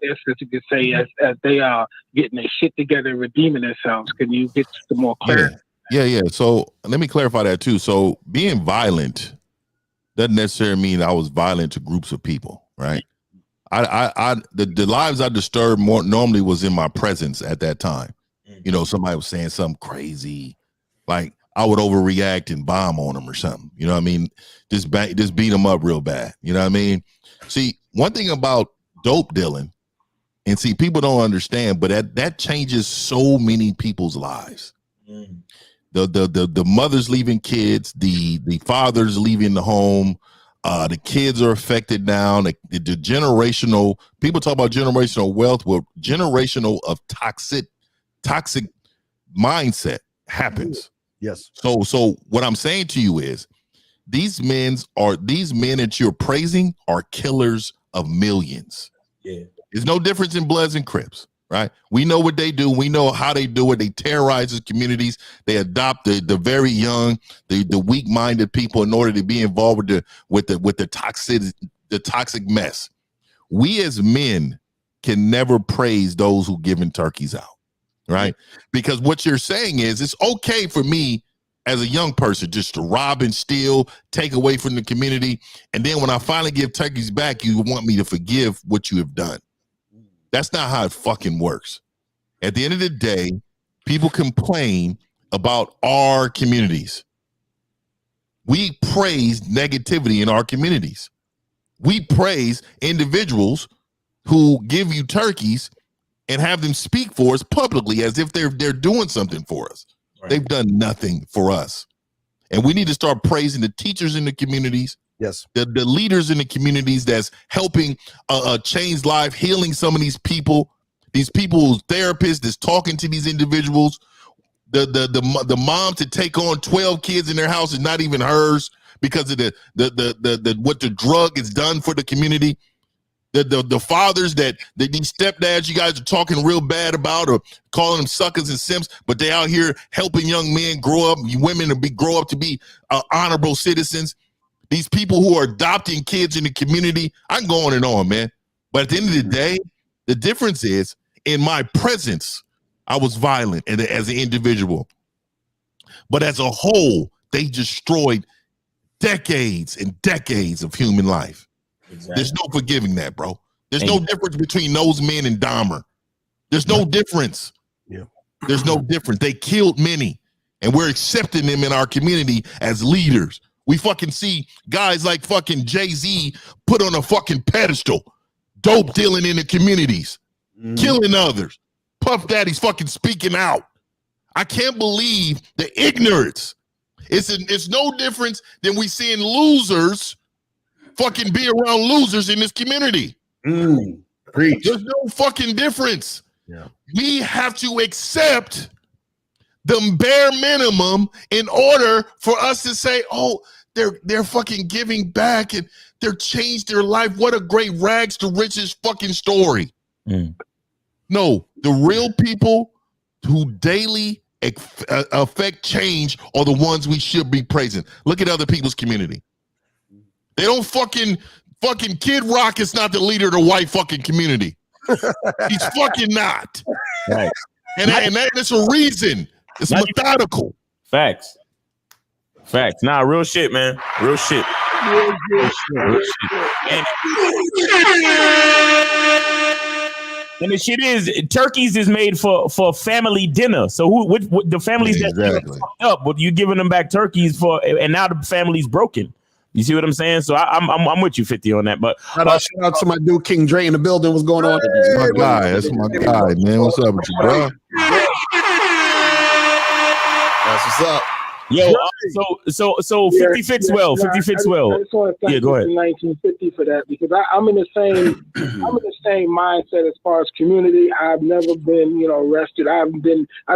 guess as you could say, as they are getting their shit together and redeeming themselves? Can you get some more clarity? Yeah. So let me clarify that too. So being violent doesn't necessarily mean I was violent to groups of people, right? The lives I disturbed more normally was in my presence at that time. Somebody was saying something crazy, like I would overreact and bomb on them or something. You know what I mean? Just beat them up real bad. You know what I mean? See, one thing about dope dealing, and see, people don't understand, but that changes so many people's lives. The mothers leaving kids, the fathers leaving the home. The kids are affected now. The generational, people talk about generational wealth. Well, generational of toxic mindset happens. Yes. So what I'm saying to you is these men that you're praising are killers of millions. Yeah. There's no difference in Bloods and Crips, right? We know what they do. We know how they do it. They terrorize the communities. They adopt the very young, the weak-minded people in order to be involved with the toxic mess. We as men can never praise those who giving turkeys out, right? Because what you're saying is it's okay for me as a young person just to rob and steal, take away from the community, and then when I finally give turkeys back, you want me to forgive what you have done. That's not how it fucking works. At the end of the day, people complain about our communities. We praise negativity in our communities. We praise individuals who give you turkeys and have them speak for us publicly as if they're doing something for us. Right. They've done nothing for us. And we need to start praising the teachers in the communities. Yes. The leaders in the communities that's helping change life, healing some of these people therapists that's talking to these individuals. The mom to take on 12 kids in their house is not even hers because of the what the drug has done for the community. The fathers that these stepdads you guys are talking real bad about or calling them suckers and simps, but they out here helping young men grow up, women grow up to be honorable citizens. These people who are adopting kids in the community, I can go on, man. But at the end of the day, the difference is in my presence, I was violent as an individual. But as a whole, they destroyed decades and decades of human life. Exactly. There's no forgiving that, bro. There's no difference between those men and Dahmer. There's no difference. Yeah. There's no difference. They killed many, and we're accepting them in our community as leaders. We fucking see guys like fucking Jay-Z put on a fucking pedestal, dope dealing in the communities, killing others. Puff Daddy's fucking speaking out. I can't believe the ignorance. It's no difference than we seeing losers fucking be around losers in this community. Preach. There's no fucking difference. Yeah. We have to accept the bare minimum in order for us to say, oh, they're fucking giving back and they're changed their life. What a great rags to riches fucking story. No, the real people who daily affect change are the ones we should be praising. Look at other people's community. They don't fucking Kid Rock is not the leader of the white fucking community. He's fucking not. Right. And that's a reason. It's methodical. Facts. Nah, real shit, man. Real shit. Real shit. And the shit is, turkeys is made for family dinner. So what the families that fucked up, but you giving them back turkeys for, and now the family's broken. You see what I'm saying? So I'm with you 50 on that. But shout out to my dude King Dre in the building. What's going on? That's my guy. That's my guy, man. What's up with you, bro? That's what's up. Yo, so 50 fits well. 50 fits well. I just want to thank go ahead. 1950 for that because I'm in the same mindset as far as community. I've never been, arrested. I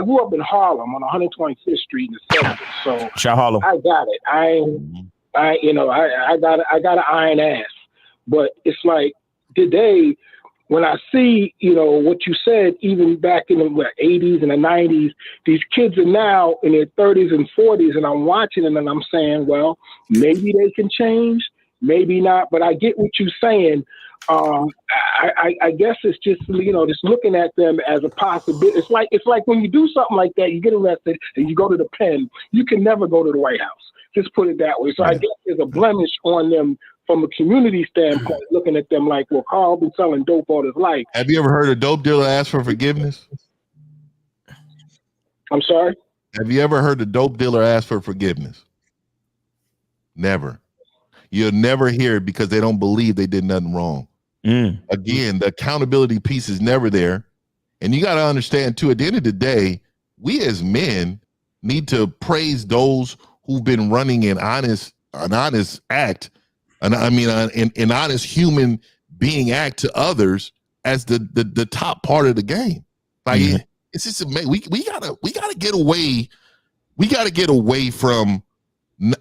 grew up in Harlem on 125th Street in the 70s. So shout Harlem. I got it. I got an iron ass, but it's like today when I see, what you said, even back in the 80s and the 90s, these kids are now in their 30s and 40s, and I'm watching them and I'm saying, well, maybe they can change, maybe not, but I get what you're saying. I guess it's just, just looking at them as a possibility. It's like when you do something like that, you get arrested and you go to the pen, you can never go to the White House. Just put it that way. So I guess there's a blemish on them from a community standpoint, looking at them like, well, Carl been selling dope all his life. Have you ever heard a dope dealer ask for forgiveness? I'm sorry? Have you ever heard a dope dealer ask for forgiveness? Never. You'll never hear it because they don't believe they did nothing wrong. Again, the accountability piece is never there. And you got to understand, too, at the end of the day, we as men need to praise those who've been running an honest act, an honest human being act to others as the top part of the game. Like it's just amazing. We gotta get away. We gotta get away from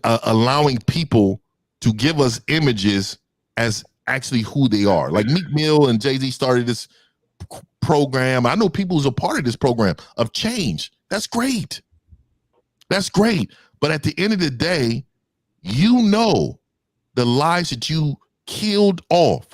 allowing people to give us images as actually who they are. Like Meek Mill and Jay-Z started this program. I know people who's a part of this program of change. That's great. That's great. But at the end of the day, the lives that you killed off,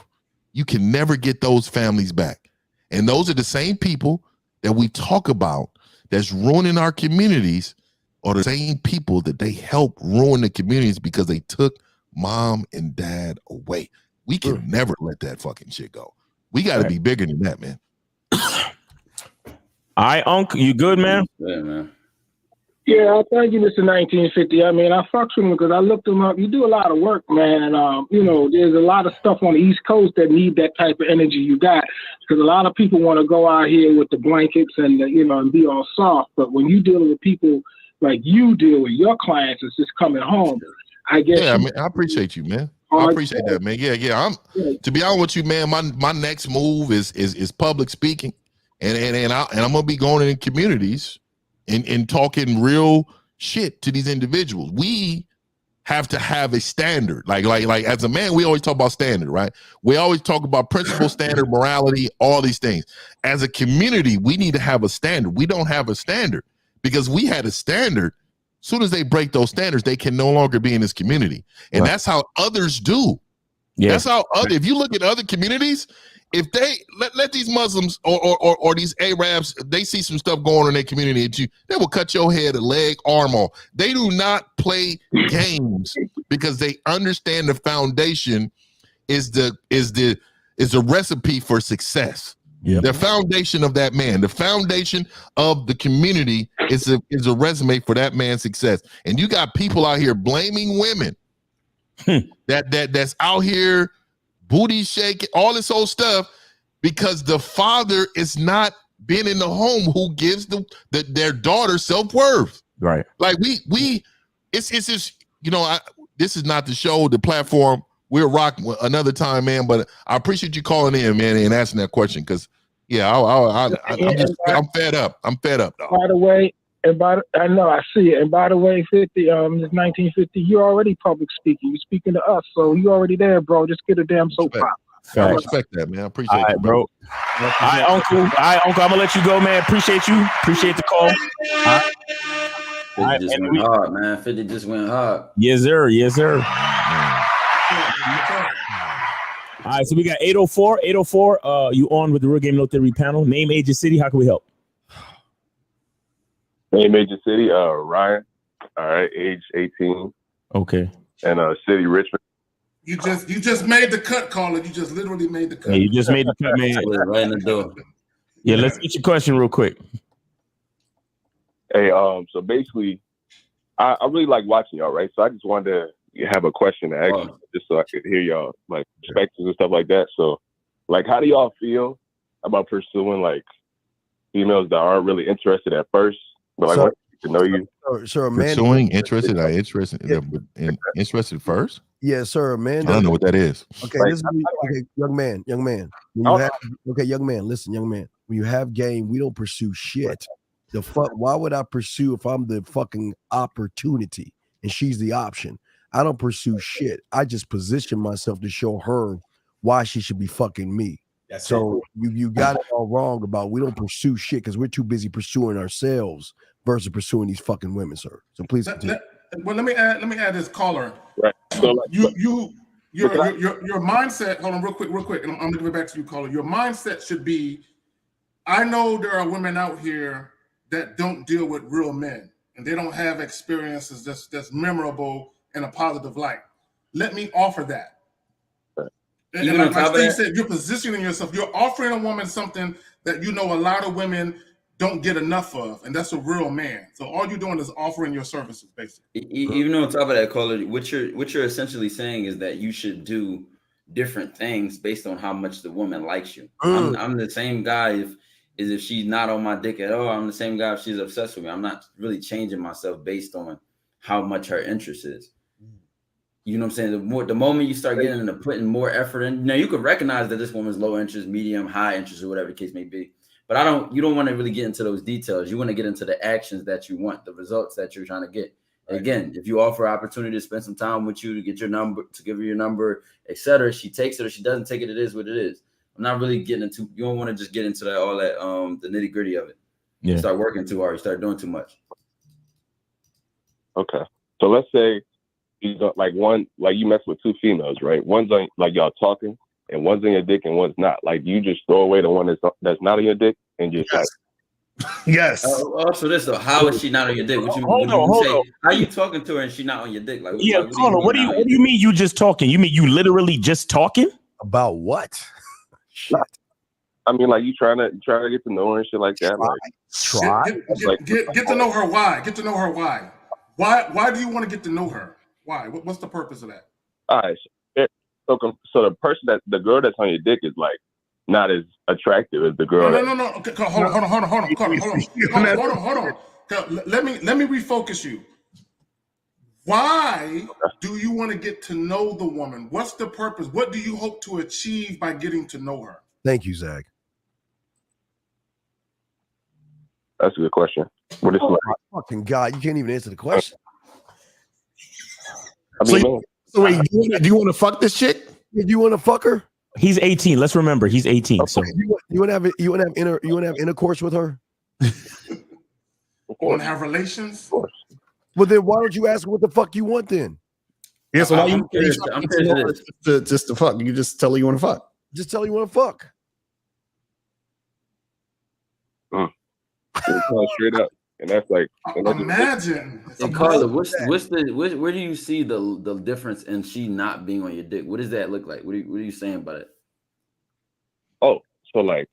you can never get those families back. And those are the same people that we talk about that's ruining our communities, are the same people that they help ruin the communities because they took mom and dad away. We can never let that fucking shit go. We got to be bigger than that, man. All right, Unc, you good, man? Yeah, man. Yeah, thank you, Mr. 1950. I mean, I fucks with him because I looked him up. You do a lot of work, man. You know, there's a lot of stuff on the East Coast that need that type of energy you got, because a lot of people want to go out here with the blankets and and be all soft. But when you dealing with people like you deal with your clients, it's just coming home. I guess. Yeah, I mean, I appreciate you, man. I appreciate that, man. Yeah. To be honest with you, man. My next move is public speaking, and I'm gonna be going in communities and talking real shit to these individuals. We have to have a standard. Like as a man, we always talk about standard, right? We always talk about principle, standard, morality, all these things. As a community, we need to have a standard. We don't have a standard because we had a standard. As soon as they break those standards, they can no longer be in this community. And that's how others do. Yeah. That's how if you look at other communities, if they let these Muslims or these Arabs, they see some stuff going on in their community, they will cut your head, a leg, arm off. They do not play games because they understand the foundation is the recipe for success. Yeah. The foundation of that man, the foundation of the community is a resume for that man's success. And you got people out here blaming women that's out here booty shaking, all this old stuff, because the father is not being in the home who gives their daughter self-worth. Right. Like it's just, this is not the show, the platform. We'll rock another time, man. But I appreciate you calling in, man, and asking that question because, I'm fed up. I'm fed up, dog. By the way, I know I see it. And by the way, 50, this 1950, you're already public speaking. You're speaking to us, so you already there, bro. Just get a damn soap pop. I respect that, man. I appreciate it, bro. All right, Uncle. I'm gonna let you go, man. Appreciate you. Appreciate the call. 50 just went hard, man. 50 just went hard. Yes, sir. Yes, sir. All right, so we got 804. 804, you on with the Real Game No Theory panel. Name, age, and city. How can we help? Name, age, and city. Ryan. All right, age 18. Okay. And city, Richmond. You just made the cut, caller. You just literally made the cut. Yeah, you just made the cut, man. Right in the door. Yeah, let's get your question real quick. Hey, so basically, I really like watching y'all, right? So I just wanted to have a question to ask you, just so I could hear y'all like perspectives and stuff like that. So, like, how do y'all feel about pursuing like females that aren't really interested at first, but like want to know you? Sir, pursuing interested first? Yes, sir, man. I don't know what that is. Okay, young man. When young man, listen, young man. When you have game, we don't pursue shit. The fuck? Why would I pursue if I'm the fucking opportunity and she's the option? I don't pursue shit. I just position myself to show her why she should be fucking me. So you got it all wrong about we don't pursue shit because we're too busy pursuing ourselves versus pursuing these fucking women, sir. So please continue. Well, let me add this, caller. Right. So your mindset. Hold on, real quick, and I'm gonna give it back to you, caller. Your mindset should be: I know there are women out here that don't deal with real men, and they don't have experiences that's memorable in a positive light. Let me offer that. And like Steve said, you're positioning yourself. You're offering a woman something that a lot of women don't get enough of, and that's a real man. So all you're doing is offering your services, basically. Even on top of that, caller, what you're essentially saying is that you should do different things based on how much the woman likes you. I'm the same guy if she's not on my dick at all. I'm the same guy if she's obsessed with me. I'm not really changing myself based on how much her interest is. You know what I'm saying? The moment you start getting into putting more effort in, now you can recognize that this woman's low interest, medium, high interest, or whatever the case may be. But you don't want to really get into those details. You want to get into the actions that you want, the results that you're trying to get. Right. Again, if you offer opportunity to spend some time with you, to get your number, to give her your number, etc., she takes it or she doesn't take it, it is what it is. I'm not really getting into, you don't want to just get into that, all that, the nitty gritty of it. Yeah. You start working too hard, you start doing too much. Okay. So let's say you got like you mess with two females, right? One's on, like y'all talking, and one's on your dick and one's not. Like you just throw away the one that's not on your dick and just Yes. So how is she not on your dick? Hold on. How you talking to her and she not on your dick? Like, what do you mean you just talking? You mean you literally just talking? About what? Shit. I mean, like you trying to get to know her and shit like that. Get to know her. Why? Get to know her. Why? Why do you want to get to know her? Why? What's the purpose of that? All right. So the person the girl that's on your dick is like not as attractive as the girl. No. Okay, hold on. Let me refocus you. Why do you want to get to know the woman? What's the purpose? What do you hope to achieve by getting to know her? Thank you, Zach. That's a good question. What is like? Fucking God, you can't even answer the question. I mean, so wait, do you want to fuck this chick? Do you want to fuck her? He's 18. Let's remember, he's 18. So you want to have intercourse with her? You want to have relations? Well, then why don't you ask her what the fuck you want then? Yeah, so why I'm curious just to fuck? You just tell her you want to fuck. Just tell her you want to fuck. Straight up, and that's like imagine. And Carla, where do you see the difference in she not being on your dick? What does that look like? What are you saying about it? Oh, so like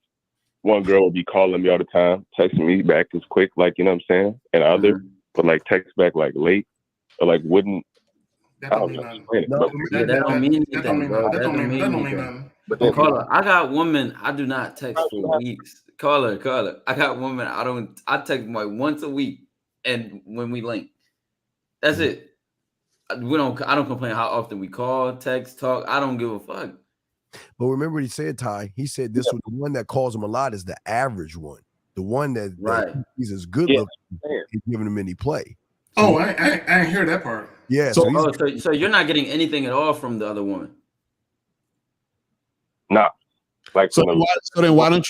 one girl would be calling me all the time, texting me back as quick, like you know what I'm saying, and other but like text back like late or like wouldn't. That don't mean nothing. That don't mean anything, bro. That don't mean anything. But then, Carla, I got women I do not text for weeks. Carla, I got women I text like once a week, and when we link, that's it. I don't complain how often we call, text, talk. I don't give a fuck. But remember what he said, Ty. He said this was the one that calls him a lot is the average one. The one that he's as good looking, he's giving him any play. Oh, I ain't hear that part. Yeah. So you're not getting anything at all from the other woman. Nah. Like so then why don't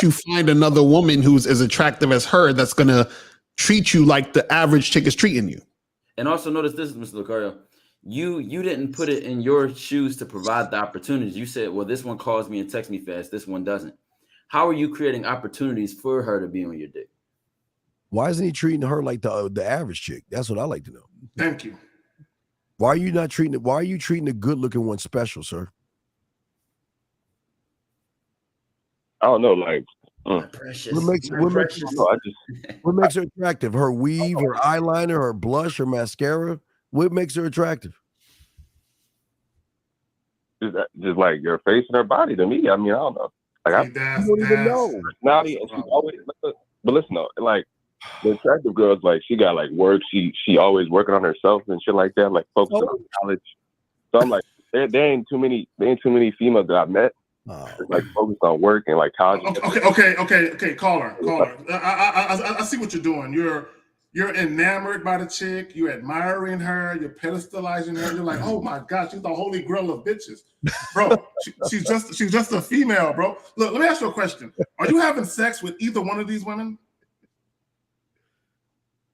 you find another woman who's as attractive as her that's gonna treat you like the average chick is treating you? And also notice this, Mr. Lucario, you didn't put it in your shoes to provide the opportunities. You said, well, this one calls me and texts me fast, this one doesn't. How are you creating opportunities for her to be on your dick? Why isn't he treating her like the average chick? That's what I like to know. Thank you. Why are you treating the good looking one special, sir? I don't know, like precious. What makes her attractive? Her weave, her eyeliner, her blush, her mascara. What makes her attractive? Just like your face and her body to me. I mean, I don't know. Like I don't even know. Personality, and she's always. But listen though, like the attractive girls, like she got like work. She always working on herself and shit like that. Like focused on college. So I'm like, there ain't too many females that I've met. Like focused on work and like college. Okay. Caller. I see what you're doing. You're enamored by the chick. You're admiring her. You're pedestalizing her. You're like, oh my gosh, she's the holy grail of bitches, bro. She's just a female, bro. Look, let me ask you a question. Are you having sex with either one of these women?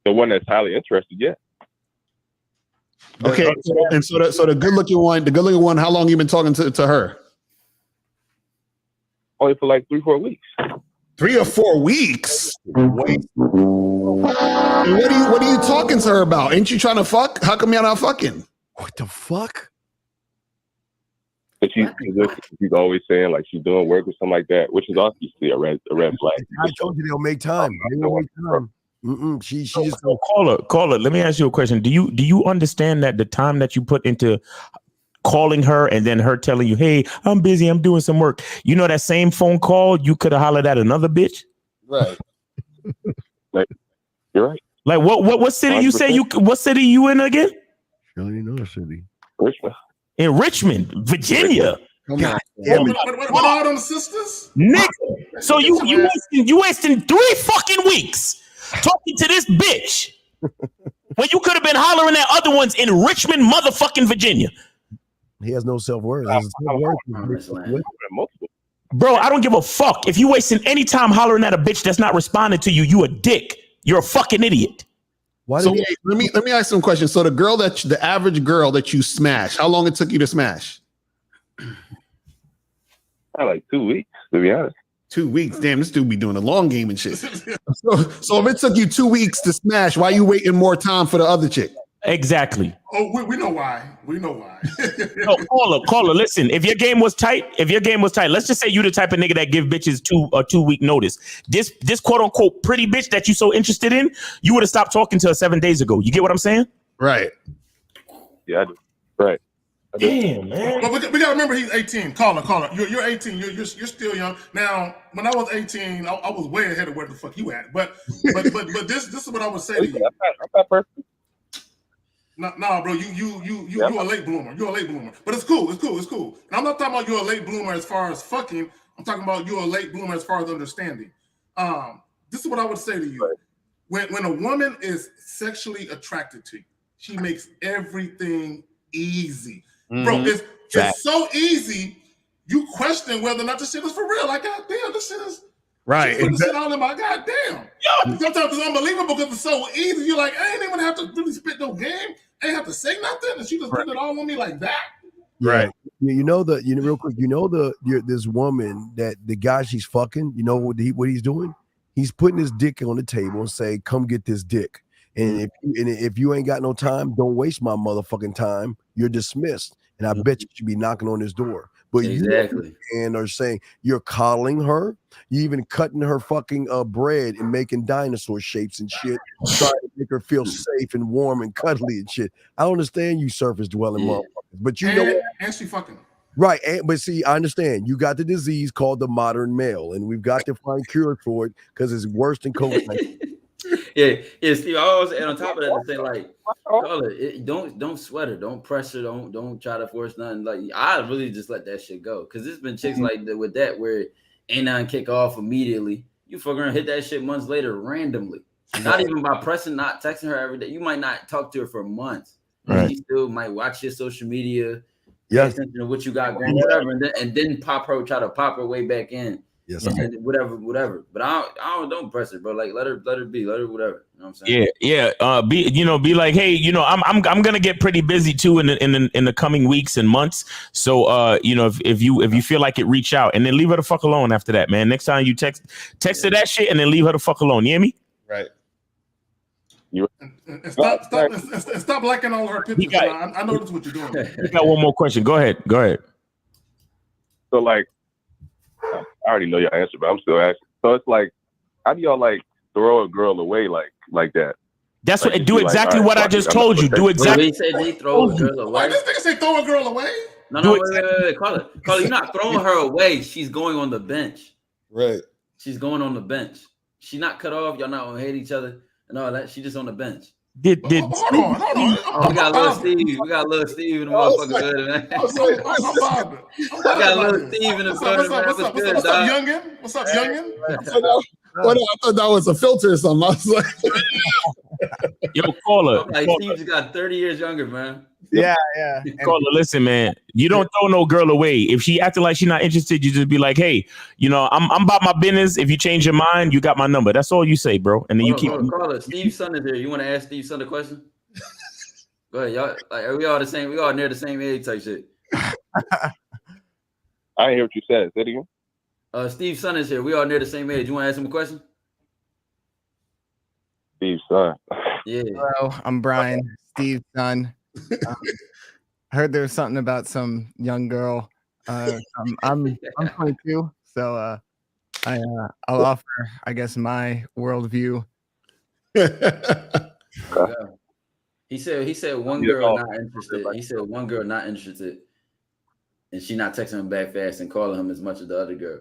The one that's highly interested, yeah. Okay, so the good looking one, how long you been talking to her? Only for like 3-4 weeks. 3 or 4 weeks. Wait. What are you talking to her about? Ain't you trying to fuck? How come you're not fucking? What the fuck? But she's always saying like she's doing work or something like that, which is obviously a red flag. I told you they'll make time. She just caller. Let me ask you a question. Do you understand that the time that you put into calling her and then her telling you, hey, I'm busy, I'm doing some work. You know that same phone call, you could have hollered at another bitch? Right. Like, you're right. Like what city 100%. You say what city you in again? I don't even know the city. Richmond. In Richmond, Virginia. God damn it. What are them sisters? Nigga. So you wasting 3 fucking weeks talking to this bitch when you could have been hollering at other ones in Richmond, motherfucking Virginia. He has no self-worth. Bro, I don't give a fuck. If you wasting any time hollering at a bitch that's not responding to you, you a dick. You're a fucking idiot. Let me ask some questions. So the average girl that you smash, how long it took you to smash? Like 2 weeks, to be honest. 2 weeks. Damn, this dude be doing a long game and shit. So if it took you 2 weeks to smash, why are you waiting more time for the other chick? Exactly. Oh, we know why. We know why. No, caller. Listen, if your game was tight, let's just say you the type of nigga that give bitches 2 week notice. This quote unquote pretty bitch that you so interested in, you would have stopped talking to her 7 days ago. You get what I'm saying? Right. Yeah, I do. Right. Damn, man. But we got to remember he's 18. Caller. You're 18. You're still young. Now, when I was 18, I was way ahead of where the fuck you at. But this is what I would say to you. No, bro, you're a late bloomer. You're a late bloomer. But it's cool. And I'm not talking about you're a late bloomer as far as fucking. I'm talking about you're a late bloomer as far as understanding. This is what I would say to you. When a woman is sexually attracted to you, she makes everything easy. Bro, it's so easy, you question whether or not this shit is for real. Like, goddamn, this shit is right. Put this shit all in my goddamn. Sometimes it's unbelievable because it's so easy. You're like, I ain't even have to really spit no game. I ain't have to say nothing, and she just put it all on me like that. Right. Real quick, this woman that the guy she's fucking, you know what he's doing? He's putting his dick on the table and say, come get this dick. And if you ain't got no time, don't waste my motherfucking time. You're dismissed. And I bet you should be knocking on his door. But exactly. And are saying you're coddling her, you even cutting her fucking bread and making dinosaur shapes and shit, trying to make her feel safe and warm and cuddly and shit. I don't understand you surface dwelling motherfuckers, but you know, and she fucking right. But see, I understand you got the disease called the modern male, and we've got to find cure for it because it's worse than COVID-19. Yeah, Steve. I always and on top of that to say like, call it. Don't sweat her, don't press her, don't try to force nothing. Like I really just let that shit go because there's been chicks like that with that where ain't nothing kick off immediately. You fucking around, hit that shit months later randomly, not even by pressing, not texting her every day. You might not talk to her for months. Right. She still might watch your social media, pay Yes. attention to what you got going, whatever, and then try to pop her way back in. Yes, and whatever. But I don't press it, bro. Like let her be, let her whatever. You know what I'm saying? Yeah. Be like, hey, I'm gonna get pretty busy too in the coming weeks and months. So if you feel like it, reach out and then leave her the fuck alone after that, man. Next time you text her that shit and then leave her the fuck alone. You hear me? Right. And stop liking all her pictures. I know that's what you're doing. You got one more question. Go ahead. So like, I already know your answer, but I'm still asking. So it's like, how do y'all like throw a girl away like that? That's like, what. Do exactly what I just told you. Do exactly. He said they throw a girl away. This nigga say throw a girl away. No, wait. Call it. You're not throwing her away. She's going on the bench. Right. She's going on the bench. She's not cut off. Y'all not gonna hate each other and all that. She just on the bench. Did hold on. Oh, we got little Steve. We got little Steve in the motherfucker good, man. We got little Steve in the building, man. What's good, What's up, youngin? What's up, youngin? I thought that was a filter or something. I was like, yo, caller. Like Steve just got 30 years younger, man. Yeah. Caller, listen, man. You don't throw no girl away. If she acting like she's not interested, you just be like, hey, I'm about my business. If you change your mind, you got my number. That's all you say, bro. And then you keep. Caller, Steve's son is here. You want to ask Steve's son a question? Go ahead, y'all. Like, we all the same. We all near the same age, type shit. I didn't hear what you said. Say it again. Steve's son is here. We all near the same age. You want to ask him a question? Steve's son. Yeah. Hello, I'm Brian, Steve's son. Heard there was something about some young girl. I'm 22, so I'll offer, I guess, my worldview. He said one girl not interested. He said one girl not interested, and she not texting him back fast and calling him as much as the other girl.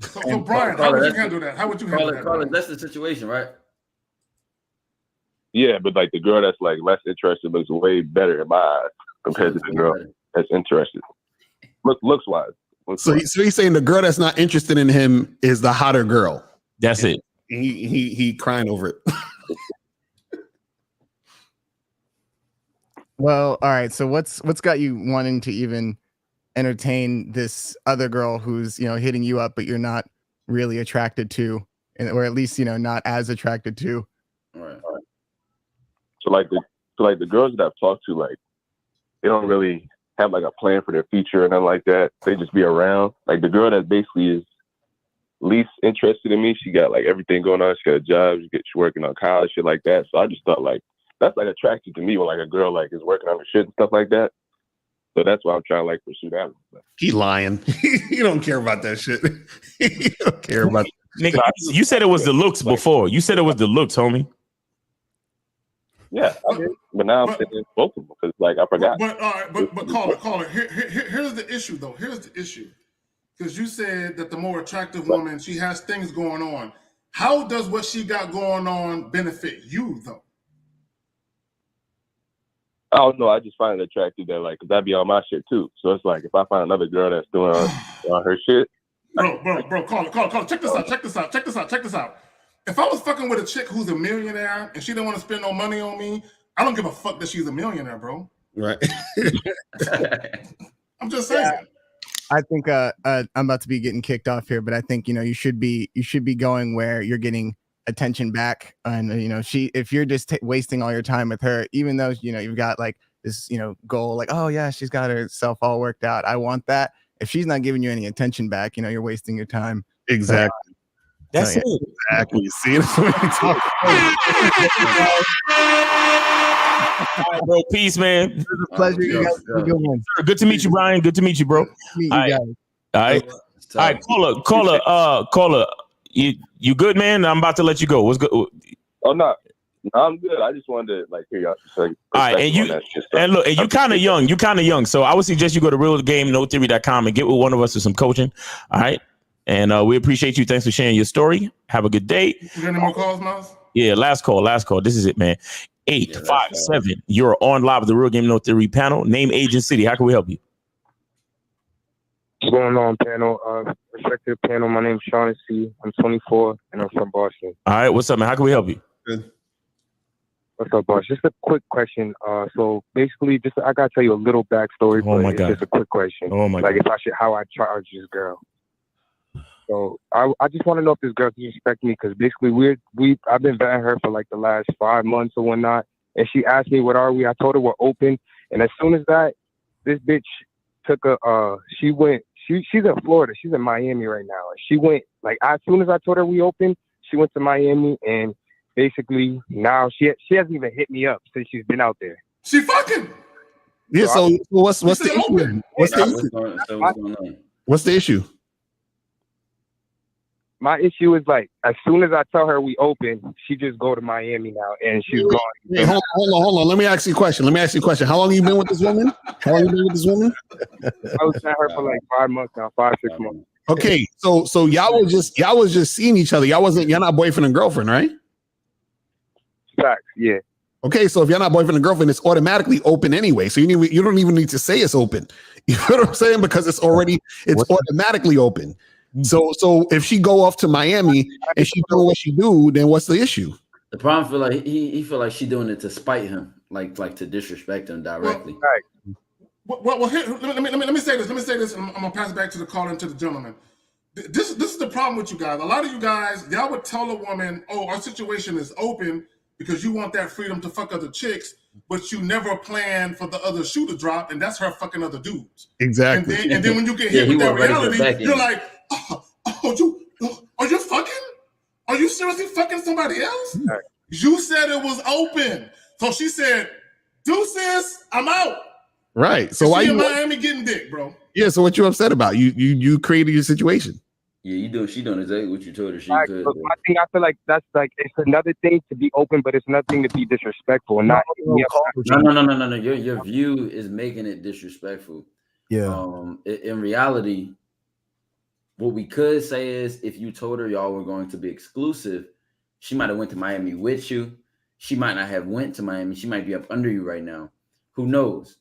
So Brian, how would you handle that? How would you handle that? Carla, that's the situation, right? Yeah, but like the girl that's like less interested looks way better in my eyes compared to the girl that's interested. Looks wise. So he's saying the girl that's not interested in him is the hotter girl. That's it. He crying over it. Well, all right. So what's got you wanting to even entertain this other girl who's hitting you up, but you're not really attracted to, or at least not as attracted to? All right. So like the girls that I've talked to, like they don't really have like a plan for their future and nothing like that. They just be around. Like the girl that basically is least interested in me. She got like everything going on. She got a job. She's working on college, shit like that. So I just thought like that's like attractive to me when like a girl like is working on her shit and stuff like that. So that's why I'm trying to like pursue that one. He lying. He don't care about that shit. He don't care about that. Nigga, you said it was the looks before. You said it was the looks, homie. Yeah, I did. But now I'm saying both of them because like I forgot. But caller. Here's the issue though. Here's the issue. Because you said that the more attractive woman, she has things going on. How does what she got going on benefit you though? I don't know. I just find it attractive that like, cause I be on my shit too. So it's like if I find another girl that's doing on her shit. Bro, call. Check this out. If I was fucking with a chick who's a millionaire and she didn't want to spend no money on me, I don't give a fuck that she's a millionaire, bro. Right. I'm just saying. Yeah. I think I'm about to be getting kicked off here, but I think you should be going where you're getting attention back, and if you're just wasting all your time with her, even though you've got like this goal, like, oh yeah, she's got herself all worked out, I want that. If she's not giving you any attention back, you're wasting your time. Exactly. That's it. Exactly. See, that's what we talk All right, bro. Peace, man. It was a pleasure. You guys have a good one. Good to meet you, Brian. Good to meet you, bro. Meet All you right. guys. All right. Caller. You good, man? I'm about to let you go. What's good? Oh no, I'm good. I just wanted to like hear y'all. All right, and you kind of young. You kind of young, so I would suggest you go to realgamenotheory.com and get with one of us for some coaching. All right, and we appreciate you. Thanks for sharing your story. Have a good day. You got any more calls, Miles? Yeah, last call. This is it, man. 857. You're on live with the Real Game No Theory panel. Name, age, and city. How can we help you? What's going on, panel? Respected panel, my name is Shaughnessy. I'm 24 and I'm from Boston. All right, what's up, man? How can we help you? Good. What's up, boss? Just a quick question. So basically, I gotta tell you a little backstory, but it's just a quick question. Oh my God. How I charge this girl. So I just want to know if this girl disrespecting me, because basically I've been vetting her for like the last 5 months or whatnot, and she asked me what are we. I told her we're open, and as soon as that, this bitch took she's in Florida. She's in Miami right now. She went like as soon as I told her we open, she went to Miami, and basically now she hasn't even hit me up since she's been out there. She fucking. Yeah. So what's the issue? What's the issue? My issue is like as soon as I tell her we open, she just go to Miami now, and she's gone. Hey, hold on. Let me ask you a question. How long have you been with this woman? I was at her for like 5 months now, 5-6 months. Okay, so y'all was just seeing each other. You're not boyfriend and girlfriend, right? Facts, yeah. Okay, so if you're not boyfriend and girlfriend, it's automatically open anyway. So you don't even need to say it's open. You know what I'm saying? Because it's automatically open. So if she go off to Miami and she doing what she do, then what's the issue? The problem feel like he feel like she doing it to spite him, like to disrespect him directly. Well, here, let me say this. And I'm gonna pass it back to the caller and to the gentleman. This is the problem with you guys. A lot of you guys, y'all would tell a woman, "Oh, our situation is open," because you want that freedom to fuck other chicks, but you never plan for the other shoe to drop, and that's her fucking other dudes. Exactly. And then when you get hit with that reality, you're like, are you fucking? Are you seriously fucking somebody else? You said it was open. So she said, deuces, I'm out. Right. So why you you in Miami getting dick, bro? Yeah, so what you upset about? You created your situation. Yeah, she doing exactly what you told her she could. But I think I feel like that's like it's another thing to be open, but it's nothing to be disrespectful. And not No. Your view is making it disrespectful. Yeah. In reality, what we could say is if you told her y'all were going to be exclusive, she might have went to Miami with you. She might not have went to Miami. She might be up under you right now. Who knows?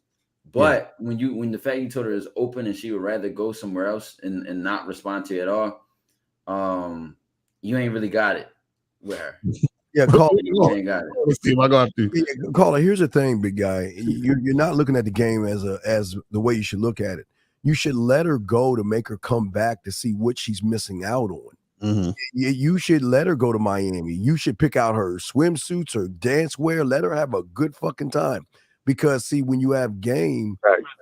But when the fact you told her is open and she would rather go somewhere else and not respond to you at all, you ain't really got it with her. Yeah, Caller. You ain't got it. Caller, here's the thing, big guy. You're not looking at the game as the way you should look at it. You should let her go to make her come back to see what she's missing out on. Mm-hmm. You should let her go to Miami. You should pick out her swimsuits or dance wear. Let her have a good fucking time. Because see, when you have game,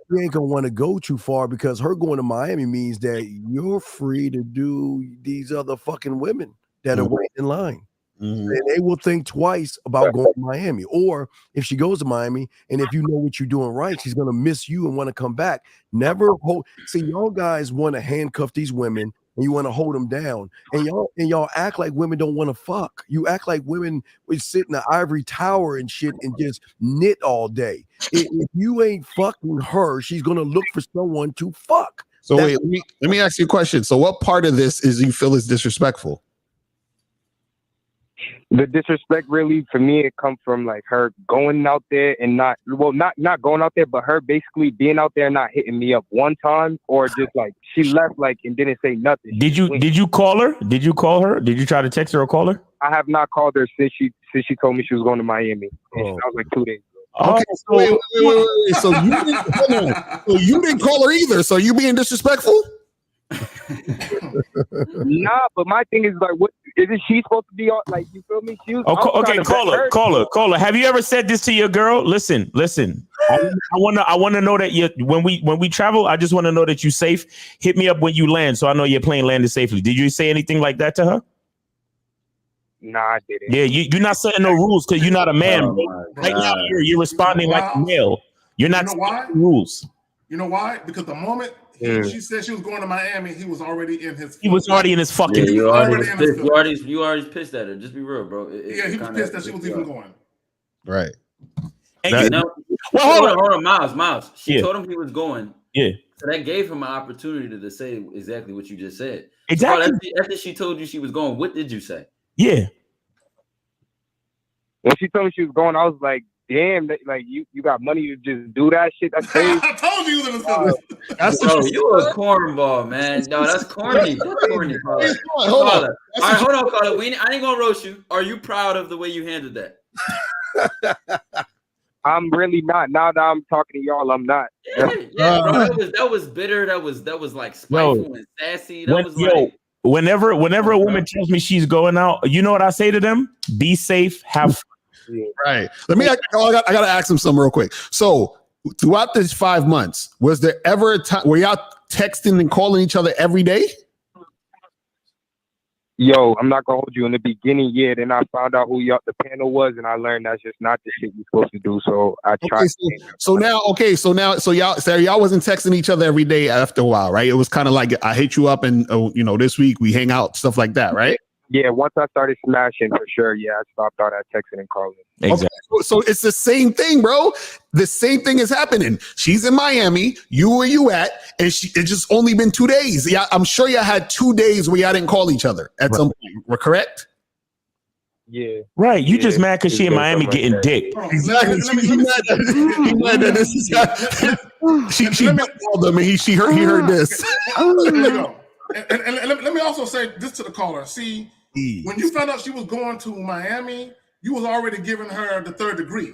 she ain't gonna want to go too far because her going to Miami means that you're free to do these other fucking women that are waiting in line. And they will think twice about going to Miami. Or if she goes to Miami, and if you know what you're doing right, she's gonna miss you and want to come back. Never hold. See, y'all guys want to handcuff these women and you want to hold them down, and y'all act like women don't want to fuck. You act like women would sit in the ivory tower and shit and just knit all day. If you ain't fucking her, she's gonna look for someone to fuck. So wait, let me ask you a question. So what part of this is you feel is disrespectful? The disrespect really for me, it comes from like her going out there and not going out there, but her basically being out there and not hitting me up one time, or just like she left like and didn't say nothing. Did you call her? Did you call her? Did you try to text her or call her? I have not called her since she told me she was going to Miami. And that was like 2 days ago. Okay, so wait. So you didn't call her either. So you being disrespectful? Nah, but my thing is like, what isn't she supposed to be on? Like, you feel me? She was, Okay, call her. Have you ever said this to your girl? Listen. I want to know that when we travel, I just want to know that you're safe. Hit me up when you land, so I know your plane landed safely. Did you say anything like that to her? Nah, I didn't. Yeah, you're not setting no rules because you're not a man. Right now, you're responding like a male. You're not setting rules. You know why? Because the moment she said she was going to Miami, he was already in his. He was already in his fucking. Yeah, you already pissed at her. Just be real, bro. He was pissed that she was even going. Right. And hold on, Miles. She told him he was going. Yeah. So that gave him an opportunity to say exactly what you just said. Exactly. So after she told you she was going, what did you say? Yeah. When she told me she was going, I was like, damn, like you got money to just do that shit. That's crazy. I told you he was in Bro, you a cornball, man. No, that's corny. That's corny. Hold on. All right, hold on, Carla. I ain't gonna roast you. Are you proud of the way you handled that? I'm really not. Now that I'm talking to y'all, I'm not. Yeah, bro. That was bitter. That was like spiteful and sassy. Whenever a woman tells me she's going out, you know what I say to them? Be safe. Have fun. Right. I gotta ask him something real quick. So throughout this 5 months, was there ever a time where y'all texting and calling each other every day? Yo, I'm not gonna hold you. In the beginning, yeah. Then I found out who the panel was, and I learned that's just not the shit you're supposed to do. So I tried. So y'all wasn't texting each other every day after a while, right? It was kind of like I hit you up, and this week we hang out, stuff like that, right? Yeah, once I started smashing, for sure. Yeah, I stopped all that texting and calling. Exactly. Okay, so it's the same thing, bro. The same thing is happening. She's in Miami. Where you at? And it's just only been 2 days. Yeah, I'm sure y'all had 2 days where y'all didn't call each other at some point. We're correct? Yeah. Right. You just mad because she in Miami getting dick. Exactly. He mad that this is she called him and he heard this. And let me also say this to the caller. See, when you found out she was going to Miami, you was already giving her the 3rd degree.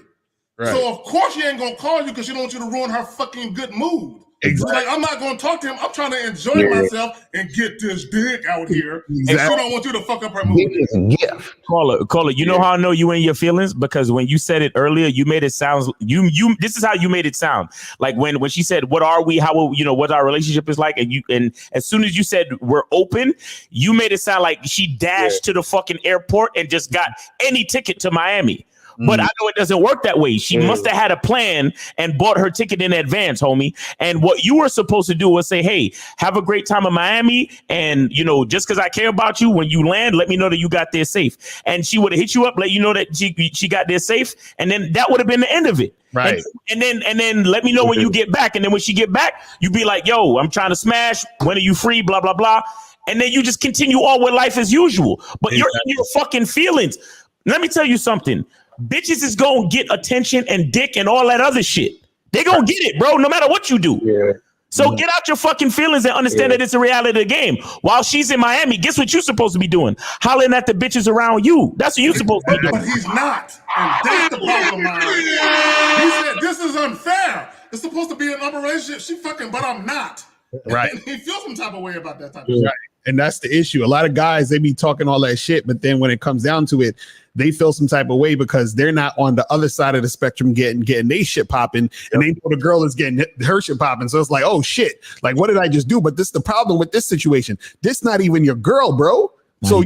Right. So of course she ain't gonna call you because she don't want you to ruin her fucking good mood. Exactly. Like, I'm not gonna talk to him. I'm trying to enjoy myself and get this dick out here. Exactly. And she don't want you to fuck up her mood. Yeah. Caller. You know how I know you in your feelings? Because when you said it earlier, you made it sound this is how you made it sound. Like when she said, "What are we? How what our relationship is like?" And as soon as you said we're open, you made it sound like she dashed to the fucking airport and just got any ticket to Miami. But I know it doesn't work that way. She must have had a plan and bought her ticket in advance, homie. And what you were supposed to do was say, hey, have a great time in Miami. And, just because I care about you, when you land, let me know that you got there safe. And she would have hit you up, let you know that she got there safe. And then that would have been the end of it. Right. And then let me know when you get back. And then when she get back, you be like, yo, I'm trying to smash. When are you free? Blah, blah, blah. And then you just continue on with life as usual. But you're in your fucking feelings. Let me tell you something. Bitches is gonna get attention and dick and all that other shit. They gonna get it, bro, no matter what you do. Yeah. So get out your fucking feelings and understand that it's a reality of the game. While she's in Miami, guess what you're supposed to be doing? Hollering at the bitches around you. That's what you're supposed to be doing. But he's not. And that's the problem, man. He said, this is unfair. It's supposed to be an open relationship. She fucking, but I'm not. Right. And he feels some type of way about that type of shit. And that's the issue. A lot of guys, they be talking all that shit, but then when it comes down to it, they feel some type of way because they're not on the other side of the spectrum getting they shit popping, and they know the girl is getting her shit popping. So it's like, oh shit, like what did I just do? But this is the problem with this situation. This not even your girl, bro. So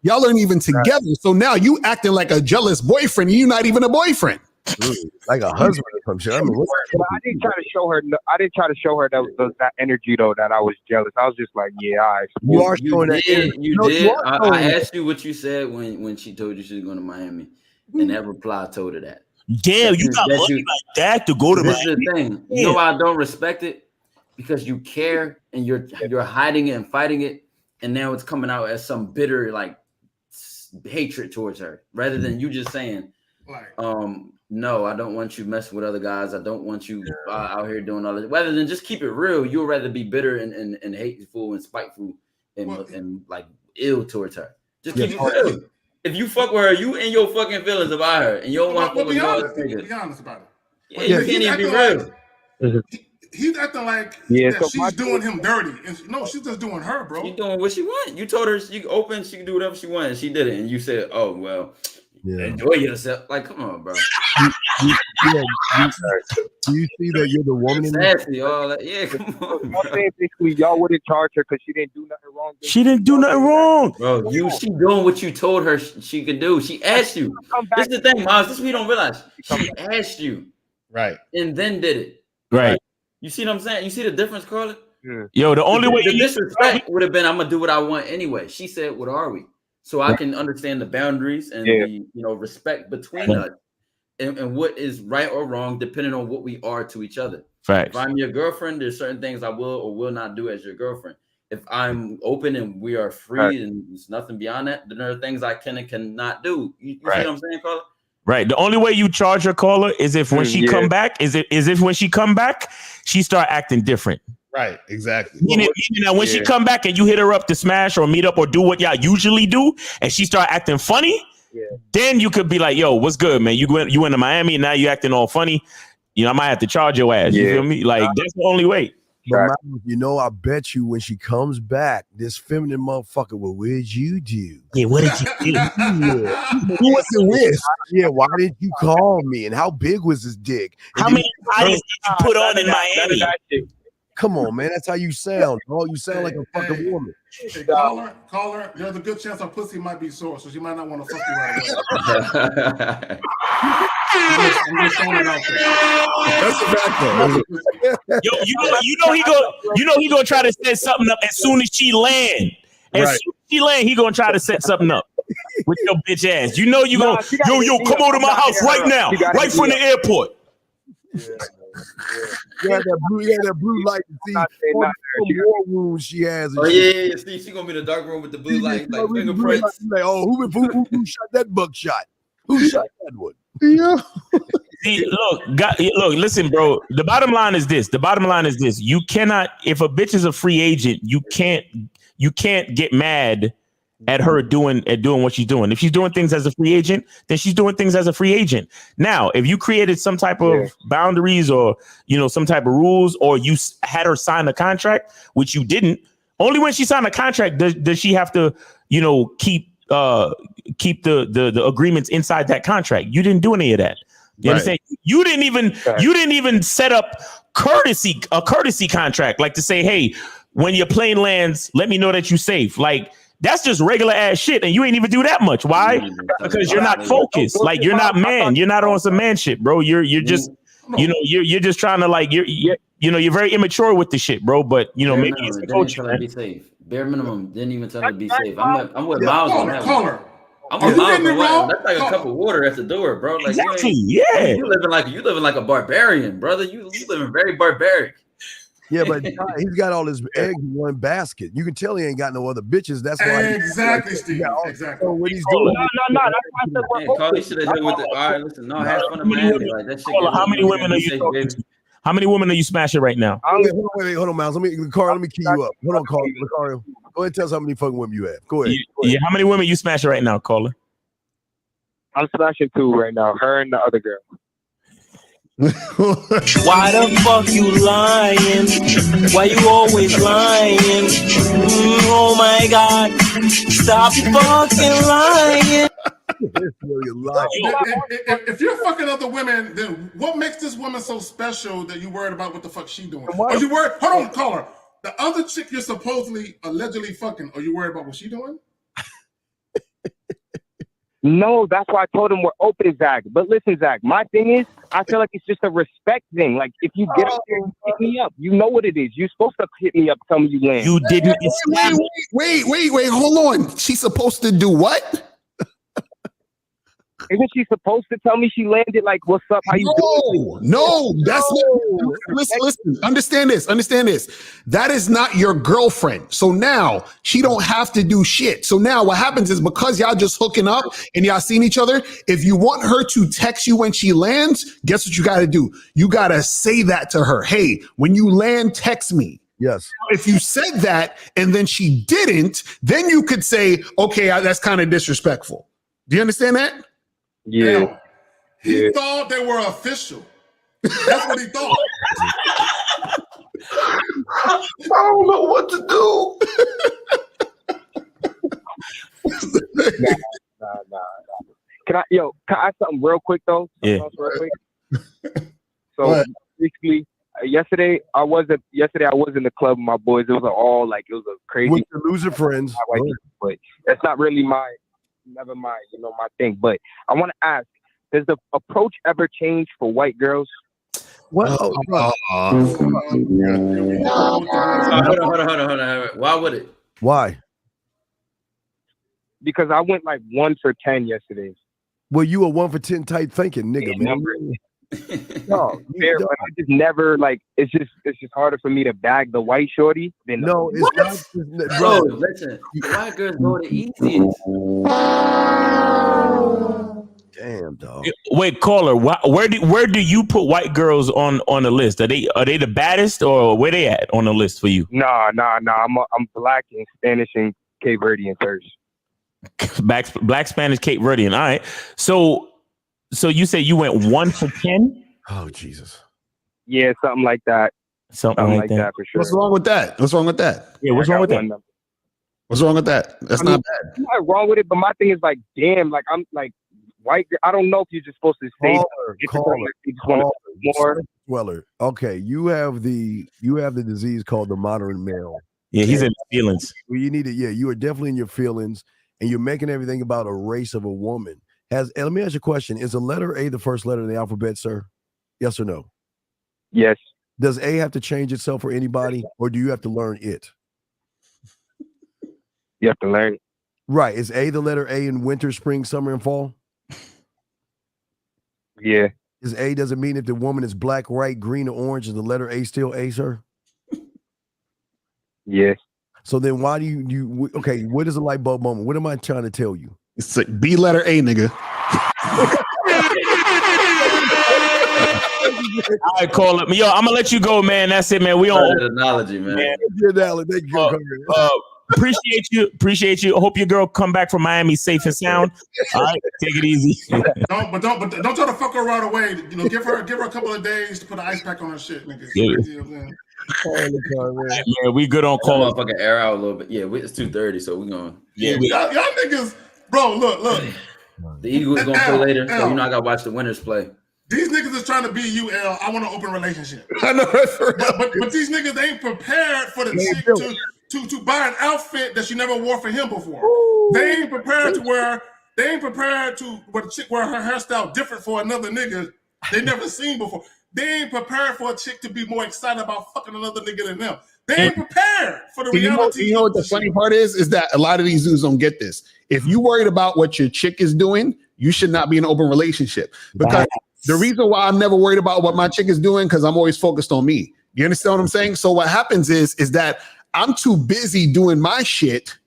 y'all aren't even together. So now you acting like a jealous boyfriend. And you're not even a boyfriend. Like a husband or some shit. I mean, but I didn't try to show her. I didn't try to show her that energy though. That I was jealous. I was just like, yeah, you are showing that. You did. I asked you what you said when she told you she was going to Miami, and that reply told her that. Damn, you got money like that to go to Miami. This is the thing. You know why I don't respect it? Because you care and you're hiding it and fighting it, and now it's coming out as some bitter like hatred towards her, rather than you just saying, no, I don't want you messing with other guys. I don't want you out here doing all this. Rather than just keep it real, you'll rather be bitter and hateful and spiteful and like ill towards her. Just keep it real. If you fuck with her, you in your fucking feelings about her, and you don't want to fuck with no other nigga. Be honest about it. Yeah, you can't even be real. He's acting like that she's doing him dirty. And no, she's just doing her, bro. She's doing what she wants. You told her she can open, she can do whatever she wants, and she did it. And you said, oh, well, enjoy yourself. Like, come on, bro. Do you see that you're the woman in Sassy, all that. Yeah, come on. I'm saying basically, y'all wouldn't charge her because she didn't do nothing wrong. She didn't do nothing wrong. Bro, she doing what you told her she could do. She asked you. This is the thing, Miles. This we don't realize. She asked you. Right. And then did it. Right. You see what I'm saying? You see the difference, Carla? Yo, the only way the disrespect would have been, I'm gonna do what I want anyway. She said, "What are we?" So I can understand the boundaries and the respect between us, and what is right or wrong depending on what we are to each other. Facts. If I'm your girlfriend, there's certain things I will or will not do as your girlfriend. If I'm open and we are free and there's nothing beyond that, then there are things I can and cannot do. You see what I'm saying, Carla? Right. The only way you charge her caller is if when she come back, is if when she come back, she start acting different. Right. Exactly. Meaning that when she come back and you hit her up to smash or meet up or do what y'all usually do, and she start acting funny, then you could be like, "Yo, what's good, man? You went to Miami and now you acting all funny. You know, I might have to charge your ass." You feel me? Like that's the only way. But I bet you when she comes back, this feminine motherfucker, well, what'd you do? Yeah, what did you do? Who was it with? Yeah, why didn't you call me? And how big was his dick? How many bodies did you put on in Miami? Come on, man. That's how you sound. Oh, you sound like a fucking woman. Call her. There's a good chance her pussy might be sore, so she might not want to fuck you right away. I'm just throwing it out there. That's a fact, though. Yo, he gonna try to set something up as soon as she land. As soon as she land, he gonna try to set something up with your bitch ass. You know you gonna come over to my house right now, right from the airport. You had that blue light to see what war wounds she has. Oh yeah. See, she gonna be in the dark room with the blue light, like fingerprints. Like, oh, who shot that buckshot? Who shot that one? Yeah. See, look, listen, bro. The bottom line is this. You cannot, if a bitch is a free agent, you can't get mad at her doing what she's doing. If she's doing things as a free agent, then she's doing things as a free agent. Now, if you created some type of boundaries or some type of rules, or you had her sign a contract, which you didn't, only when she signed a contract does she have to keep the agreements inside that contract. You didn't do any of that. You understand? You didn't even set up a courtesy contract, like to say, hey, when your plane lands, let me know that you're safe. Like, that's just regular ass shit, and you ain't even do that much. Why? Because you're not focused. Like, you're not man. You're not on some man shit, bro. You're just you're just trying to, like, you're very immature with the shit, bro. But maybe it's the culture. Be safe. Bare minimum. Didn't even tell her to be safe. I'm with Miles on that. Call her. I'm with Miles on that. That's like a cup of water at the door, bro. Like, exactly. You living like a barbarian, brother. You living very barbaric. Yeah, but he's got all his eggs in one basket. You can tell he ain't got no other bitches. That's why. Exactly, Steve. Exactly. So what he's doing? No. That's why I said Carly should have done with the. All right, listen. No, have fun in Miami. Like that shit. How many women are you talking to? How many women are you smashing right now? Wait, hold on, Miles. Let me key you up. Hold on, Carla. Go ahead and tell us how many fucking women you have. Go ahead. Yeah, how many women you smashing right now, Carla? I'm smashing 2 right now. Her and the other girl. Why the fuck you lying? Why you always lying? Oh my God, stop fucking lying. If you're fucking other women, then what makes this woman so special that you worried about what the fuck she doing? Are you worried? Hold on, caller. The other chick you're supposedly, allegedly fucking, are you worried about what she doing? No, that's why I told him we're open, Zach. But listen, Zach, my thing is, I feel like it's just a respect thing. Like, if you get up there and hit me up, you know what it is. You're supposed to hit me up, tell me you land. You didn't. Wait. Hold on. She's supposed to do what? Isn't she supposed to tell me she landed? Like, what's up? How you doing? No, that's not. Listen. Understand this. That is not your girlfriend. So now she don't have to do shit. So now what happens is, because y'all just hooking up and y'all seeing each other, if you want her to text you when she lands, guess what you got to do? You got to say that to her. Hey, when you land, text me. Yes. If you said that and then she didn't, then you could say, okay, that's kind of disrespectful. Do you understand that? Yeah. Now, he thought they were official. That's what he thought. I don't know what to do. Nah. Can I ask something real quick though? Yeah. Real quick? So basically, yesterday I was in the club with my boys. It was it was a crazy with your loser friends. But that's not really my thing. But I want to ask, does the approach ever change for white girls? Well, Hold on. Why would it? Why? Because I went like 1 for 10 yesterday. Well, you a 1 for 10 type thinking, nigga, man. No, fair, but I just never it's just harder for me to bag the white shorty than it's not. Bro, listen, white girls go the easiest. Damn, dog. Wait, caller, where do you put white girls on the list? Are they the baddest, or where they at on the list for you? Nah. I'm black and Spanish and Cape Verdean first. Black, Spanish, Cape Verdean. All right. So you say you went 1 for 10? Oh, Jesus. Yeah, something like that. Something like that for sure. What's wrong with that? Yeah, what's wrong with that? What's wrong with that? That's not bad. I'm not wrong with it, but my thing is damn, I'm white. I don't know if you're just supposed to say more. Weller. Okay, you have the disease called the modern male. Yeah, he's in his feelings. Well, you need it. Yeah, you are definitely in your feelings, and you're making everything about a race of a woman. Let me ask you a question. Is the letter A the first letter in the alphabet, sir? Yes or no? Yes. Does A have to change itself for anybody, or do you have to learn it? You have to learn it. Right. Is A the letter A in winter, spring, summer, and fall? Yeah. Does it mean if the woman is black, white, green, or orange, is the letter A still A, sir? Yes. So then why do you okay, what is a light bulb moment? What am I trying to tell you? It's like B letter A, nigga. All right, call it. Yo, I'm gonna let you go, man. That's it, man. We on analogy, man. Appreciate you. Hope your girl come back from Miami safe and sound. All right, take it easy. Don't try to fuck her right away. Give her a couple of days to put an ice pack on her shit, nigga. Yeah, we good on call. Motherfucking air out a little bit. Yeah, it's 2:30, so we going. Yeah, y'all niggas, bro. Look. The Eagles gonna play later, so I gotta watch the winners play. These niggas is trying to be you, L. I want an open relationship. I know that's right. But these niggas ain't prepared for the chick to buy an outfit that she never wore for him before. They ain't prepared to where the chick wear her hairstyle different for another nigga they never seen before. They ain't prepared for a chick to be more excited about fucking another nigga than them. They ain't prepared for the reality. You know what the funny part is that a lot of these dudes don't get this. If you worried about what your chick is doing, you should not be in an open relationship. Because the reason why I'm never worried about what my chick is doing, because I'm always focused on me. You understand what I'm saying? So what happens is that I'm too busy doing my shit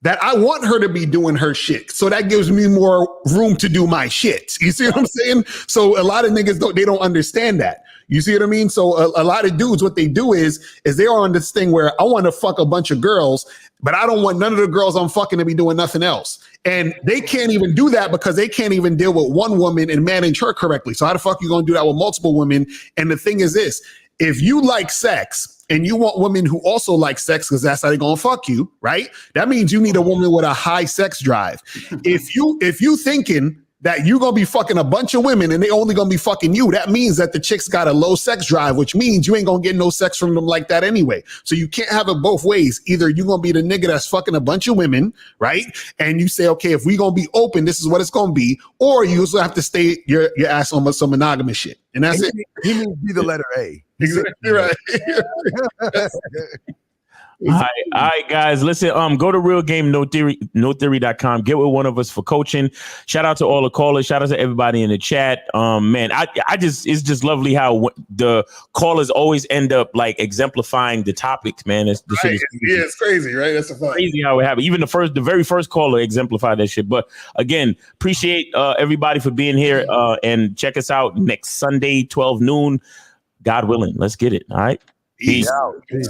that I want her to be doing her shit. So that gives me more room to do my shit. You see what I'm saying? So a lot of niggas don't understand that. You see what I mean? So a lot of dudes, what they do is they're on this thing where I want to fuck a bunch of girls, but I don't want none of the girls I'm fucking to be doing nothing else. And they can't even do that because they can't even deal with one woman and manage her correctly. So how the fuck you going to do that with multiple women? And the thing is this, if you like sex and you want women who also like sex because that's how they're going to fuck you, right? That means you need a woman with a high sex drive. If you thinking that you're going to be fucking a bunch of women and they only going to be fucking you, that means that the chick's got a low sex drive, which means you ain't going to get no sex from them like that anyway. So you can't have it both ways. Either you're going to be the nigga that's fucking a bunch of women, right? And you say, okay, if we going to be open, this is what it's going to be. Or you also have to stay your ass on some monogamous shit. And that's it. He means be the letter A. Exactly right. All right, guys. Listen, go to realgame.notheory.com. Get with one of us for coaching. Shout out to all the callers. Shout out to everybody in the chat. Man, it's just lovely how the callers always end up like exemplifying the topics, man. It's crazy, right? That's a fact. Crazy how it happened. Even the very first caller exemplified that shit. But again, appreciate everybody for being here and check us out next Sunday, 12 noon. God willing. Let's get it. All right. Peace out. Peace.